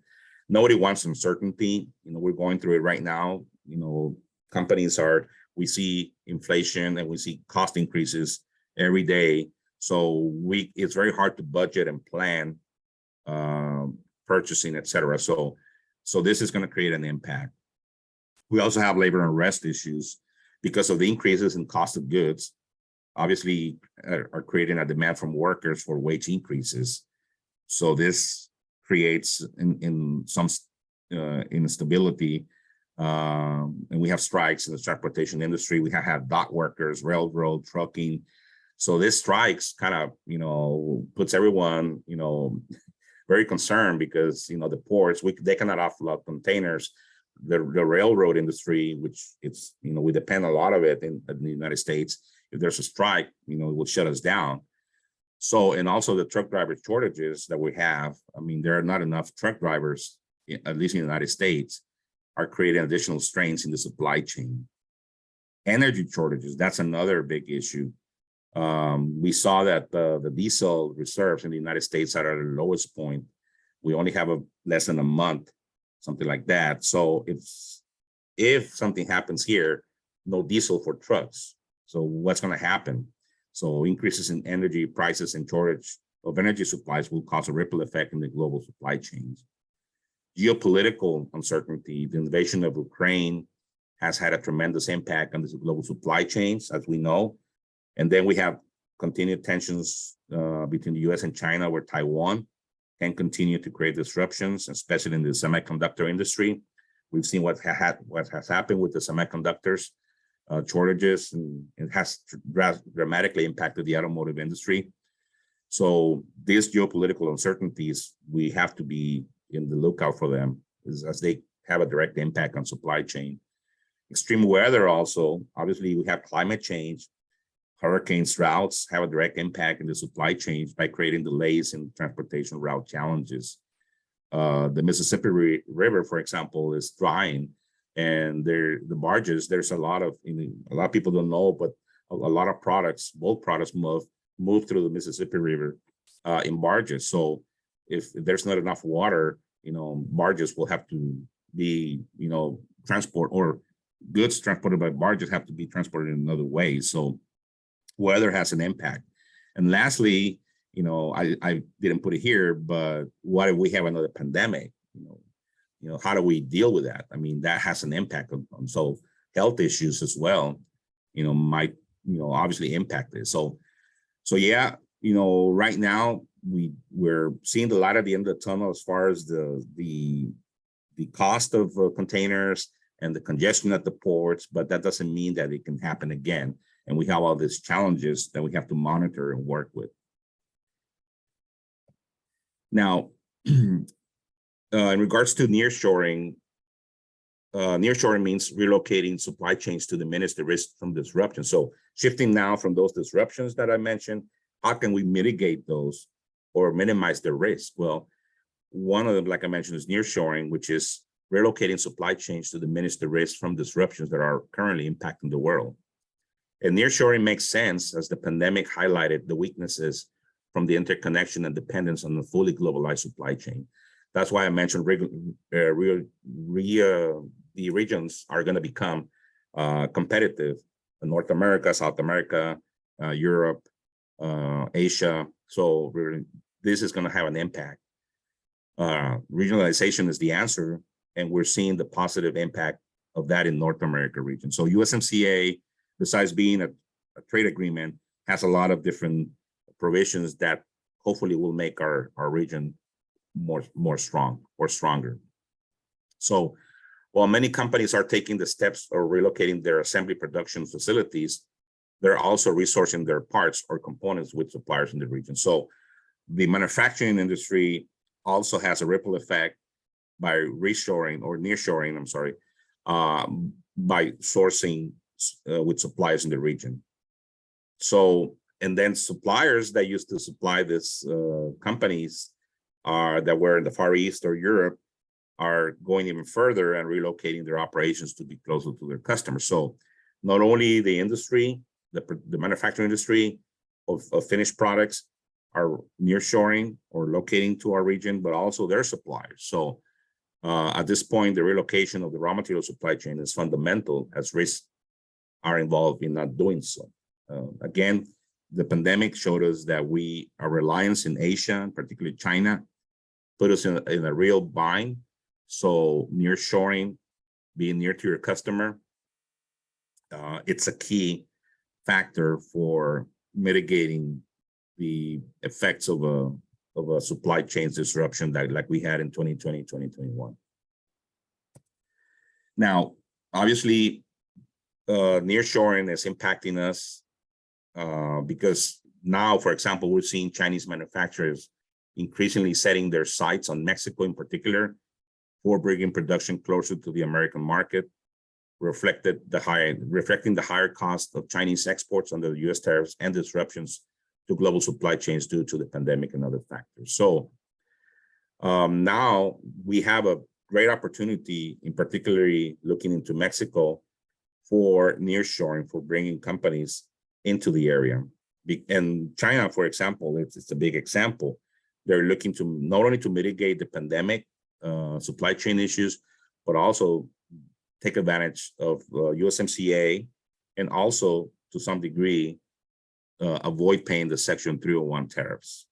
nobody wants uncertainty. We're going through it right now. We see inflation and we see cost increases every day. So it's very hard to budget and plan purchasing, et cetera. So this is going to create an impact. We also have labor unrest issues because of the increases in cost of goods, obviously are creating a demand from workers for wage increases. So this creates in some instability, and we have strikes in the transportation industry. We have had dock workers, railroad, trucking. So this strikes kind of, puts everyone, very concerned because, the ports, they cannot offload containers. The railroad industry, which it's, we depend a lot of it in the United States. If there's a strike, it will shut us down. So, and also the truck driver shortages that we have, there are not enough truck drivers, at least in the United States, are creating additional strains in the supply chain. Energy shortages, that's another big issue. We saw that the diesel reserves in the United States are at the lowest point. We only have less than a month, something like that. So if something happens here, no diesel for trucks. So what's going to happen? So increases in energy prices and shortage of energy supplies will cause a ripple effect in the global supply chains. Geopolitical uncertainty, the invasion of Ukraine has had a tremendous impact on the global supply chains, as we know. And then we have continued tensions between the US and China, where Taiwan can continue to create disruptions, especially in the semiconductor industry. We've seen what has happened with the semiconductors shortages, and it has dramatically impacted the automotive industry. So these geopolitical uncertainties, we have to be in the lookout for them as they have a direct impact on supply chain. Extreme weather also, obviously we have climate change. Hurricanes routes have a direct impact in the supply chains by creating delays in transportation route challenges. The Mississippi River, for example, is drying, and the barges, there's a lot of people don't know, but a lot of products, bulk products move through the Mississippi River in barges. So if there's not enough water, barges will have to be, transport, or goods transported by barges have to be transported in another way. So weather has an impact. And lastly, I didn't put it here, but what if we have another pandemic? How do we deal with that? That has an impact on so health issues as well, might, obviously impact this. So yeah, right now we're seeing the light at the end of the tunnel as far as the cost of containers and the congestion at the ports, but that doesn't mean that it can happen again. And we have all these challenges that we have to monitor and work with. Now, in regards to nearshoring, nearshoring means relocating supply chains to diminish the risk from disruption. So shifting now from those disruptions that I mentioned, how can we mitigate those or minimize the risk? Well, one of them, like I mentioned, is nearshoring, which is relocating supply chains to diminish the risk from disruptions that are currently impacting the world. And nearshoring makes sense as the pandemic highlighted the weaknesses from the interconnection and dependence on the fully globalized supply chain. That's why I mentioned the regions are going to become competitive. North America, South America, Europe, Asia. So this is going to have an impact. Regionalization is the answer, and we're seeing the positive impact of that in North America region. So USMCA, besides being a trade agreement, has a lot of different provisions that hopefully will make our region more strong or stronger. So while many companies are taking the steps of relocating their assembly production facilities, they're also resourcing their parts or components with suppliers in the region. So the manufacturing industry also has a ripple effect by reshoring or nearshoring, by sourcing with suppliers in the region. So, and then suppliers that used to supply this companies that were in the Far East or Europe are going even further and relocating their operations to be closer to their customers. So not only the industry, the manufacturing industry of finished products are nearshoring or locating to our region, but also their suppliers. So at this point, the relocation of the raw material supply chain is fundamental, as risks are involved in not doing so. Again, the pandemic showed us that our reliance in Asia, particularly China, put us in a real bind. So nearshoring, being near to your customer, it's a key factor for mitigating the effects of a supply chain disruption that like we had in 2020, 2021. Now, obviously, nearshoring is impacting us because now, for example, we're seeing Chinese manufacturers increasingly setting their sights on Mexico in particular for bringing production closer to the American market, reflecting the higher cost of Chinese exports under the U.S. tariffs and disruptions to global supply chains due to the pandemic and other factors. So now we have a great opportunity, in particularly looking into Mexico for nearshoring, for bringing companies into the area. And China, for example, it's a big example. They're looking to not only to mitigate the pandemic supply chain issues, but also take advantage of USMCA and also to some degree avoid paying the Section 301 tariffs.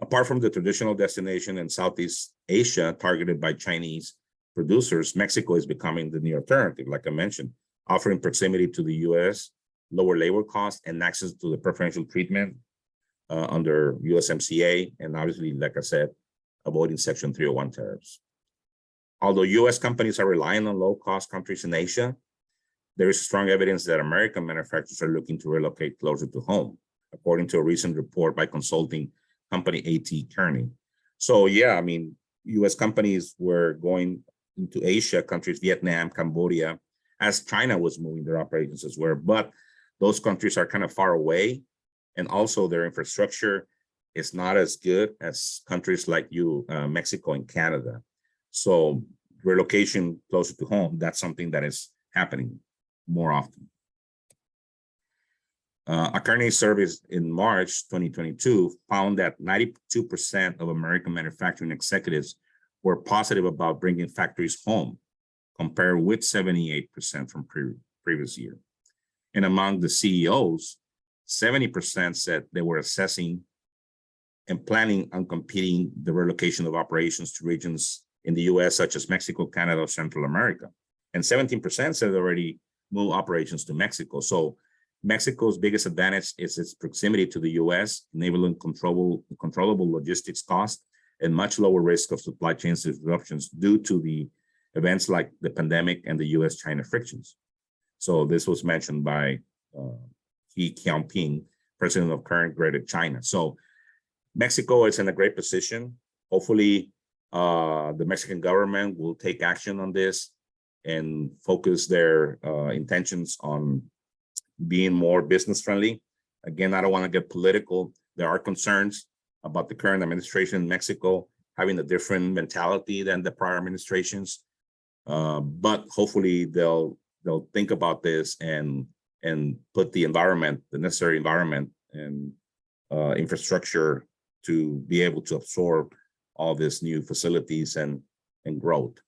Apart from the traditional destination in Southeast Asia targeted by Chinese producers, Mexico is becoming the new alternative, like I mentioned, offering proximity to the US, lower labor costs, and access to the preferential treatment under USMCA, and obviously, like I said, avoiding Section 301 tariffs. Although US companies are relying on low-cost countries in Asia, there is strong evidence that American manufacturers are looking to relocate closer to home, according to a recent report by consulting company A.T. Kearney. So yeah, I mean, US companies were going into Asia, countries, Vietnam, Cambodia, as China was moving their operations as well. But those countries are kind of far away, and also their infrastructure is not as good as countries like Mexico and Canada. So relocation closer to home, that's something that is happening more often. A Kearney survey in March 2022 found that 92% of American manufacturing executives were positive about bringing factories home, compared with 78% from previous year. And among the CEOs, 70% said they were assessing and planning on competing the relocation of operations to regions in the US, such as Mexico, Canada, or Central America. And 17% said they already moved operations to Mexico. So Mexico's biggest advantage is its proximity to the US, enabling controllable logistics costs and much lower risk of supply chain disruptions due to the events like the pandemic and the US-China frictions. So this was mentioned by Xi Jinping, president of current Greater China. So Mexico is in a great position. Hopefully, the Mexican government will take action on this and focus their intentions on being more business friendly. Again, I don't want to get political. There are concerns about the current administration in Mexico having a different mentality than the prior administrations. But hopefully they'll think about this and put the environment, the necessary environment and infrastructure to be able to absorb all these new facilities and growth.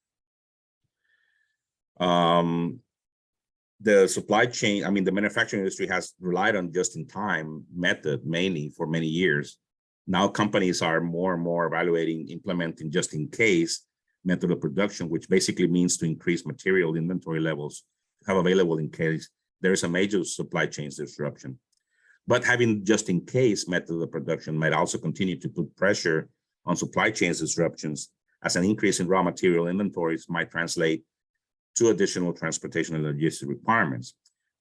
The supply chain, I mean, the manufacturing industry has relied on just-in-time method mainly for many years. Now companies are more and more evaluating implementing just-in-case method of production, which basically means to increase material inventory levels to have available in case there is a major supply chain disruption. But having just-in-case method of production might also continue to put pressure on supply chain disruptions, as an increase in raw material inventories might translate to additional transportation and logistics requirements,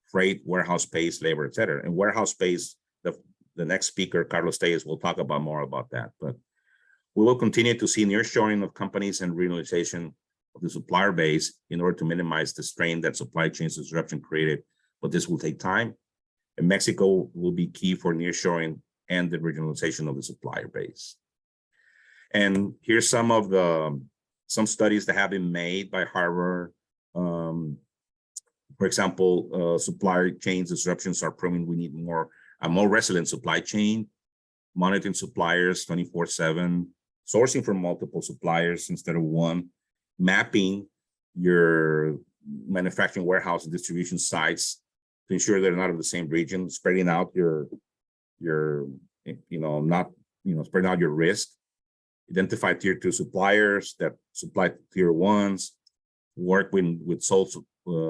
freight, warehouse space, labor, et cetera. And warehouse space, the next speaker, Carlos Tellez, will talk about more about that. But we will continue to see nearshoring of companies and regionalization of the supplier base in order to minimize the strain that supply chain disruption created. But this will take time. And Mexico will be key for nearshoring and the regionalization of the supplier base. And here's some of some studies that have been made by Harvard. For example, supply chain disruptions are proving we need a more resilient supply chain, monitoring suppliers 24/7, sourcing from multiple suppliers instead of one, mapping your manufacturing warehouse and distribution sites to ensure they're not in the same region, spreading out spreading out your risk, identify tier 2 suppliers that supply tier 1s, work with sole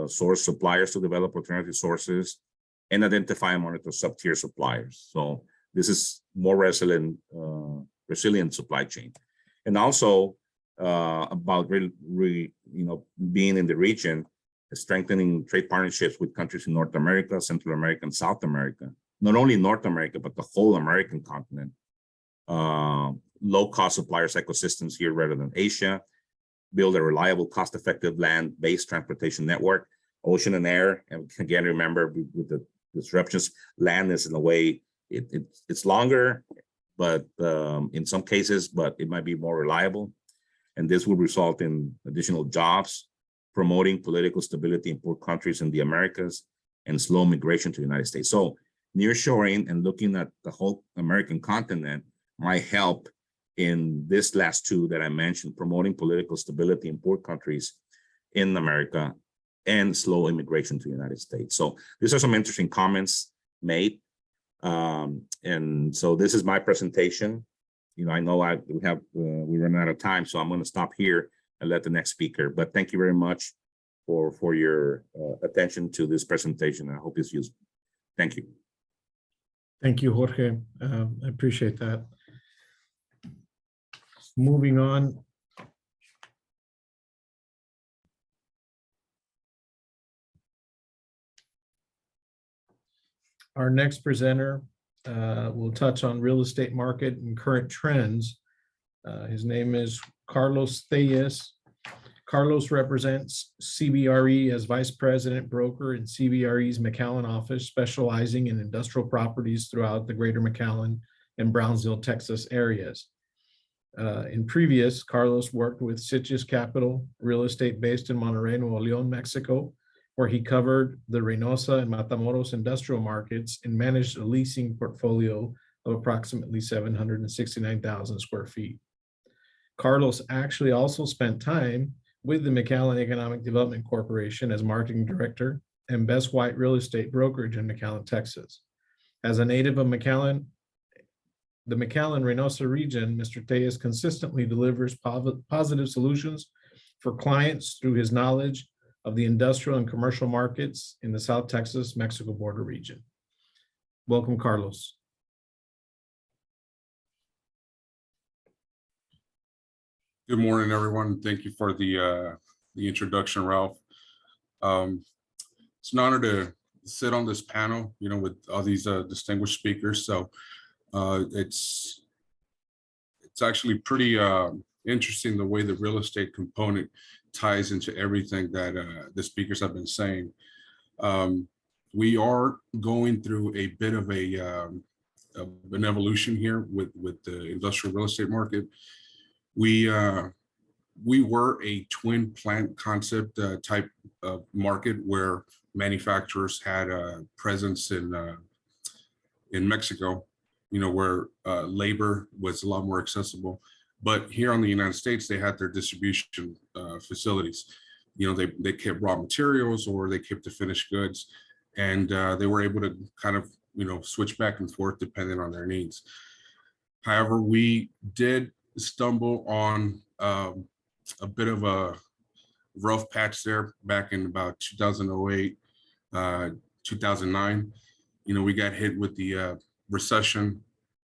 source suppliers to develop alternative sources, and identify and monitor sub-tier suppliers. So this is more resilient supply chain. And also about being in the region, strengthening trade partnerships with countries in North America, Central America, and South America. Not only North America, but the whole American continent. Low-cost suppliers ecosystems here rather than Asia. Build a reliable, cost-effective land-based transportation network, ocean and air. And again, remember with the disruptions, land is in a way, it's longer, but in some cases, but it might be more reliable. And this will result in additional jobs, promoting political stability in poor countries in the Americas, and slow migration to the United States. So nearshoring and looking at the whole American continent might help in this last two that I mentioned, promoting political stability in poor countries in America and slow immigration to the United States. So these are some interesting comments made. And so this is my presentation. I know we run out of time, so I'm going to stop here and let the next speaker. But thank you very much for your attention to this presentation. I hope it's useful. Thank you. Thank you, Jorge. I appreciate that. Moving on. Our next presenter will touch on real estate market and current trends. His name is Carlos Tellez. Carlos represents CBRE as Vice President Broker in CBRE's McAllen office, specializing in industrial properties throughout the greater McAllen and Brownsville, Texas areas. In previous, Carlos worked with Citrus Capital Real Estate based in Monterrey, Nuevo León, Mexico, where he covered the Reynosa and Matamoros industrial markets and managed a leasing portfolio of approximately 769,000 square feet. Carlos actually also spent time with the McAllen Economic Development Corporation as marketing director and Best White Real Estate brokerage in McAllen, Texas. As a native of McAllen, the McAllen-Reynosa region, Mr. Tellez consistently delivers positive solutions for clients through his knowledge of the industrial and commercial markets in the South Texas-Mexico border region. Welcome, Carlos. Good morning, everyone. Thank you for the introduction, Ralph. It's an honor to sit on this panel, with all these distinguished speakers. So it's actually pretty interesting the way the real estate component ties into everything that the speakers have been saying. We are going through a bit of an evolution here with the industrial real estate market. We were a twin plant concept type of market where manufacturers had a presence in Mexico, where labor was a lot more accessible. But here in the United States, they had their distribution facilities. They kept raw materials or they kept the finished goods, and they were able to kind of, switch back and forth depending on their needs. However, we did stumble on a bit of a rough patch there back in about 2008, 2009. We got hit with the recession,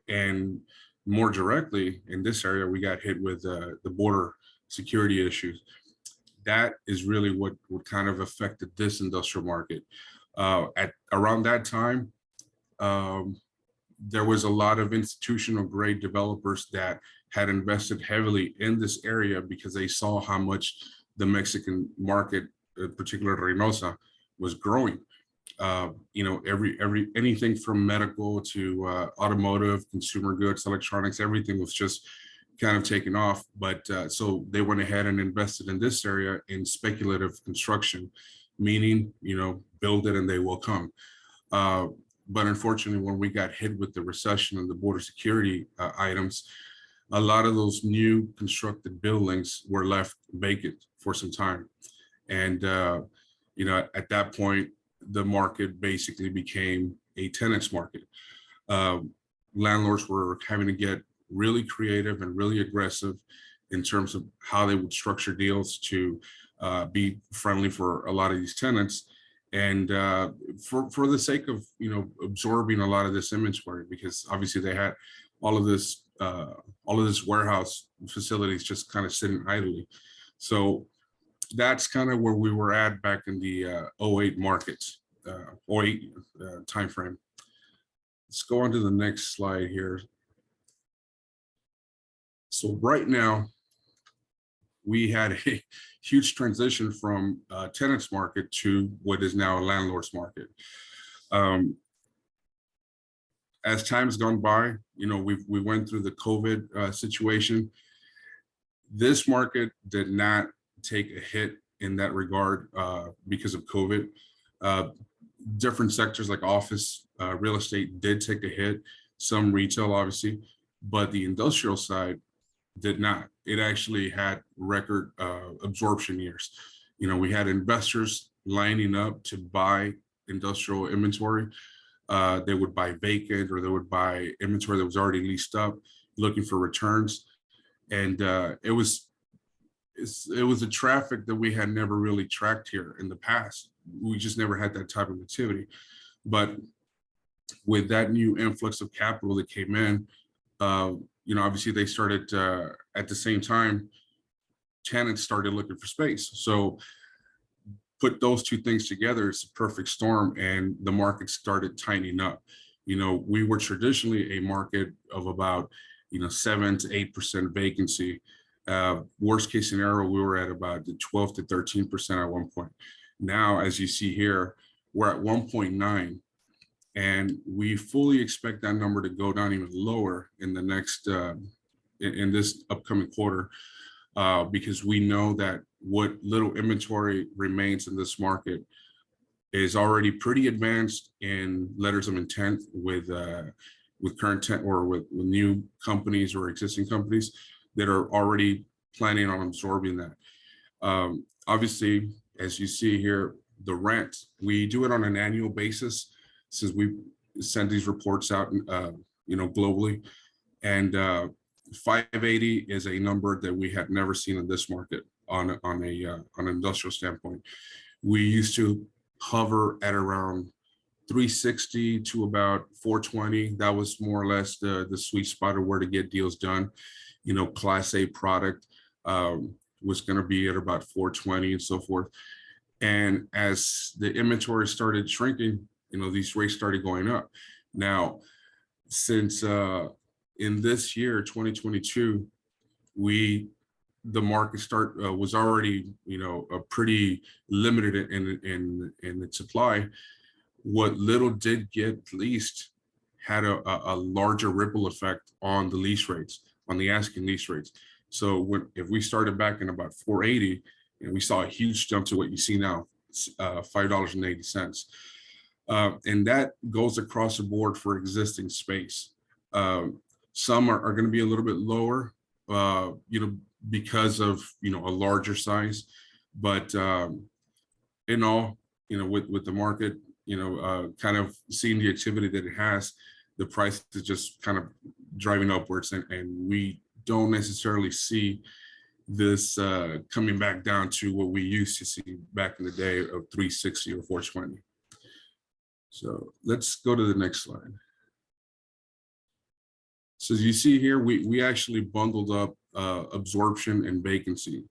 and more directly in this area, we got hit with the border security issues. That is really what kind of affected this industrial market. At around that time, there was a lot of institutional grade developers that had invested heavily in this area because they saw how much the Mexican market, particularly Reynosa, was growing. Anything from medical to automotive, consumer goods, electronics, everything was just kind of taken off. But so they went ahead and invested in this area in speculative construction, meaning, build it and they will come. But unfortunately, when we got hit with the recession and the border security items, a lot of those new constructed buildings were left vacant for some time. And, at that point, the market basically became a tenants market. Landlords were having to get really creative and really aggressive in terms of how they would structure deals to be friendly for a lot of these tenants. And for the sake of, absorbing a lot of this inventory, because obviously they had all of this warehouse facilities just kind of sitting idly. So that's kind of where we were at back in the 08 markets, 08 timeframe. Let's go on to the next slide here. So right now, we had a huge transition from tenants market to what is now a landlord's market. As time's gone by, we went through the COVID situation. This market did not take a hit in that regard because of COVID. Different sectors like office, real estate did take a hit, some retail obviously, but the industrial side did not. It actually had record absorption years. We had investors lining up to buy industrial inventory. They would buy vacant, or they would buy inventory that was already leased up, looking for returns. And it was a traffic that we had never really tracked here in the past. We just never had that type of activity. But with that new influx of capital that came in, obviously they started at the same time, tenants started looking for space. So put those two things together, it's a perfect storm, and the market started tightening up. We were traditionally a market of about 7 to 8% vacancy. Worst case scenario, we were at about 12 to 13% at one point. Now, as you see here, we're at 1.9, and we fully expect that number to go down even lower in the next in this upcoming quarter, because we know that what little inventory remains in this market is already pretty advanced in letters of intent with current or with new companies or existing companies that are already planning on absorbing that. Obviously, as you see here, the rent, we do it on an annual basis since we send these reports out, globally. And 580 is a number that we had never seen in this market on an industrial standpoint. We used to hover at around 360 to about 420. That was more or less the sweet spot of where to get deals done. Class A product was going to be at about 420 and so forth. And as the inventory started shrinking, these rates started going up. Now, since in this year, 2022, the market was already, pretty limited in its supply. What little did get leased had a larger ripple effect on the lease rates, on the asking lease rates. So if we started back in about 480, and we saw a huge jump to what you see now, $5.80. And that goes across the board for existing space. Some are going to be a little bit lower, because of, a larger size. But in all, with the market, kind of seeing the activity that it has, the price is just kind of driving upwards, and we don't necessarily see this coming back down to what we used to see back in the day of 360 or 420. So let's go to the next slide. So as you see here, we actually bundled up absorption and vacancy.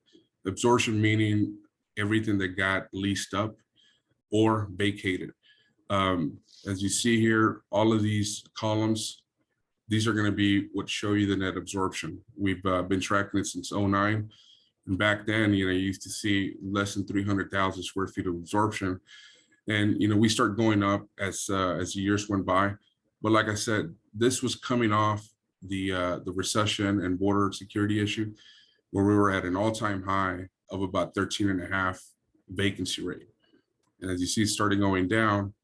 Absorption meaning everything that got leased up or vacated. As you see here, all of these columns, these are going to be what show you the net absorption. We've been tracking it since 09. And back then, you used to see less than 300,000 square feet of absorption. And, we start going up as the years went by. But like I said, this was coming off the recession and border security issue, where we were at an all-time high of about 13.5 vacancy rate. And as you see, it started going down,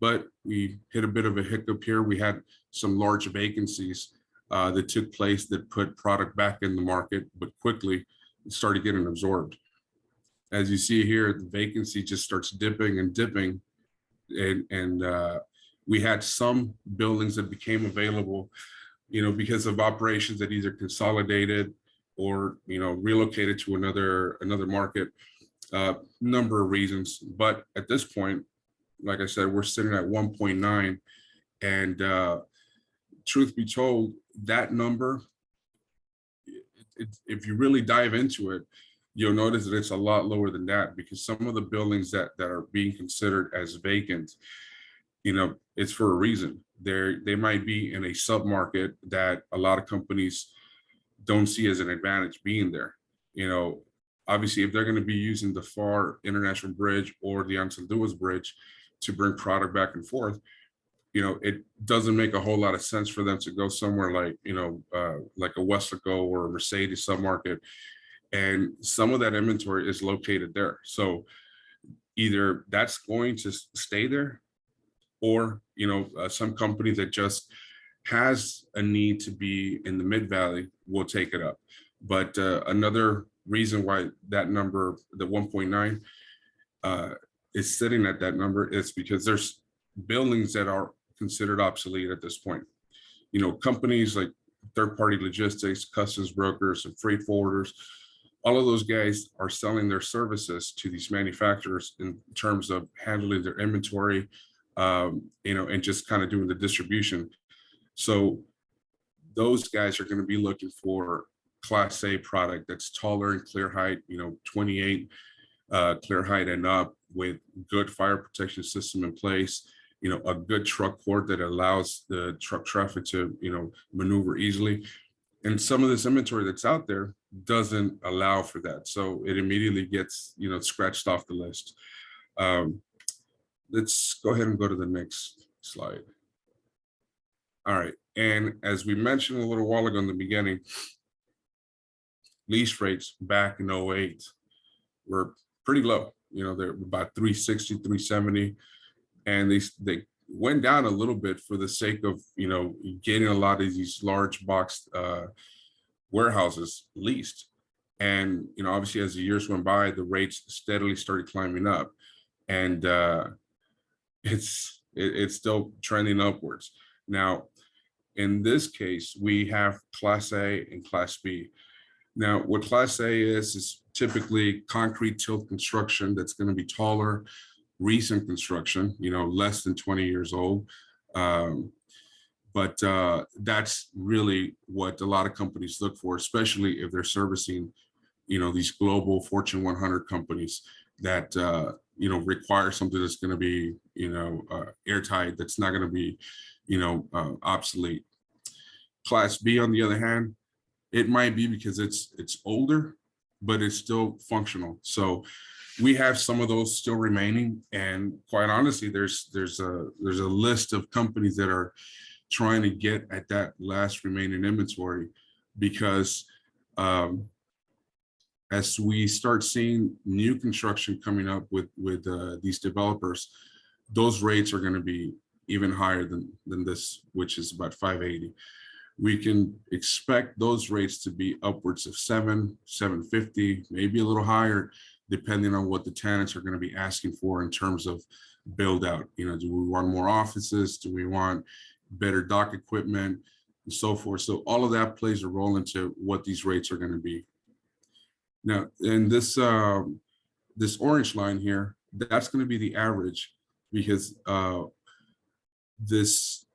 but we hit a bit of a hiccup here. We had some large vacancies that took place that put product back in the market, but quickly it started getting absorbed. As you see here, the vacancy just starts dipping and dipping. And we had some buildings that became available, because of operations that either consolidated or, relocated to another market. Number of reasons, but at this point, like I said, we're sitting at 1.9, and truth be told, that number, if you really dive into it, you'll notice that it's a lot lower than that, because some of the buildings that are being considered as vacant, you know, it's for a reason. They might be in a submarket that a lot of companies don't see as an advantage being there. You know, obviously, if they're going to be using the FAR International Bridge or the Ansel Duas Bridge to bring product back and forth, you know, it doesn't make a whole lot of sense for them to go somewhere like, you know, like a Westlaco or a Mercedes submarket. And some of that inventory is located there. So either that's going to stay there, or, you know, some company that just has a need to be in the Mid-Valley will take it up. But another reason why that number, the 1.9, is sitting at that number is because there's buildings that are considered obsolete at this point. You know, companies like third-party logistics, customs brokers, and freight forwarders, all of those guys are selling their services to these manufacturers in terms of handling their inventory, you know, and just kind of doing the distribution. So those guys are going to be looking for Class A product that's taller and clear height, you know, 28 clear height and up, with good fire protection system in place, you know, a good truck court that allows the truck traffic to, you know, maneuver easily. And some of this inventory that's out there doesn't allow for that. So it immediately gets, you know, scratched off the list. Let's go ahead and go to the next slide. All right. And as we mentioned a little while ago in the beginning, lease rates back in 2008 were pretty low. You know, they're about 360, 370. And they went down a little bit for the sake of, you know, getting a lot of these large box warehouses leased. And, you know, obviously as the years went by, the rates steadily started climbing up. And it's still trending upwards. Now, in this case, we have Class A and Class B. Now, what Class A is typically concrete tilt construction that's going to be taller, recent construction, you know, less than 20 years old. But that's really what a lot of companies look for, especially if they're servicing, you know, these global Fortune 100 companies that, you know, require something that's going to be, you know, airtight, that's not going to be, you know, obsolete. Class B, on the other hand, it might be because it's older, but it's still functional. So we have some of those still remaining, and quite honestly, there's a list of companies that are trying to get at that last remaining inventory, because as we start seeing new construction coming up with these developers, those rates are going to be even higher than this, which is about 580. We can expect those rates to be upwards of 750, maybe a little higher, depending on what the tenants are going to be asking for in terms of build out. You know, do we want more offices? Do we want better dock equipment and so forth? So all of that plays a role into what these rates are going to be. Now, in this this orange line here, that's going to be the average, because this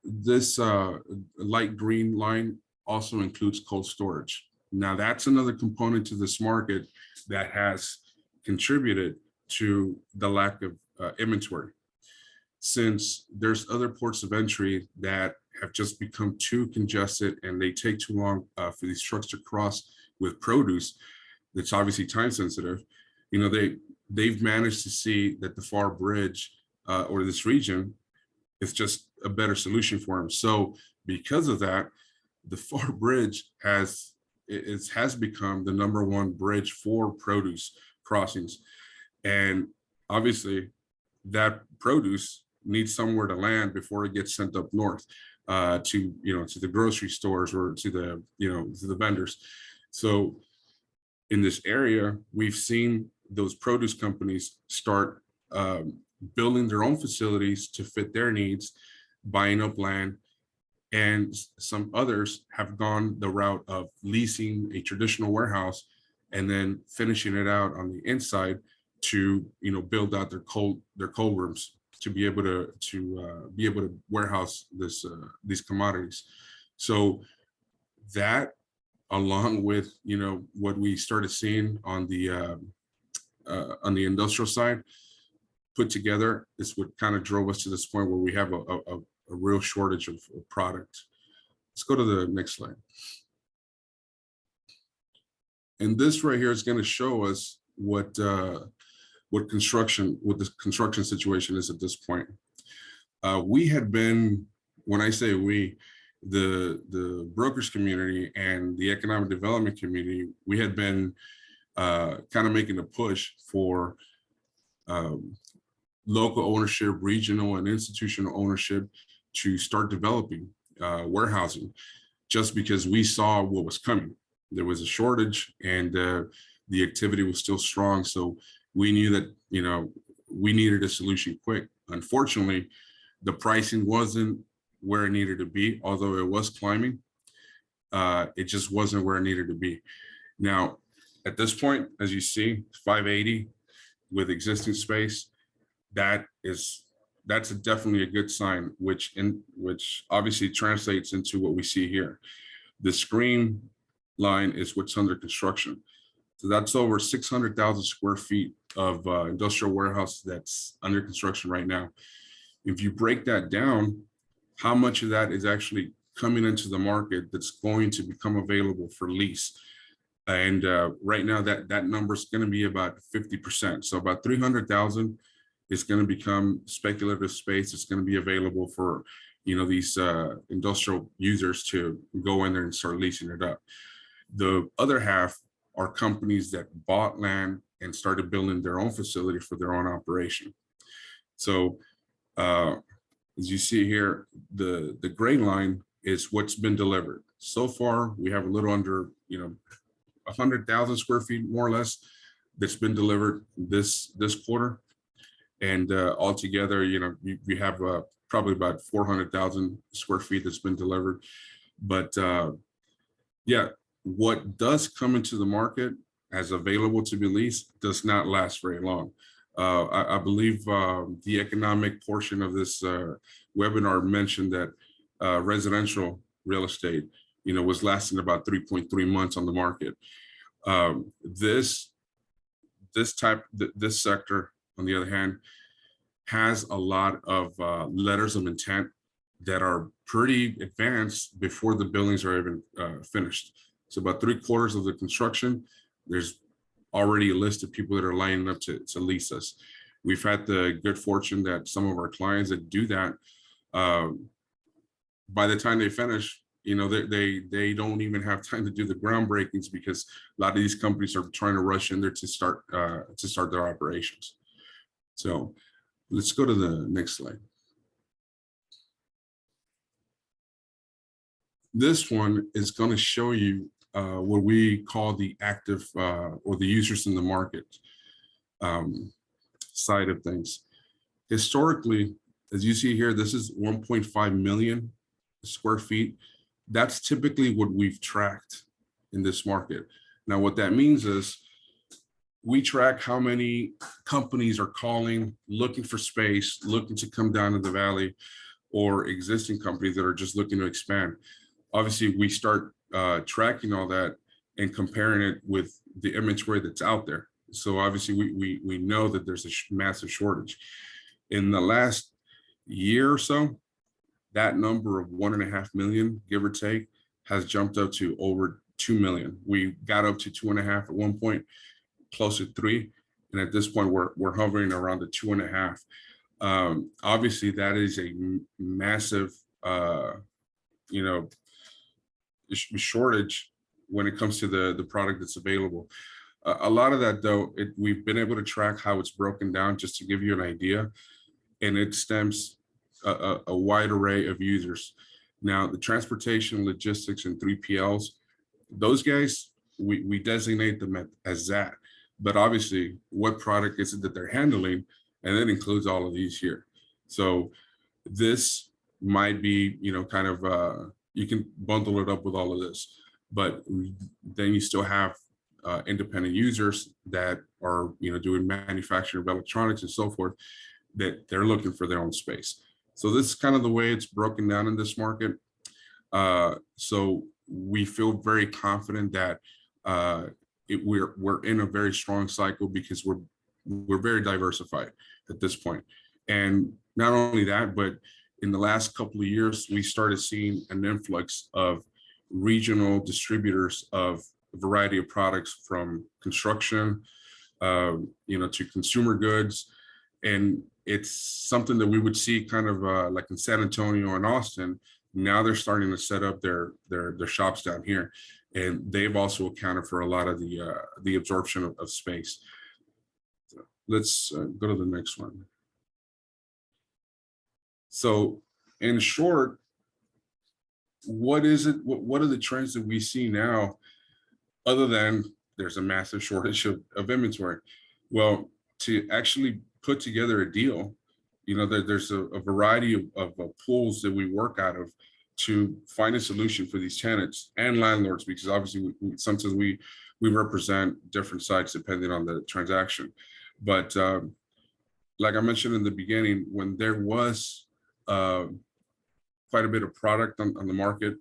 light green line also includes cold storage. Now, that's another component to this market that has contributed to the lack of inventory. Since there's other ports of entry that have just become too congested and they take too long for these trucks to cross with produce, that's obviously time sensitive. You know, they've managed to see that the FAR Bridge or this region is just a better solution for them. So because of that, the FAR Bridge has become the #1 bridge for produce crossings. And obviously that produce needs somewhere to land before it gets sent up north to, you know, to the grocery stores or to the, you know, to the vendors. So in this area, we've seen those produce companies start building their own facilities to fit their needs, buying up land, and some others have gone the route of leasing a traditional warehouse and then finishing it out on the inside to, you know, build out their cold rooms to be able to warehouse these commodities. So that, along with, you know, what we started seeing on the industrial side, put together is what kind of drove us to this point where we have a real shortage of product. Let's go to the next slide. And this right here is going to show us what the construction situation is at this point. We had been, when I say we, the brokers community and the economic development community, we had been kind of making a push for local ownership, regional and institutional ownership to start developing warehousing, just because we saw what was coming. There was a shortage and the activity was still strong. So we knew that, you know, we needed a solution quick. Unfortunately, the pricing wasn't where it needed to be, although it was climbing. It just wasn't where it needed to be. Now, at this point, as you see, 580 with existing space, that's definitely a good sign, which obviously translates into what we see here. The screen line is what's under construction. So that's over 600,000 square feet of industrial warehouse that's under construction right now. If you break that down, how much of that is actually coming into the market that's going to become available for lease? And right now that number is going to be about 50%. So about 300,000 is going to become speculative space. It's going to be available for, you know, these industrial users to go in there and start leasing it up. The other half are companies that bought land and started building their own facility for their own operation. So as you see here, the gray line is what's been delivered. So far, we have a little under, you know, 100,000 square feet, more or less, that's been delivered this quarter. And altogether, you know, we have probably about 400,000 square feet that's been delivered. But yeah, what does come into the market as available to be leased does not last very long. I believe the economic portion of this webinar mentioned that residential real estate, you know, was lasting about 3.3 months on the market. This sector, on the other hand, has a lot of letters of intent that are pretty advanced before the buildings are even finished. So about 3/4 of the construction, there's already a list of people that are lining up to lease us. We've had the good fortune that some of our clients that do that, by the time they finish, you know, they don't even have time to do the groundbreakings because a lot of these companies are trying to rush in there to start their operations. So let's go to the next slide. This one is going to show you what we call the active or the users in the market side of things. Historically, as you see here, this is 1.5 million square feet. That's typically what we've tracked in this market. Now, what that means is we track how many companies are calling, looking for space, looking to come down to the valley, or existing companies that are just looking to expand. Obviously, we start tracking all that and comparing it with the inventory that's out there. So obviously, we know that there's a massive shortage. In the last year or so, that number of 1.5 million, give or take, has jumped up to over 2 million. We got up to 2.5 at one point, close to 3. And at this point, we're hovering around the 2.5. Obviously, that is a massive, you know, shortage when it comes to the product that's available. A lot of that, though, we've been able to track how it's broken down just to give you an idea. And it stems a wide array of users. Now, the transportation, logistics, and 3PLs, those guys, we designate them as that. But obviously, what product is it that they're handling? And that includes all of these here. So this might be, you know, kind of, you can bundle it up with all of this. But then you still have independent users that are, doing manufacturing of electronics and so forth, that they're looking for their own space. So this is kind of the way it's broken down in this market. So we feel very confident that we're in a very strong cycle because we're very diversified at this point. And not only that, but in the last couple of years, we started seeing an influx of regional distributors of a variety of products, from construction, to consumer goods. And it's something that we would see kind of like in San Antonio and Austin. Now they're starting to set up their shops down here, and they've also accounted for a lot of the absorption of space. So let's go to the next one. So in short, what is it? What are the trends that we see now, other than there's a massive shortage of inventory? Well, to actually put together a deal, there's a variety of pools that we work out of to find a solution for these tenants and landlords, because obviously sometimes we represent different sides depending on the transaction. But like I mentioned in the beginning, when there was quite a bit of product on the market,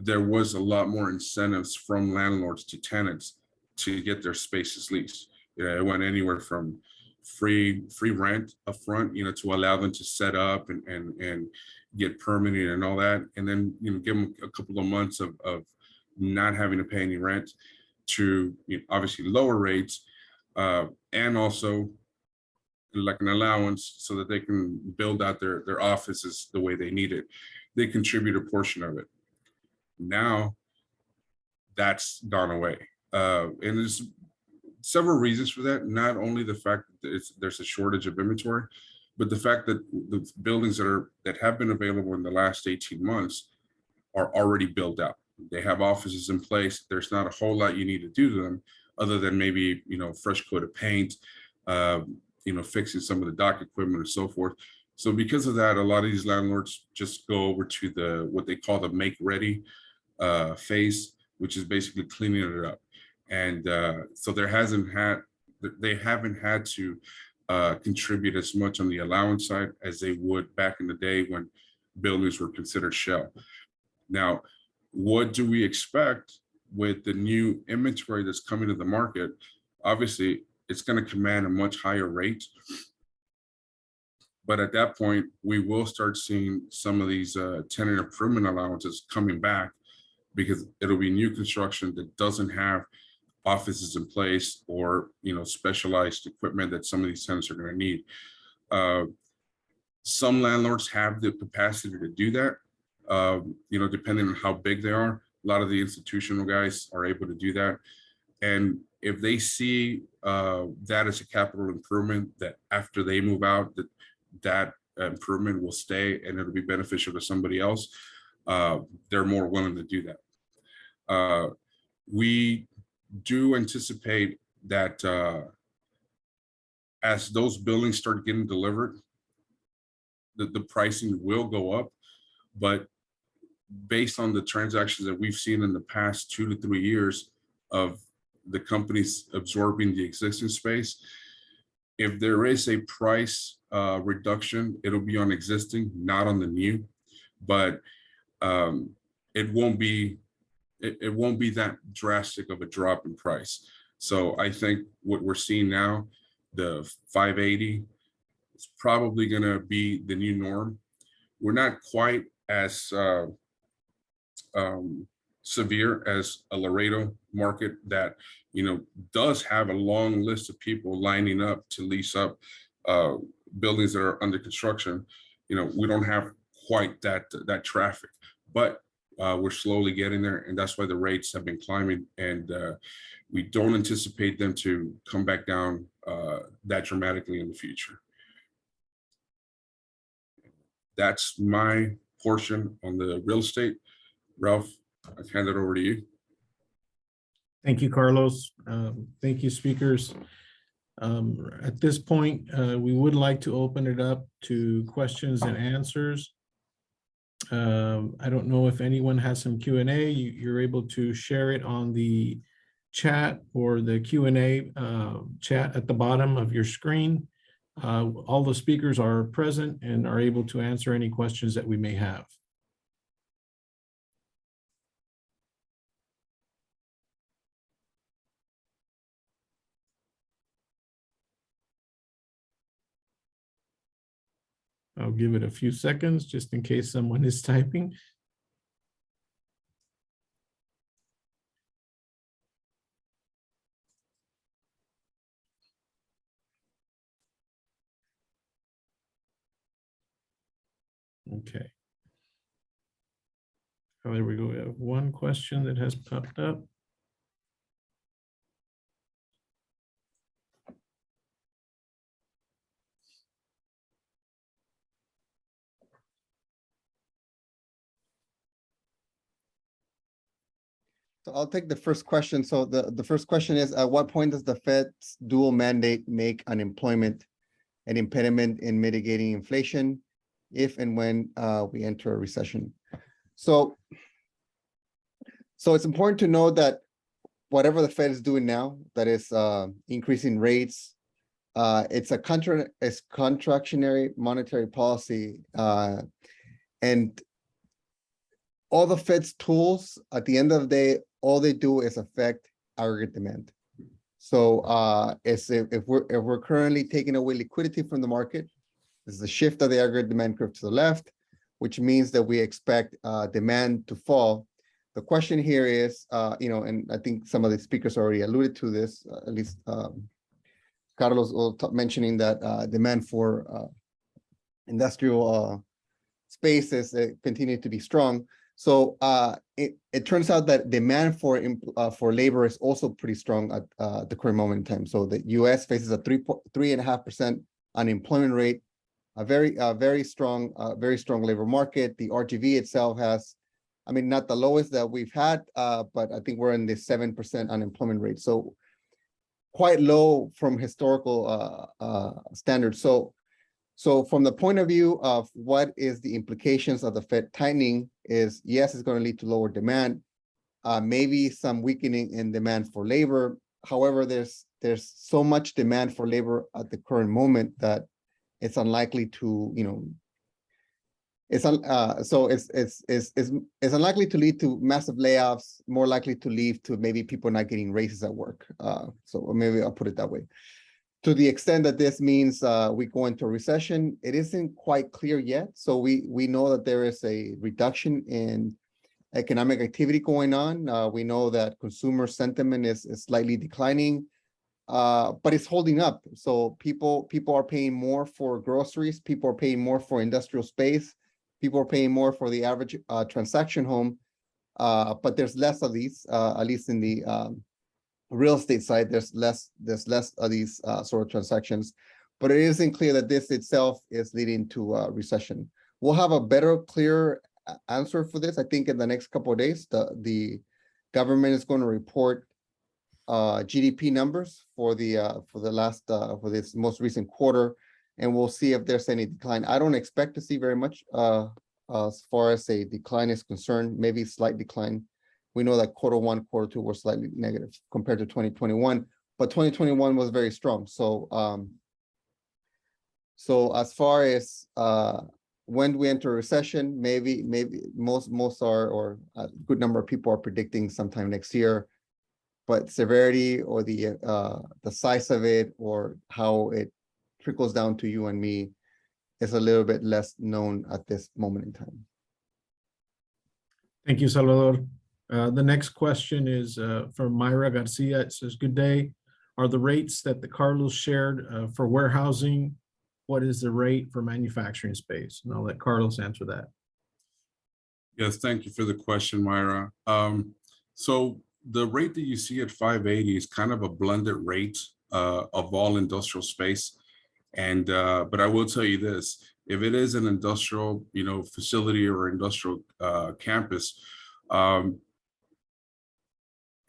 there was a lot more incentives from landlords to tenants to get their spaces leased. It went anywhere from free rent upfront, to allow them to set up and get permitted and all that, and then give them a couple of months of not having to pay any rent, to obviously lower rates, and also like an allowance so that they can build out their offices the way they need it. They contribute a portion of it. Now that's gone away, and there's several reasons for that. Not only the fact that there's a shortage of inventory, but the fact that the buildings that have been available in the last 18 months are already built out. They have offices in place. There's not a whole lot you need to do to them, other than maybe fresh coat of paint, fixing some of the dock equipment and so forth. So because of that, a lot of these landlords just go over to what they call the make ready phase, which is basically cleaning it up. And so they haven't had to contribute as much on the allowance side as they would back in the day when buildings were considered shell. Now, what do we expect with the new inventory that's coming to the market? Obviously, it's going to command a much higher rate. But at that point, we will start seeing some of these tenant improvement allowances coming back, because it'll be new construction that doesn't have offices in place, or specialized equipment that some of these tenants are going to need. Some landlords have the capacity to do that, depending on how big they are. A lot of the institutional guys are able to do that. And if they see that as a capital improvement, that after they move out, that improvement will stay and it'll be beneficial to somebody else, they're more willing to do that. We do anticipate that as those buildings start getting delivered, the pricing will go up. But based on the transactions that we've seen in the past 2 to 3 years of the companies absorbing the existing space, if there is a price reduction, it'll be on existing, not on the new. But it won't be that drastic of a drop in price. So I think what we're seeing now, the 580, is probably going to be the new norm. We're not quite as severe as a Laredo market that does have a long list of people lining up to lease up buildings that are under construction. We don't have quite that traffic, but we're slowly getting there, and that's why the rates have been climbing, and we don't anticipate them to come back down that dramatically in the future. That's my portion on the real estate. Ralph, I hand it over to you. Thank you, Carlos. Thank you, speakers. At this point, we would like to open it up to questions and answers. I don't know if anyone has some Q&A. You're able to share it on the chat or the Q&A chat at the bottom of your screen. All the speakers are present and are able to answer any questions that we may have. I'll give it a few seconds just in case someone is typing. Okay. Oh, there we go. We have one question that has popped up. So I'll take the first question. So the first question is, at what point does the Fed's dual mandate make unemployment an impediment in mitigating inflation if and when we enter a recession? So it's important to know that whatever the Fed is doing now, that is increasing rates, it's a contractionary monetary policy, and all the Fed's tools, at the end of the day, all they do is affect aggregate demand. So if we're currently taking away liquidity from the market, this is a shift of the aggregate demand curve to the left, which means that we expect demand to fall. The question here is, and I think some of the speakers already alluded to this, at least Carlos was mentioning that demand for industrial spaces continue to be strong. So it turns out that demand for labor is also pretty strong at the current moment in time. So the U.S. faces a 3.5% unemployment rate, a very strong labor market. The RGV itself has, I mean, not the lowest that we've had, but I think we're in the 7% unemployment rate. So quite low from historical standards. So from the point of view of what is the implications of the Fed tightening is, yes, it's going to lead to lower demand, maybe some weakening in demand for labor. However, there's so much demand for labor at the current moment that it's unlikely to, it's unlikely to lead to massive layoffs, more likely to lead to maybe people not getting raises at work. So maybe I'll put it that way. To the extent that this means we go into a recession, it isn't quite clear yet. So we know that there is a reduction in economic activity going on. We know that consumer sentiment is slightly declining, but it's holding up. So people are paying more for groceries. People are paying more for industrial space. People are paying more for the average transaction home. But there's less of these, at least in the real estate side, there's less of these sort of transactions, but it isn't clear that this itself is leading to a recession. We'll have a better, clear answer for this, I think, in the next couple of days. The government is going to report GDP numbers for this most recent quarter, and we'll see if there's any decline. I don't expect to see very much as far as a decline is concerned, maybe slight decline. We know that quarter one, quarter two were slightly negative compared to 2021, but 2021 was very strong. So, as far as when we enter a recession, maybe most are, or a good number of people are predicting sometime next year, but severity or the size of it or how it trickles down to you and me is a little bit less known at this moment in time. Thank you, Salvador. The next question is from Myra Garcia. It says, good day. Are the rates that the Carlos shared for warehousing? What is the rate for manufacturing space? And I'll let Carlos answer that. Yes, thank you for the question, Myra. So the rate that you see at 580 is kind of a blended rate of all industrial space. And but I will tell you this, if it is an industrial, facility or industrial campus,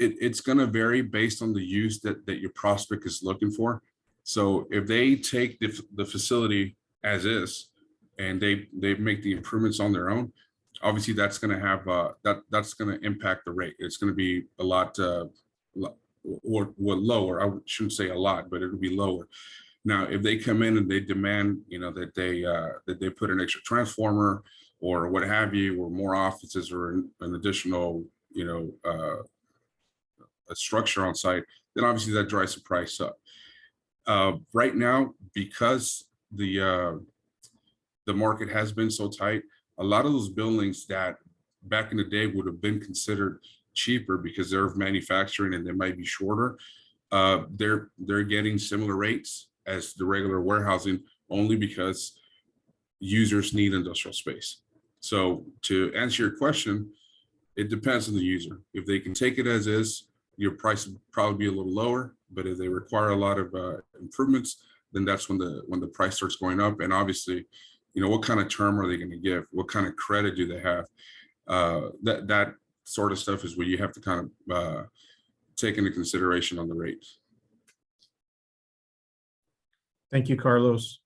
it's going to vary based on the use that your prospect is looking for. So if they take the facility as is and they make the improvements on their own, obviously that's going to have that's going to impact the rate. It's going to be a lot or lower. I shouldn't say a lot, but it'll be lower. Now, if they come in and they demand, that they put an extra transformer or what have you, or more offices or an additional, a structure on site, then obviously that drives the price up. Right now, because the market has been so tight, a lot of those buildings that back in the day would have been considered cheaper because they're manufacturing and they might be shorter, they're getting similar rates as the regular warehousing, only because users need industrial space. So to answer your question, it depends on the user. If they can take it as is, your price will probably be a little lower, but if they require a lot of improvements, then that's when the price starts going up. And obviously, what kind of term are they going to give? What kind of credit do they have? That sort of stuff is where you have to kind of take into consideration on the rates. Thank you, Carlos.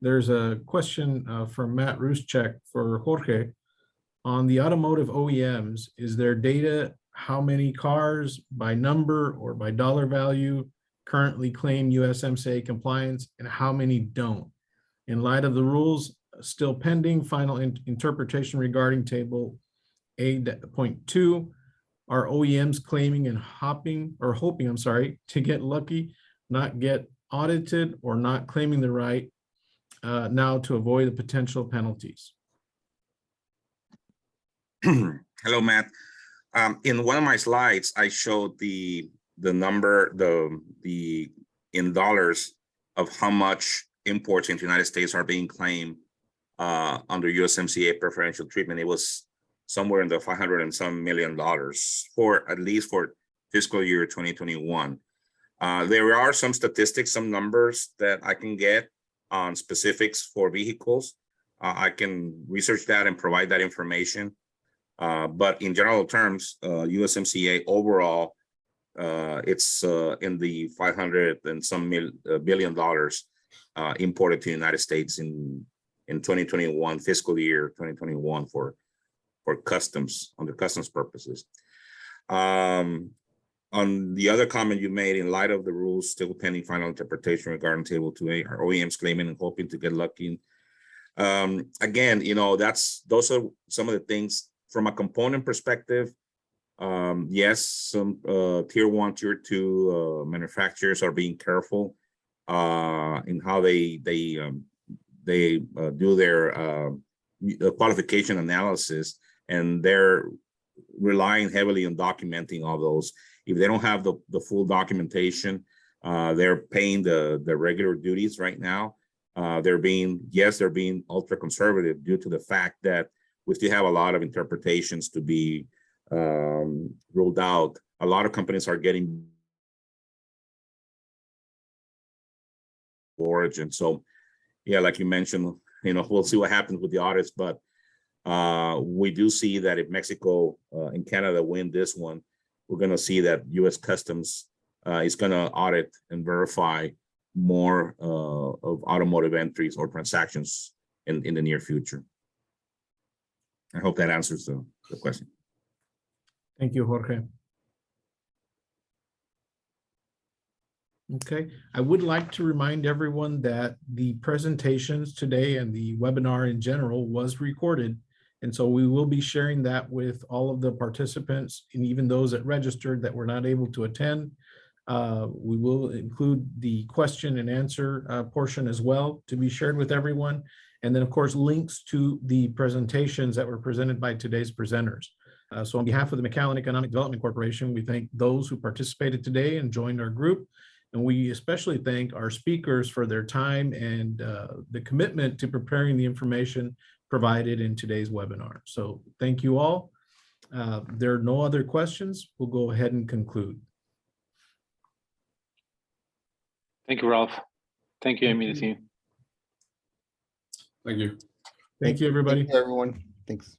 There's a question from Matt Ruschek for Jorge. On the automotive OEMs, is there data how many cars by number or by dollar value currently claim USMCA compliance and how many don't? In light of the rules still pending final interpretation regarding table 8.2, are OEMs claiming and hoping to get lucky, not get audited, or not claiming the right now to avoid the potential penalties? Hello, Matt. In one of my slides, I showed the number, the in dollars of how much imports into the United States are being claimed under USMCA preferential treatment. It was somewhere in the $500 and some million for at least for fiscal year 2021. There are some statistics, some numbers that I can get on specifics for vehicles. I can research that and provide that information. But in general terms, USMCA overall, it's in the $500 and some billion imported to the United States in 2021, fiscal year 2021 for customs, under customs purposes. On the other comment you made, in light of the rules still pending final interpretation regarding Table 2A, are OEMs claiming and hoping to get lucky? Again, those are some of the things from a component perspective. Yes, some tier 1, tier 2 manufacturers are being careful in how they do their qualification analysis, and they're relying heavily on documenting all those. If they don't have the full documentation, they're paying the regular duties right now. They're being ultra conservative due to the fact that we still have a lot of interpretations to be ruled out. A lot of companies are getting origin. So yeah, like you mentioned, we'll see what happens with the audits, but we do see that if Mexico and Canada win this one, we're going to see that U.S. Customs is going to audit and verify more of automotive entries or transactions in the near future. I hope that answers the question. Thank you, Jorge. Okay, I would like to remind everyone that the presentations today and the webinar in general was recorded. And so we will be sharing that with all of the participants, and even those that registered that were not able to attend. We will include the question and answer portion as well to be shared with everyone. And then, of course, links to the presentations that were presented by today's presenters. So on behalf of the McAllen Economic Development Corporation, we thank those who participated today and joined our group. And we especially thank our speakers for their time and the commitment to preparing the information provided in today's webinar. So thank you all. There are no other questions. We'll go ahead and conclude. Thank you, Ralph. Thank you, Amy, the team. Thank you. Thank you, everybody. Thank you, everyone. Thanks.